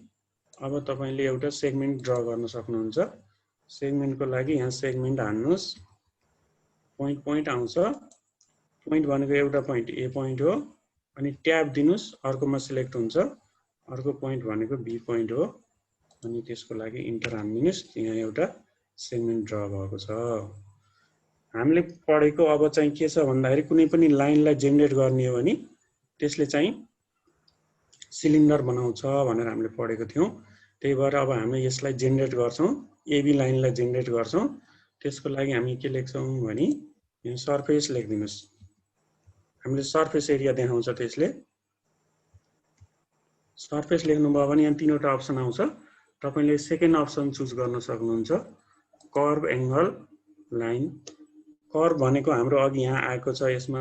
अब तपाईले एउटा सेगमेन्ट ड्रा गर्न सक्नुहुन्छ। सेगमेन्टको लागि यहाँ सेगमेन्ट हान्नुहोस्, पोइन्ट पोइन्ट आउँछ। पोइन्ट भनेको एउटा पोइन्ट ए पोइन्ट हो, अनि ट्याब दिनुस्, अर्कोमा सिलेक्ट हुन्छ। अर्को पोइन्ट भनेको बी पोइन्ट हो, अनि त्यसको लागि इन्टर हान्दिनुस्। यहाँ एउटा सेगमेन्ट ड्रा भएको छ। हामीले पढेको अब चाहिँ के छ भन्दाखेरि कुनै पनि लाइनलाई जेनेरेट गर्ने हो भने त्यसले चाहिँ सिलिन्डर बनाउँछ भनेर हामीले पढेको थियौं। त्यही भएर अब हामी यसलाई जेनेरेट गर्छौं, एबी लाइनलाई जेनेरेट गर्छौं। त्यसको लागि हामी के लेख्छौं भने यहाँ सरफेस लेखिदिनुस्। हामीले सरफेस एरिया देखाउँछ त्यसले। सरफेस लेख्नुभयो भने यहाँ तीनवटा अप्सन आउँछ। तपाईले सेकेन्ड अप्सन चुज गर्न सक्नुहुन्छ, कर्भ एंगल लाइन। कर्भ भनेको हाम्रो अघि यहाँ आएको छ, यसमा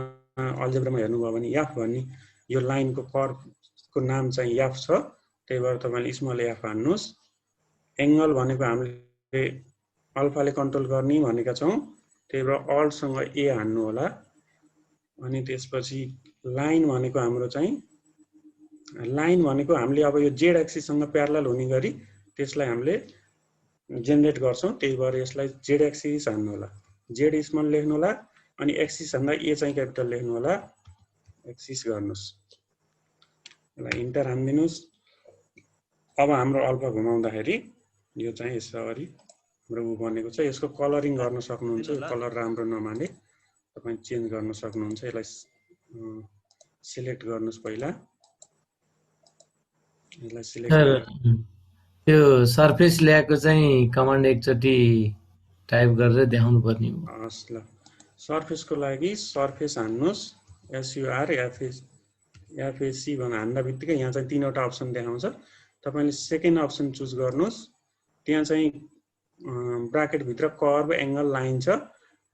अल्जेब्रामा हेर्नुभयो भने एफ भन्ने यो लाइनको कर्भको नाम चाहिँ एफ छ। त्यही भएर तपाईले स्मल एफ हान्नुस्। एंगल भनेको हामीले अल्फाले कन्ट्रोल गर्ने भनेका छौं, त्यही भएर अल्ट सँग ए हान्नु होला। अनि त्यसपछि लाइन भनेको हाम्रो चाहिँ लाइन भनेको हामीले अब यो जेड एक्सिस सँग प्यारलल हुने गरी त्यसलाई हामीले जेनेरेट गर्छौं। त्यही भएर यसलाई जेड एक्सिस हान्नु होला, जेड स्मल लेख्नु होला, अनि एक्सिस भन्दा ए चाहिँ क्यापिटल लेख्नु होला। एक्सिस गर्नुस्, यसलाई इन्टर हान्दिनुस्। अब हाम्रो अल्फा घुमाउँदाखेरि यो चाहिँ यसरी हाम्रो उ बनेको छ। यसको कलरिङ गर्न सक्नुहुन्छ, कलर राम्रो नमाने तपाई चेन्ज गर्न सक्नुहुन्छ। यसलाई सिलेक्ट गर्नुस् पहिला, यसलाई सिलेक्ट त्यो सरफेस ल्याएको चाहिँ कमान्ड एकचोटी टाइप गरेर देखाउनु पर्ने हो। हस् ल, सरफेसको लागि सरफेस हान्नुस्, एसयुआर एफएसी भनेर हान्दा बित्तिकै यहाँ चाहिँ तीनवटा अप्सन देखाउँछ। तपाईले सेकेन्ड अप्सन चुज गर्नुस्। त्यहाँ चाहिँ ब्राकेट भित्र कर्भ एंगल लाइन छ।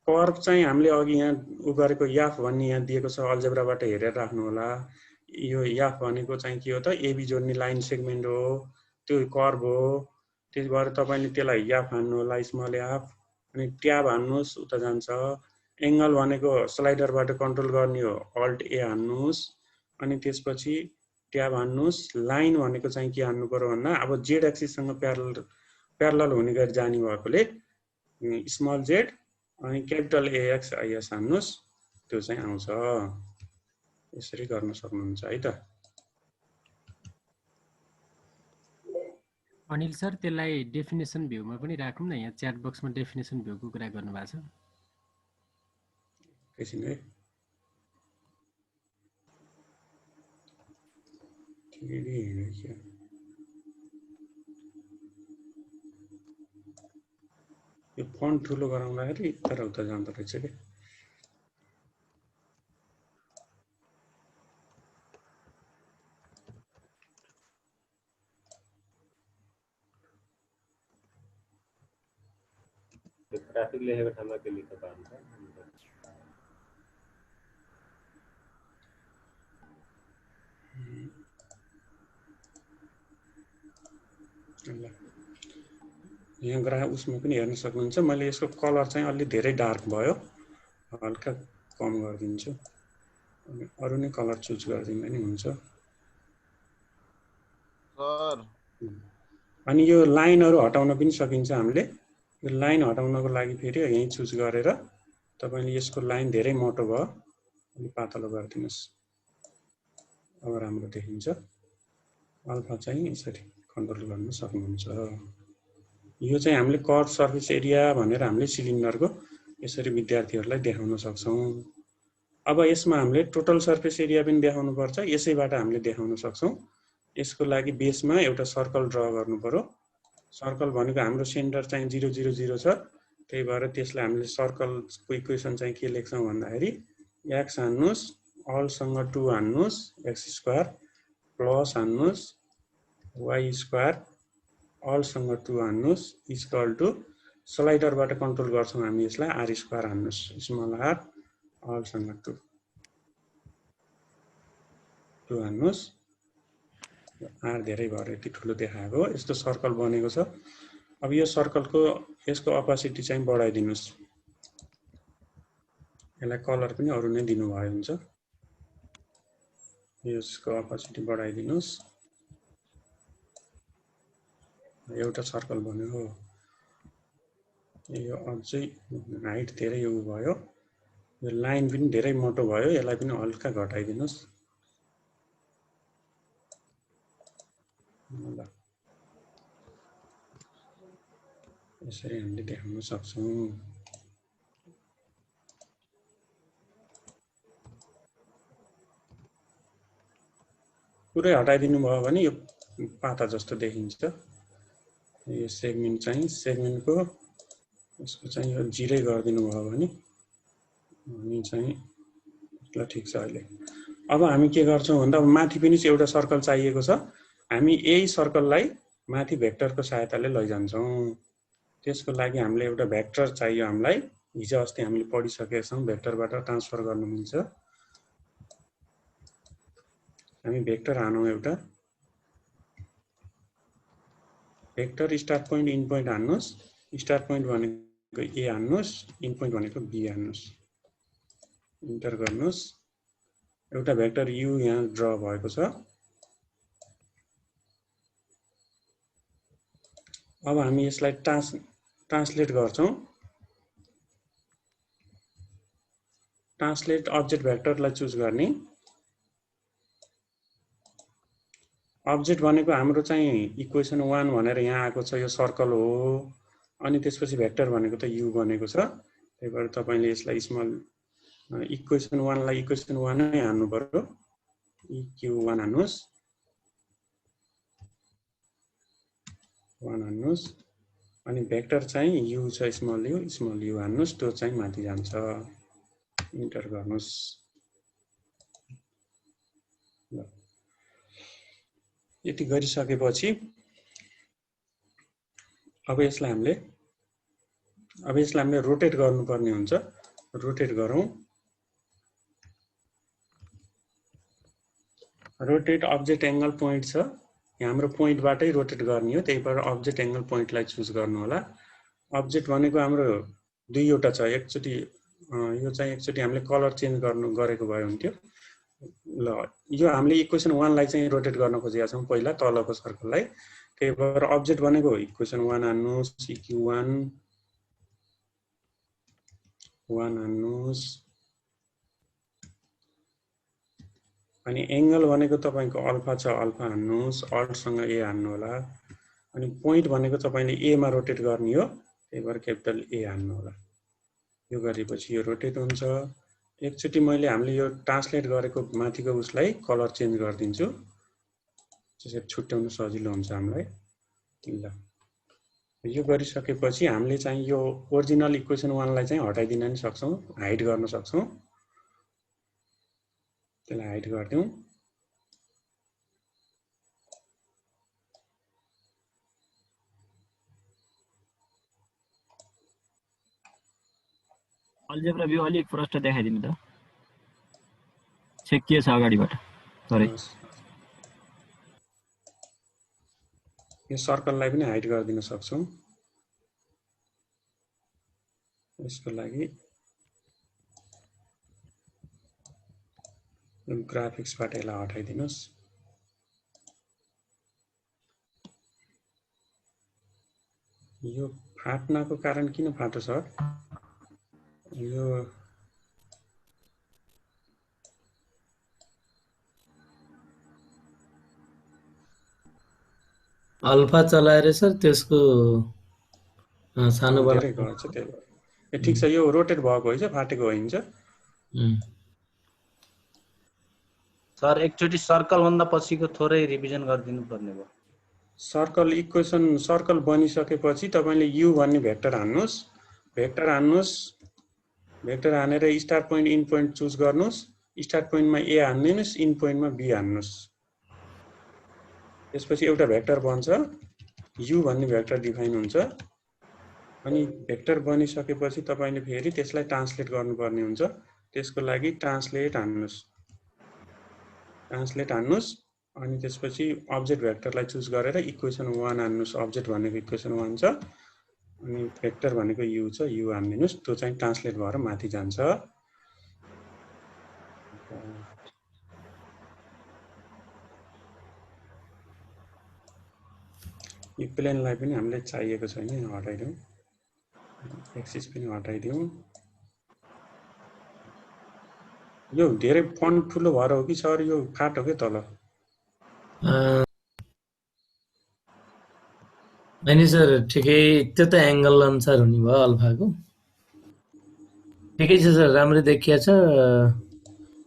कर्भ चाहिँ हामीले अघि यहाँ उ गरेको एफ भन्ने यहाँ दिएको छ, अल्जेब्राबाट हेरेर राख्नु होला। यो एफ भनेको चाहिँ के हो त, एबी जोड्ने लाइन सेगमेन्ट हो, त्यो कर्भ हो। त्यही भएर तपाईले त्यसलाई एफ हान्नु होला, स्मल एफ। अनि ट्याब हान्नुस्, उता जान्छ। एंगल भनेको स्लाइडरबाट कन्ट्रोल गर्ने हो, अल्ट ए हान्नुस्। अनि त्यसपछि ट्याब हान्नुस्। लाइन भनेको चाहिँ के हान्नु पर्यो भन्दा अब जेड एक्सिस सँग प्यारलल हुने गरी जाने भएकोले स्मल जेड अनि क्यापिटल एएक्स आइएस हान्नुस्, त्यो चाहिँ आउँछ। यसरी गर्न सक्नुहुन्छ है त। अनिल सर, त्यसलाई डेफिनेसन भ्यूमा पनि राखौँ न। यहाँ च्याट बक्समा डेफिनेसन भ्यूको कुरा गर्नु भएको छ। एकछिन है, यो फन्ट ठुलो गराउँदाखेरि तर उता जाँदो रहेछ कि। ट्राफिक लेखेको ठाउँमा के लेख्नु पर्छ? यहाँ ग्राफ उसमा पनि हेर्न सक्नुहुन्छ। मैले यसको कलर चाहिँ अलि धेरै डार्क भयो, हल्का कम गरिदिन्छु। अनि अरु नै कलर चुज गरिदिँदा नि हुन्छ। सर अनि यो लाइनहरु हटाउन पनि सकिन्छ हामीले। यो लाइन हटाउनको लागि फेरि यही चुज गरेर तपाईले यसको लाइन धेरै मोटो भयो, अलि पातलो गरिदिनुस्। अब राम्रो देखिन्छ। अल्फा चाहिँ यसरी कन्ट्रोल गर्न सक्नुहुन्छ। यो चाहिँ हामीले कर्भ सर्फेस एरिया भनेर हामीले सिलिन्डरको यसरी विद्यार्थीहरूलाई देखाउन सक्छौं। अब यसमा हामीले टोटल सर्फेस एरिया पनि देखाउनु पर्छ, यसैबाट हामीले देखाउन सक्छौं। यसको लागि बेसमा एउटा सर्कल ड्रा गर्नु पर्यो। सर्कल भनेको हाम्रो सेन्टर चाहिँ 0 0 0 छ। त्यही भएर त्यसलाई हामीले सर्कलको इक्वेसन चाहिँ के लेख्छौं भन्दाखेरि x हान्नुस्, अलसँग 2 हान्नुहोस् x स्क्वायर प्लस हान्नुहोस् y स्क्वायर अलसँग 2 हान्नुहोस् इक्वल टु स्लाइडरबाट कन्ट्रोल गर्छौँ हामी यसलाई r स्क्वायर हान्नुहोस् स्मल r अलसँग 2 हान्नुहोस् r धेरै भएर यति ठुलो देखाएको यस्तो सर्कल बनेको छ। अब यो सर्कलको यसको अपासिटी चाहिँ बढाइदिनुस् यसलाई कलर पनि अरु नै दिनुभयो हुन्छ यसको अपासिटी बढाइदिनुस् एउटा सर्कल बन्यो यो अझै हाइट धेरै यो भयो यो लाइन पनि धेरै मोटो भयो यसलाई पनि हल्का घटाइदिनुस् ल यसरी हामीले देखाउन सक्छौं पुरै हटाइदिनु भयो भने यो पाता जस्तो देखिन्छ यो सेगमेन्ट सेगमेन्टको यसको चाहिँ यो जिरै गरिदिनु भयो भने अनि चाहिँ ल ठीक छ अहिले अब हामी के गर्छौं भन्दा माथि पनि एउटा सर्कल चाहिएको छ हामी यही सर्कललाई माथि भेक्टरको सहायताले लैजान्छौं त्यसको लागि हामीले एउटा भेक्टर चाहियो हामीलाई हिजो अस्ति हामीले पढिसकेका छौं भेक्टरबाट ट्रान्सफर गर्न मिल्छ हामी भेक्टर हानौं एउटा vector start point end point हान्नुस् स्टार्ट पोइन्ट भनेको ए हान्नुस् इन पोइन्ट भनेको बी हान्नुस् इन्टर गर्नुस् एउटा भेक्टर u यहाँ ड्रा भएको छ अब हामी यसलाई ट्रान्सलेट गर्छौं ट्रान्सलेट अब्जेक्ट भेक्टरलाई चुज गर्ने अब्जेक्ट भनेको हाम्रो चाहिँ इक्वेसन 1 भनेर यहाँ आएको छ यो सर्कल हो अनि त्यसपछि भेक्टर भनेको त u बनेको छ त्यही भएर तपाईले यसलाई स्मल इक्वेसन 1 लाई इक्वेसन 1 नै हान्नु पर्यो eq1 हान्नुस् 1 हान्नुस् अनि भेक्टर चाहिँ u छ स्मल u हान्नुस् त्यो चाहिँ माथि जान्छ इन्टर गर्नुस् ल यति गरिसकेपछि अब यसलाई हामीले रोटेट गर्नुपर्ने हुन्छ रोटेट गरौँ रोटेट अब्जेक्ट एंगल पोइन्ट छ यहाँ हाम्रो पोइन्टबाटै रोटेट गर्ने हो त्यही भएर अब्जेक्ट एंगल पोइन्टलाई चुज गर्नु होला अब्जेक्ट भनेको हाम्रो दुईवटा छ एकचोटी यो चाहिँ एकचोटी हामीले कलर चेन्ज गरेको भए हुन्थ्यो ल यो हामीले इक्वेसन 1 लाई चाहिँ रोटेट गर्न खोजेका छौं पहिला तलको सर्कललाई त्यही भएर अब्जेक्ट भनेको इक्वेसन 1 हान्नुस् eq1 1 हान्नुस् अनि एंगल भनेको तपाईको अल्फा छ अल्फा हान्नुस् अल्ट सँग a हान्नु होला अनि पोइन्ट भनेको तपाईले a मा रोटेट गर्ने हो त्यही भएर क्यापिटल A हान्नु होला यो गरेपछि यो रोटेट हुन्छ एकचोटी मैले हामीले यो ट्रान्सलेट गरेको माथिको उसलाई कलर चेन्ज गर्दिन्छु त्यसरी छुट्याउन सजिलो हुन्छ हामीलाई ल यो गरिसकेपछि हामीले चाहिँ यो ओरिजिनल इक्वेसन 1 लाई चाहिँ हटाइदिन नि सक्छौं हाइड गर्न सक्छौं त्यसलाई हाइड गर्दियौ अल्जेब्रा भ्यू अलिक प्रष्ट देखाइदिनु त चेक के छ अगाडिबाट सरी यो सर्कललाई पनि हाइड गरिदिन सक्छौं यसको लागि ग्राफिक्सबाट यसलाई हटाइदिनुस् यो फाट्नको कारण किन फाट्यो सर यो अल्फा चलाएर सर त्यसको सानो बडा गर्छ त्यही भएर ठीक छ यो रोटेट भएको हैछ फाटेको होइन सर एकचोटी सर्कल भन्दा पछिको थोरै रिभिजन गरिदिनु पर्ने भयो सर्कल इक्वेसन सर्कल बनिसकेपछि तपाईले u भन्ने भेक्टर हान्नुस् भेक्टर हानेर start point end point choose गर्नुस् स्टार्ट पोइन्टमा ए हान्दिनुहोस्, इन पोइन्टमा बी हान्नुहोस्। त्यसपछि एउटा भेक्टर बन्छ, यु भन्ने भेक्टर डिफाइन हुन्छ। अनि भेक्टर बनिसकेपछि तपाईले फेरि त्यसलाई ट्रान्सलेट गर्नुपर्ने हुन्छ। त्यसको लागि ट्रान्सलेट हान्नुहोस् अनि त्यसपछि अब्जेक्ट भेक्टरलाई चुज गरेर इक्वेसन 1 हान्नुहोस्। अब्जेक्ट भनेको इक्वेसन 1 छ अनि भेक्टर भनेको यु छ, यु हान्दिनुहोस्। त्यो चाहिँ ट्रान्सलेट भएर माथि जान्छ। यो प्लेनलाई पनि हामीले चाहिएको छैन, हटाइदिउँ। एक्सिस पनि हटाइदिउँ। यो धेरै फन्ट ठुलो भएर हो कि सर यो काट हो कि तल? होइन सर, ठिकै, त्यो त एङ्गल अनुसार हुने भयो अल्फाको। ठिकै छ सर, राम्रो देखिया छ।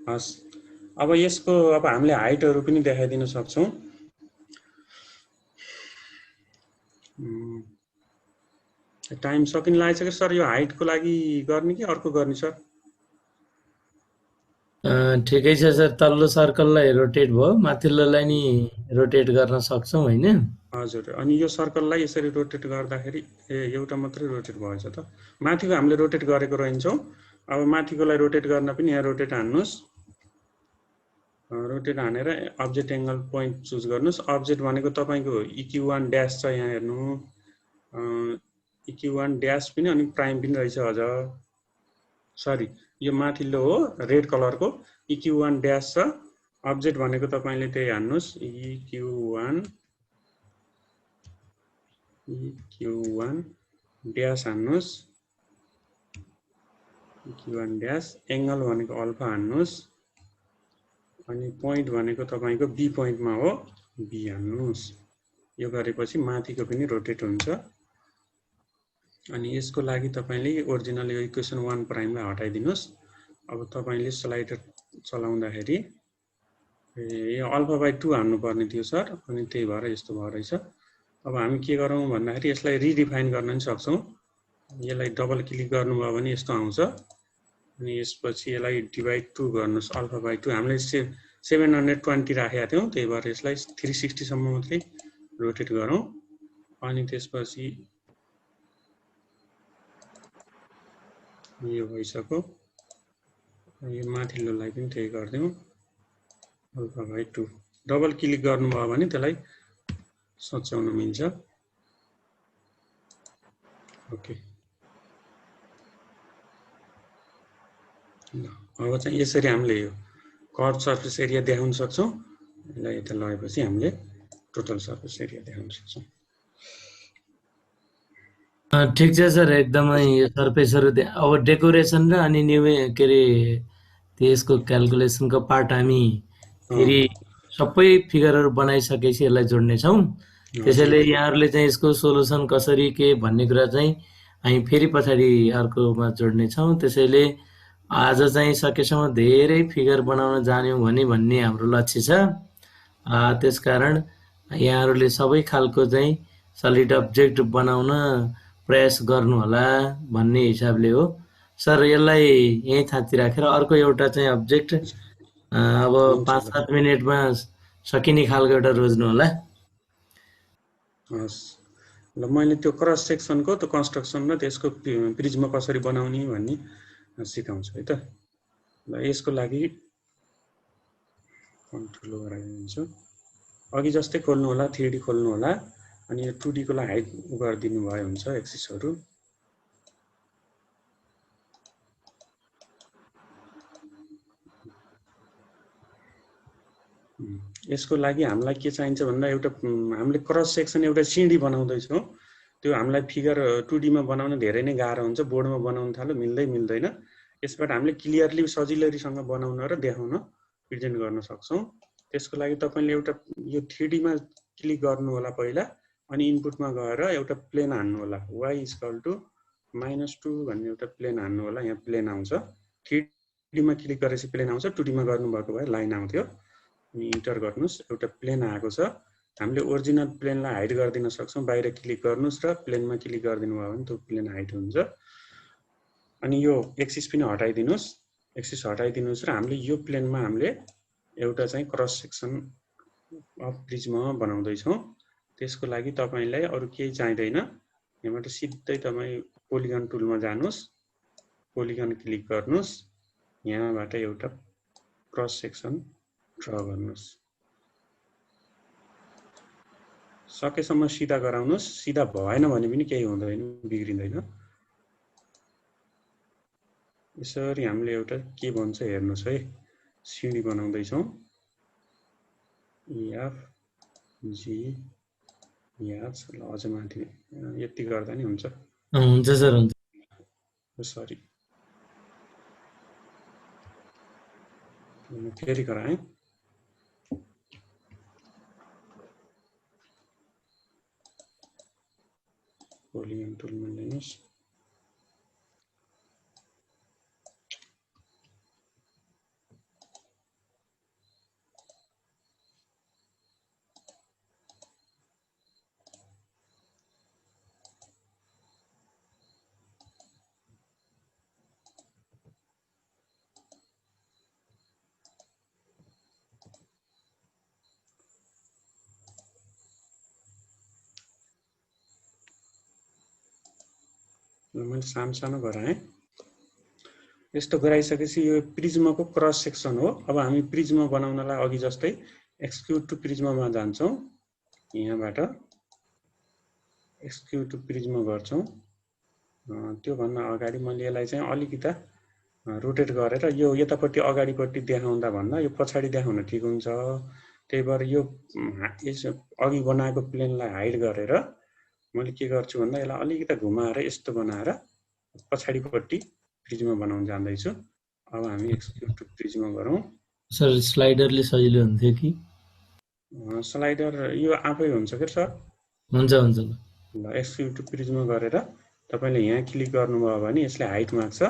हस्, अब यसको अब हामीले हाइटहरू पनि देखाइदिन सक्छौँ। टाइम सकिन लागेको छ सर, यो हाइटको लागि गर्ने कि अर्को गर्ने सर? ठिकै छ सर, तल्लो सर्कललाई रोटेट भयो, माथिल्लोलाई नि रोटेट गर्न सक्छौँ होइन? हजुर, अनि यो सर्कललाई यसरी रोटेट गर्दाखेरि एउटा मात्रै रोटेट भएछ त। माथिको हामीले रोटेट गरेको रहन्छौँ। अब माथिकोलाई रोटेट गर्न पनि यहाँ रोटेट हान्नुहोस्। रोटेट हानेर अब्जेक्ट एङ्गल पोइन्ट चुज गर्नुहोस्। अब्जेक्ट भनेको तपाईँको EQ1 ड्यास छ, यहाँ हेर्नु। EQ1 ड्यास पनि अनि प्राइम पनि रहेछ। अझ सरी, यो माथिल्लो हो रेड कलरको EQ1 ड्यास छ। अब्जेक्ट भनेको तपाईँले त्यही हान्नुहोस्, EQ1 ड्यास हान्नुहोस्। EQ1 ड्यास, एङ्गल भनेको अल्फा हान्नुहोस्। अनि पोइन्ट भनेको तपाईँको बी पोइन्टमा हो, बी हान्नुहोस्। यो गरेपछि माथिको पनि रोटेट हुन्छ। अनि यसको लागि तपाईँले ओरिजिनल यो इक्वेसन 1 प्राइमलाई हटाइदिनुहोस्। अब तपाईँले स्लाइडर चलाउँदाखेरि यो अल्फा/2 हान्नुपर्ने थियो सर, अनि त्यही भएर यस्तो भयो रहेछ। अब हामी के गरौँ भन्दाखेरि यसलाई रिडिफाइन गर्न पनि सक्छौँ। यसलाई डबल क्लिक गर्नुभयो भने यस्तो आउँछ। अनि यसपछि यसलाई डिभाइड 2 गर्नुहोस्, अल्फा/2। हामीले 720 राखेका थियौँ, त्यही भएर यसलाई 360 सम्म मात्रै रोटेट गरौँ। अनि त्यसपछि यो भइसक्यो। यो माथिल्लोलाई पनि त्यही गरिदिउँ, अल्फा/2। डबल क्लिक गर्नुभयो भने त्यसलाई सच्याउन मिल्छ। ओके, अब चाहिँ यसरी हामीले यो कर्भ सर्फेस एरिया देखाउन सक्छौँ। यसलाई यता लगेपछि हामीले टोटल सर्फेस एरिया देखाउन सक्छौँ। ठिक छ सर, एकदमै यो सर्फेसहरू अब डेकोरेसन र अनि न्यू के अरे त्यसको क्यालकुलेसनको पार्ट हामी फेरि सबै फिगरहरू बनाइसकेपछि यसलाई जोड्नेछौँ। त्यसैले यहाँहरूले चाहिँ यसको सोलुसन कसरी के भन्ने कुरा चाहिँ हामी फेरि पछाडि अर्कोमा जोड्नेछौँ। त्यसैले आज चाहिँ सकेसम्म धेरै फिगर बनाउन जान्यौँ भने भन्ने हाम्रो लक्ष्य छ। त्यसकारण यहाँहरूले सबै खालको चाहिँ सलिड अब्जेक्ट बनाउन प्रयास गर्नु होला भन्ने हिसाबले हो सर। यसलाई यही थाती राखेर अर्को एउटा चाहिँ अब्जेक्ट अब 5-7 मिनेटमा सकिने खालको एउटा रोज्नु होला। हस्, ल मैले त्यो क्रस सेक्सनको त्यो कन्स्ट्रक्सन र त्यसको प्रिज्म कसरी बनाउने भन्ने सिकाउँछु है त। ल यसको लागि ठुलो गराइदिन्छु। अघि जस्तै खोल्नु होला, 3D खोल्नु होला। अनि यो 2D को लागि हाइट गरिदिनु भए हुन्छ एक्सिसहरू। यसको लागि हामीलाई के चाहिन्छ भन्दा एउटा हामीले क्रस सेक्सन एउटा सिडी बनाउँदैछौँ। त्यो हामीलाई फिगर 2D मा बनाउन धेरै नै गाह्रो हुन्छ। बोर्डमा बनाउन थाल्यो मिल्दैन। यसबाट हामीले क्लियरली सजिलैसँग बनाउन र देखाउन प्रेजेन्ट गर्न सक्छौँ। त्यसको लागि तपाईले एउटा यो 3D मा क्लिक गर्नु होला पहिला, अनि इनपुटमा गएर एउटा प्लेन हान्नु होला। y -2 भन्ने एउटा प्लेन हान्नु होला। यहाँ प्लेन आउँछ। 3D मा क्लिक गरेपछि प्लेन आउँछ, 2D मा गर्नुभएको भए लाइन आउँथ्यो। अनि इन्टर गर्नुस्, एउटा प्लेन आएको छ। हामीले ओरिजिनल प्लेनलाई हाइड गरिदिन सक्छौँ। बाहिर क्लिक गर्नुस् र प्लेनमा क्लिक गरिदिनु भयो भने त्यो प्लेन हाइड हुन्छ। अनि यो एक्सिस पनि हटाइदिनुस्। एक्सिस हटाइदिनुहोस् र हामीले यो प्लेनमा हामीले एउटा चाहिँ क्रस सेक्सन अफ प्रिज्म बनाउँदैछौँ। त्यसको लागि तपाईँलाई अरू केही चाहिँदैन। यहाँबाट सिधै तपाईँ पोलिगन टुलमा जानुहोस्, पोलिगन क्लिक गर्नुहोस्, यहाँबाट एउटा क्रस सेक्सन ड्र गर्नुहोस्। सकेसम्म सिधा गराउनुहोस्, सिधा भएन भने पनि केही हुँदैन, बिग्रिँदैन। यसरी हामीले एउटा के भन्छ हेर्नुहोस् है, सिडी बनाउँदैछौँ। एफ जी एच ल अझ माथि यति गर्दा नि हुन्छ। हुन्छ सर, हुन्छ। सरी फेरि गराएँ। पोलिगन टुलमा लिनुहोस्। मैले सानो गराएँ। यस्तो गराइसकेपछि यो प्रिज्मको क्रस सेक्सन हो। अब हामी प्रिज्म बनाउनलाई अघि जस्तै एक्सक्युट टु प्रिज्ममा जान्छौँ। यहाँबाट एक्सक्युट टु प्रिज्म गर्छौँ। त्योभन्दा अगाडि मैले यसलाई चाहिँ अलिकता रोटेट गरेर यो यतापट्टि अगाडिपट्टि देखाउँदा भन्दा यो पछाडि देखाउन ठिक हुन्छ। त्यही भएर यो अघि बनाएको प्लेनलाई हाइड गरेर मैले के गर्छु भन्दा यसलाई अलिकता घुमाएर यस्तो बनाएर पछाडिपट्टि प्रिज्म बनाउन जाँदैछु। अब हामी एक्सक्युट टु प्रिज्म गरौँ। सर स्लाइडरले सजिलो हुन्थ्यो कि? स्लाइडर यो आफै हुन्छ के सर? हुन्छ हुन्छ। ल एक्सक्युट टु प्रिज्म गरेर तपाईले यहाँ क्लिक गर्नुभयो भने यसले हाइट माग्छ।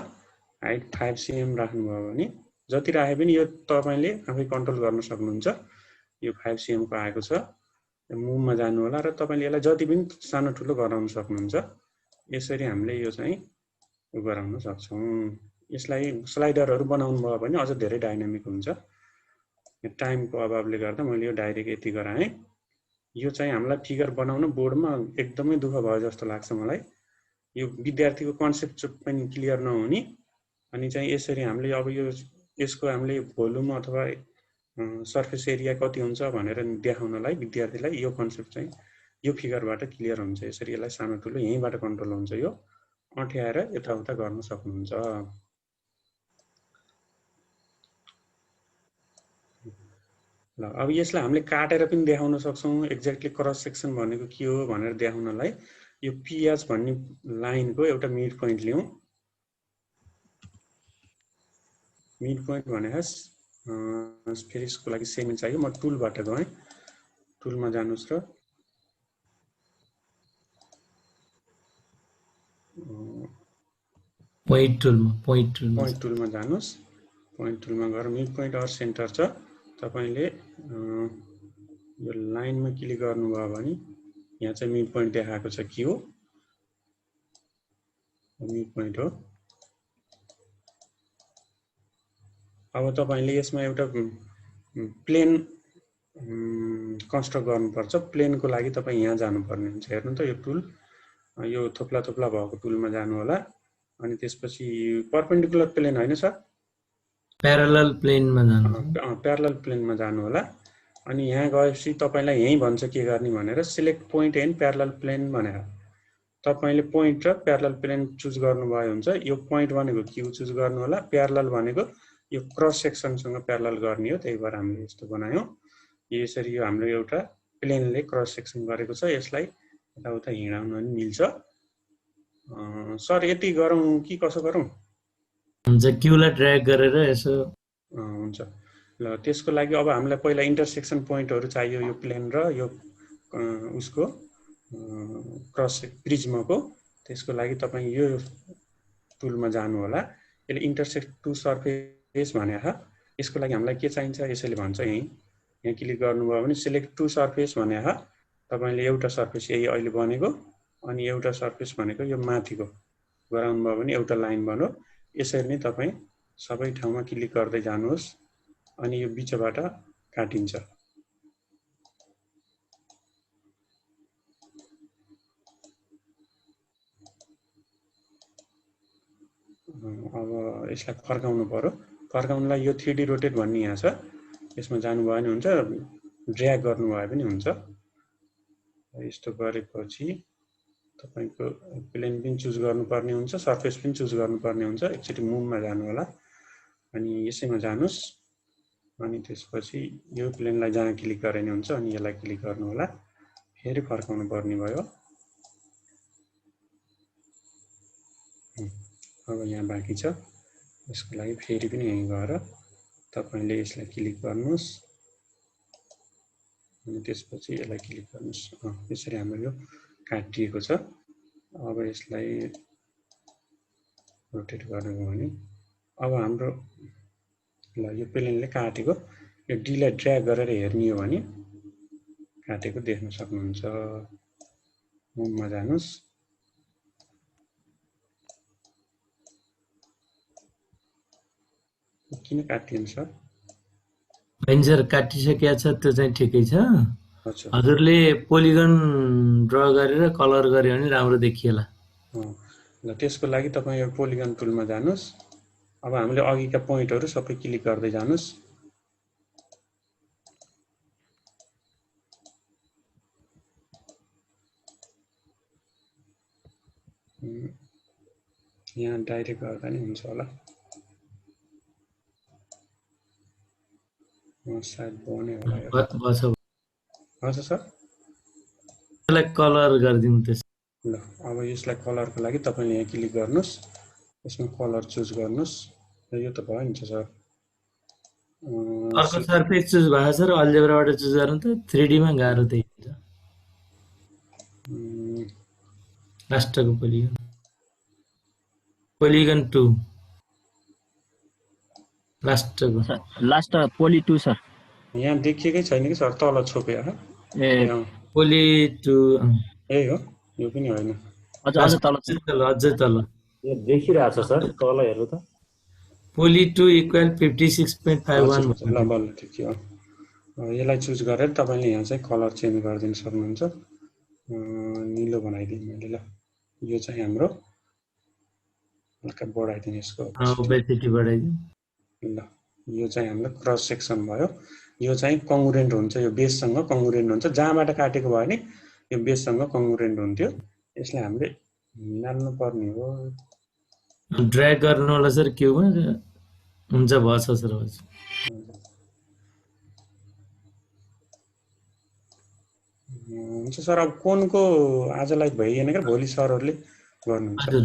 हाइट 5 cm राख्नुभयो भने जति राखे पनि यो तपाईले आफै कन्ट्रोल गर्न सक्नुहुन्छ। यो 5 cm को आएको छ। मुभमा जानु होला र तपाईले यसलाई जति पनि सानो ठुलो गराउन सक्नुहुन्छ। यसरी हामीले यो चाहिँ गराउन सक्छौं। यसलाई स्लाइडरहरु बनाउनु भयो भने अझ धेरै डाइनामिक हुन्छ। टाइमको अभावले गर्दा मैले यो डाइरेक्ट यति गराएँ। यो चाहिँ हामीलाई फिगर बनाउन बोर्डमा एकदमै दुःख भयो जस्तो लाग्छ मलाई। यो विद्यार्थीको कन्सेप्ट पनि क्लियर नहुने अनि चाहिँ यसरी हामीले अब यो यसको हामीले भोल्युम अथवा सर्फेस एरिया कति हुन्छ भनेर देखाउनलाई विद्यार्थीलाई यो कन्सेप्ट चाहिँ यो फिगरबाट क्लियर हुन्छ। यसरी यसलाई सानो ठुलो यहीँबाट कन्ट्रोल हुन्छ। यो अँठ्याएर यताउता गर्न सक्नुहुन्छ। ल अब यसलाई हामीले काटेर पनि देखाउन सक्छौं। एक्ज्याक्टली क्रस सेक्सन भनेको के हो भनेर देखाउनलाई यो पीएच भन्ने लाइनको एउटा मिड पोइन्ट लियौं। मिड पोइन्ट भनेको फेरि यसको लागि सेगमेन्ट चाहियो। म टुलबाट गएँ। टुलमा जानुस् र पोइन्ट टुलमा जानुस्। पोइन्ट टुलमा गएर मिड पोइन्ट अर सेन्टर छ। तपाईले यो लाइनमा क्लिक गर्नुभयो भने यहाँ चाहिँ मिड पोइन्ट देखाएको छ के हो? मिड पोइन्ट हो। अब तपाईले यसमा एउटा प्लेन कन्स्ट्रक्ट गर्नुपर्छ। प्लेनको लागि तपाई यहाँ जानुपर्ने हुन्छ। हेर्नु त यो टुल यो थोप्ला थोप्ला भएको टुलमा जानु होला। अनि त्यसपछि परपेन्डिकुलर प्लेन हैन सर, प्यारालल प्लेनमा जानु। प्यारालल प्लेनमा जानु होला। अनि यहाँ गएपछि तपाईलाई यही भन्छ के गर्ने भनेर select point and parallel plane भनेर तपाईले पोइन्ट र प्यारालल प्लेन चुज गर्नुभयो हुन्छ। यो पोइन्ट भनेको क्यू चुज गर्नु होला। प्यारालल भनेको यो क्रस सेक्सनसँग प्यारालल गर्ने हो। त्यही भएर हामीले यस्तो बनायौं। यसरी यो हाम्रो एउटा प्लेनले क्रस सेक्सन गरेको छ। यसलाई यताउता हिँडाउन पनि मिल्छ। सर यति गरौँ कि कसो गरौँ? हुन्छ, क्यूलाई ड्र्याग गरेर यसो हुन्छ। ल त्यसको लागि अब हामीलाई पहिला इन्टरसेक्सन पोइन्टहरु चाहियो यो प्लेन र यो उसको क्रस प्रिज्मको। त्यसको लागि तपाई यो टुलमा जानु होला। यसले इन्टरसेक्ट टु सर्फेस भनेको यसको लागि हामीलाई के चाहिन्छ यसैले भन्छ। यहाँ क्लिक गर्नुभयो भने सिलेक्ट टु सर्फेस भनेको तपाईले एउटा सर्फेस यही अहिले बनेको अनि एउटा सर्फेस भनेको यो माथिको गराउनु भयो भने एउटा लाइन बन्यो। यसरी नै तपाई सबै ठाउँमा क्लिक गर्दै जानुहोस् अनि यो बिचबाट काटिन्छ। अब यसलाई फर्काउनु पर्यो। फर्काउनलाई यो 3D रोटेट भन्ने यहाँ छ, यसमा जानुभयो भने हुन्छ, ड्र्याग गर्नुभयो पनि हुन्छ। यस्तो गरेपछि तपाईको प्लेन पनि चुज गर्नुपर्ने हुन्छ, सर्फेस पनि चुज गर्नुपर्ने हुन्छ। एकचोटि मुभमा जानु होला अनि यसैमा जानुस् अनि त्यसपछि यो प्लेनलाई जहाँ क्लिक गरे नि हुन्छ अनि यसलाई क्लिक गर्नु होला, फेरि फर्काउनु पर्ने भयो। अब यहाँ बाँकी छ, यसको लागि फेरि पनि यहीँ गएर तपाईले यसलाई क्लिक गर्नुस् अनि त्यसपछि यसलाई क्लिक गर्नुस्। यसरी हाम्रो यो काटिएको छ। अब यसलाई रोटेट गर्नु भने अब हाम्रो ल यो प्लेनले काटेको यो डीलाई ड्र्याग गरेर हेर्ने हो भने काटेको देख्न सक्नुहुन्छ। मुभमा जानुस्, किन काटिन्छ सर? होइन सर, काटिसकेको छ, त्यो चाहिँ ठिकै छ। अच्छा, हजुरले पोलिगन ड्र गरेर कलर गर्यो भने राम्रो देखिएला। ल त्यसको लागि तपाईँ यो पोलिगन टुलमा जानुस्। अब हामीले अघिका पोइन्टहरू सबै क्लिक गर्दै जानुस्। यहाँ डाइरेक्ट गर्दा नि हुन्छ होला, सायद बने होला। हजुर सर, यसलाई कलर गरिदिउँ त्यस। ल अब यसलाई कलरको लागि तपाईँले यहाँ क्लिक गर्नुस्, यसमा कलर चुज गर्नुस्। यो त भयो नि सर। अर्को सर्फेस चुज भएको छ र अल्जेब्राबाट चुज गर्नु त 3D मा गाह्रो त्यही हुन्छ। लास्टको पोलिगन, पोलिगन 2 लास्ट पोली 2 सर। यहाँ देखिएकै छैन कि सर, तल छोपे हो। ए पोली 2 यही हो, यो पनि होइन। अझ तल अझै तल यो देखिरहेछ सर, तल हेर्नु त। पोली 2 इक्वल 56.51। ल बल्ल ठिक हो। यसलाई चुज गरेर तपाईँले यहाँ चाहिँ कलर चेन्ज गरिदिन सक्नुहुन्छ। निलो बनाइदिएँ मैले। ल यो चाहिँ हाम्रो हल्का बढाइदिने यसको ओपेसिटी बढाइदिउँ। ल यो चाहिँ हाम्रो क्रस सेक्सन भयो। यो चाहिँ कङ्ग्रुएन्ट हुन्छ, यो बेससँग कङ्ग्रुएन्ट हुन्छ। जहाँबाट काटेको भयो भने यो बेससँग कङ्ग्रुएन्ट हुन्थ्यो। यसलाई हामीले निकाल्नु पर्ने हो। ड्र्याग गर्नु होला सर, क्यूमा हुन्छ, भछ सर। हुन्छ सर, अब कोनको आजलाई भइएन क्या, भोलि सरहरूले गर्नुहुन्छ। हजुर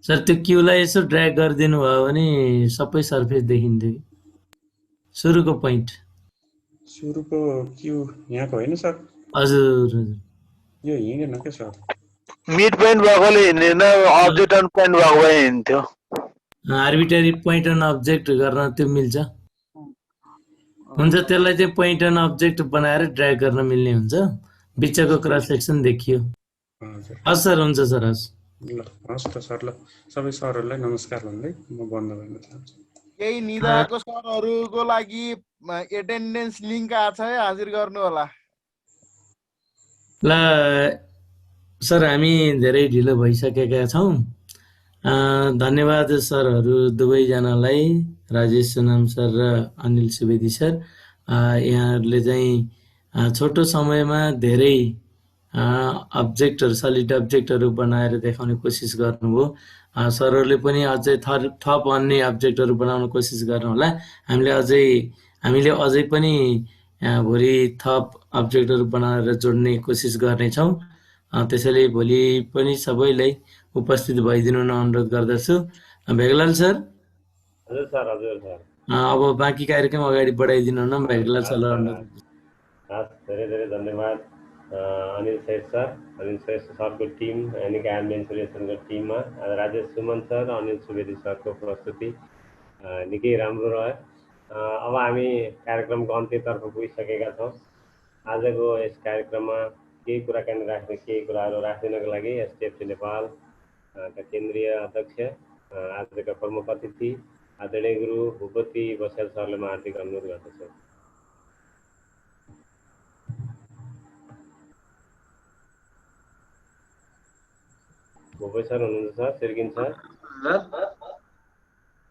सर, त्यो क्यूलाई यसो ड्र्याग गरिदिनु भयो भने सबै सर्फेस देखिन्थ्यो। सुरुको पोइन्ट, सुरुको क्यू यहाँको होइन सर? हजुर हजुर, यो हिँडेन क्या सर। मिड पोइन्ट भएकोले हिँडेन, अब्जेक्ट अन पोइन्ट भएको भए हिँड्थ्यो। आर्बिट्रेरी पोइन्ट एन्ड अब्जेक्ट गर्न त्यो मिल्छ। हुन्छ, त्यसलाई चाहिँ पोइन्ट एन्ड अब्जेक्ट बनाएर ड्र्याग गर्न मिल्ने हुन्छ। बिचको क्रस सेक्सन देखियो। हस् सर, हुन्छ सर। हस् ल, हस् त सर। ल सबै सरहरूलाई नमस्कार भन्दै म बन्द गर्न चाहन्छु। केही निदाको सरहरूको लागि एटेन्डेन्स लिङ्क आएको छ है, हाजिर गर्नु होला। ल सर, हामी धेरै ढिलो भइसकेका छौँ। धन्यवाद सरहरू दुवैजनालाई, राजेश सुनाम सर र अनिल सुवेदी सर। यहाँहरूले चाहिँ छोटो समयमा धेरै अब्जेक्टहरू, सलिड अब्जेक्टहरू बनाएर देखाउने कोसिस गर्नुभयो। सरहरूले पनि अझै थप अन्य अब्जेक्टहरू बनाउन कोसिस गर्नुहोला। हामीले अझै पनि भोलि थप अब्जेक्टहरू बनाएर जोड्ने कोसिस गर्नेछौँ। त्यसैले भोलि पनि सबैलाई उपस्थित भइदिनु अनुरोध गर्दछु। भेगलाल सर। हजुर सर, हजुर सर। अब बाँकी कार्यक्रम अगाडि बढाइदिनु न भेगलाल सरलाई अनुरोध। हस्, धेरै धेरै धन्यवाद अनिल श्रेष्ठ सर, अनिल श्रेष्ठ सरको टिम यानि कि मेन्सुरेसनको टिममा राजेश सुमन सर र अनिल सुवेदी सरको प्रस्तुति निकै राम्रो रह्यो। अब हामी कार्यक्रमको अन्त्यतर्फ पुगिसकेका छौँ। आजको यस कार्यक्रममा केही कुराकानी राख्ने, केही कुराहरू राखिदिनको लागि एसटिएफसी नेपालका केन्द्रीय अध्यक्ष, आजका प्रमुख अतिथि आदरणीय गुरु भूपति बस्याल सरले म हार्दिक अनुरोध गर्दछु। भूपति सर हुनुहुन्छ sir? Sirkin sir,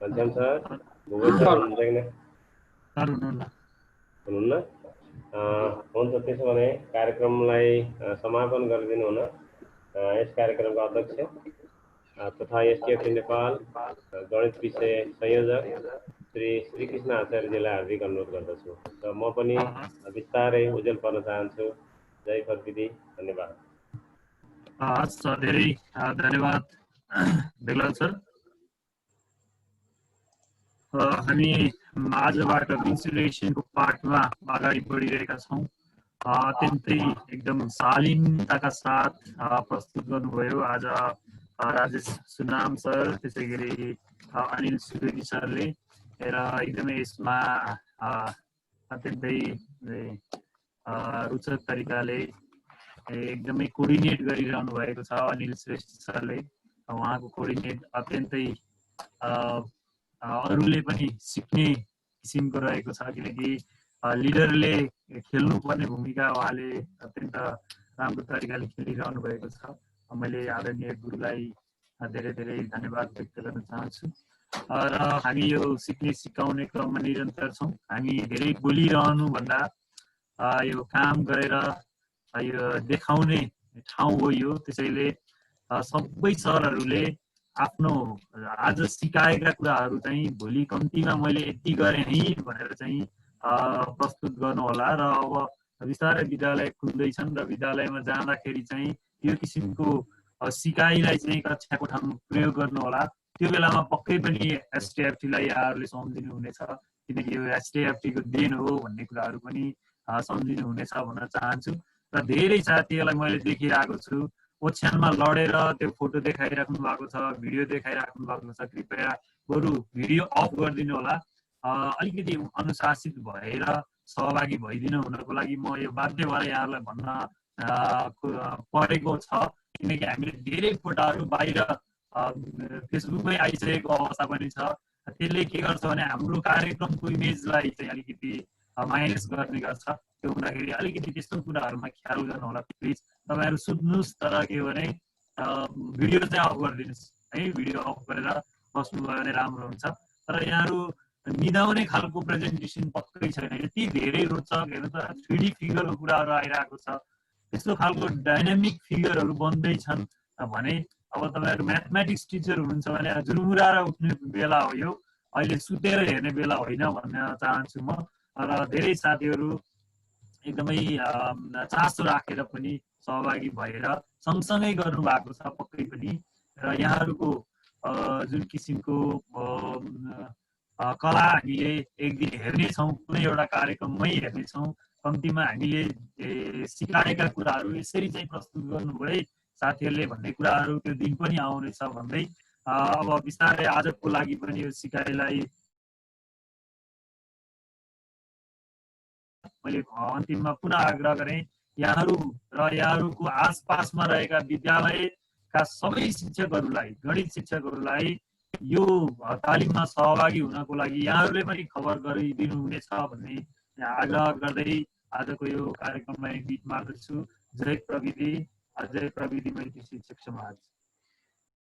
Ghanshyam sir, Bhupati sir हुनुहुन्छ कि हुनुहुन्न? हुन्छ, त्यसो भने कार्यक्रमलाई समापन गरिदिनु हुन यस कार्यक्रमका अध्यक्ष तथा एसटिएफटी नेपाल गणित विषय संयोजक श्री श्रीकृष्ण आचार्यजीलाई हार्दिक अनुरोध गर्दछु र म पनि बिस्तारै उजेल पर्न चाहन्छु। जय प्रविधि, धन्यवाद। धेरै धन्यवाद बेगलाल सर। हामी आजबाट मेन्सुरेसनको पार्टमा अगाडि बढिरहेका छौँ। अत्यन्तै एकदम शालीनताका साथ प्रस्तुत गर्नुभयो आज राजेश सुनाम सर, त्यसै गरी अनिल सुवेदी सरले र एकदमै यसमा अत्यन्तै रोचक तरिकाले एकदमै कोअर्डिनेट गरिरहनु भएको छ अनिल श्रेष्ठ सरले। उहाँको कोअर्डिनेट अत्यन्तै अरूले पनि सिक्ने किसिमको रहेको छ, किनकि लिडरले खेल्नुपर्ने भूमिका उहाँले अत्यन्त राम्रो तरिकाले खेलिरहनु भएको छ। मैले आदरणीय गुरुलाई धेरै धेरै धन्यवाद व्यक्त गर्न चाहन्छु। र हामी यो सिक्ने सिकाउने क्रममा निरन्तर छौँ। हामी धेरै बोलिरहनु भन्दा यो काम गरेर यो देखाउने ठाउँ हो यो। त्यसैले सबै सरहरूले आफ्नो आज सिकाएका कुराहरू चाहिँ भोलि कम्तीमा मैले यति गरेँ है भनेर चाहिँ प्रस्तुत गर्नु होला। र अब बिस्तारै विद्यालय खुल्दैछन् र विद्यालयमा जाँदाखेरि चाहिँ यो किसिमको सिकाइलाई चाहिँ कक्षाको ठाउँमा प्रयोग गर्नु होला। त्यो बेलामा पक्कै पनि एसटिएफटीलाई यहाँहरूले सम्झिनु हुनेछ, किनकि यो एसटिएफटीको देन हो भन्ने कुराहरू पनि सम्झिनु हुनेछ भन्न चाहन्छु। र धेरै साथीहरूलाई मैले देखिरहेको छु ओछ्यानमा लडेर त्यो फोटो देखाइराख्नु भएको छ, भिडियो देखाइराख्नु भएको छ। कृपया बरु भिडियो अफ गरिदिनु होला। अलिकति अनुशासित भएर सहभागी भइदिनु हुनको लागि म यो बाध्य भएर यहाँहरूलाई भन्न परेको छ, किनकि हामीले धेरै फोटाहरू बाहिर फेसबुकमै आइसकेको अवस्था पनि छ। त्यसले के गर्छ भने हाम्रो कार्यक्रमको इमेजलाई चाहिँ अलिकति माइनस गर्ने गर्छ। त्यो हुँदाखेरि अलिकति त्यस्तो कुराहरूमा ख्याल गर्नु होला प्लिज। तपाईँहरू सुत्नुहोस्, तर के भने भिडियो चाहिँ अफ गरिदिनुहोस् है। भिडियो अफ गरेर बस्नुभयो भने राम्रो हुन्छ। तर यहाँहरू निदाउने खालको प्रेजेन्टेसन पक्कै छैन, यति धेरै रोचक हेर्नु त 3D फिगरको कुराहरू आइरहेको छ, त्यस्तो खालको डाइनामिक फिगरहरू बन्दैछन् भने अब तपाईँहरू म्याथमेटिक्स टिचर हुनुहुन्छ भने जुरुमुराएर उठ्ने बेला हो यो, अहिले सुतेर हेर्ने बेला होइन भन्न चाहन्छु म। र धेरै साथीहरू एकदमै चासो राखेर पनि सहभागी भएर सँगसँगै गर्नु भएको छ पक्कै पनि। र यहाँहरूको जुन किसिमको कला हामीले एक दिन हेर्नेछौँ, कुनै एउटा कार्यक्रममै हेर्नेछौँ। कम्तीमा हामीले सिकाएका कुराहरू यसरी चाहिँ प्रस्तुत गर्नुभयो है साथीहरूले भन्ने कुराहरू त्यो दिन पनि आउनेछ भन्दै अब बिस्तारै आजको लागि पनि यो सिकाइलाई मैले अन्तिममा पुनः आग्रह गरेँ यहाँहरू र यहाँहरूको आसपासमा रहेका विद्यालयका सबै शिक्षकहरूलाई, गणित शिक्षकहरूलाई यो तालिममा सहभागी हुनको लागि यहाँहरूले पनि खबर गरिदिनु हुनेछ भन्ने आग्रह गर्दै आजको यो कार्यक्रमलाई बिट मार्दछु। जय प्रविधि, जय प्रविधि मैत्री शिक्षक समाज।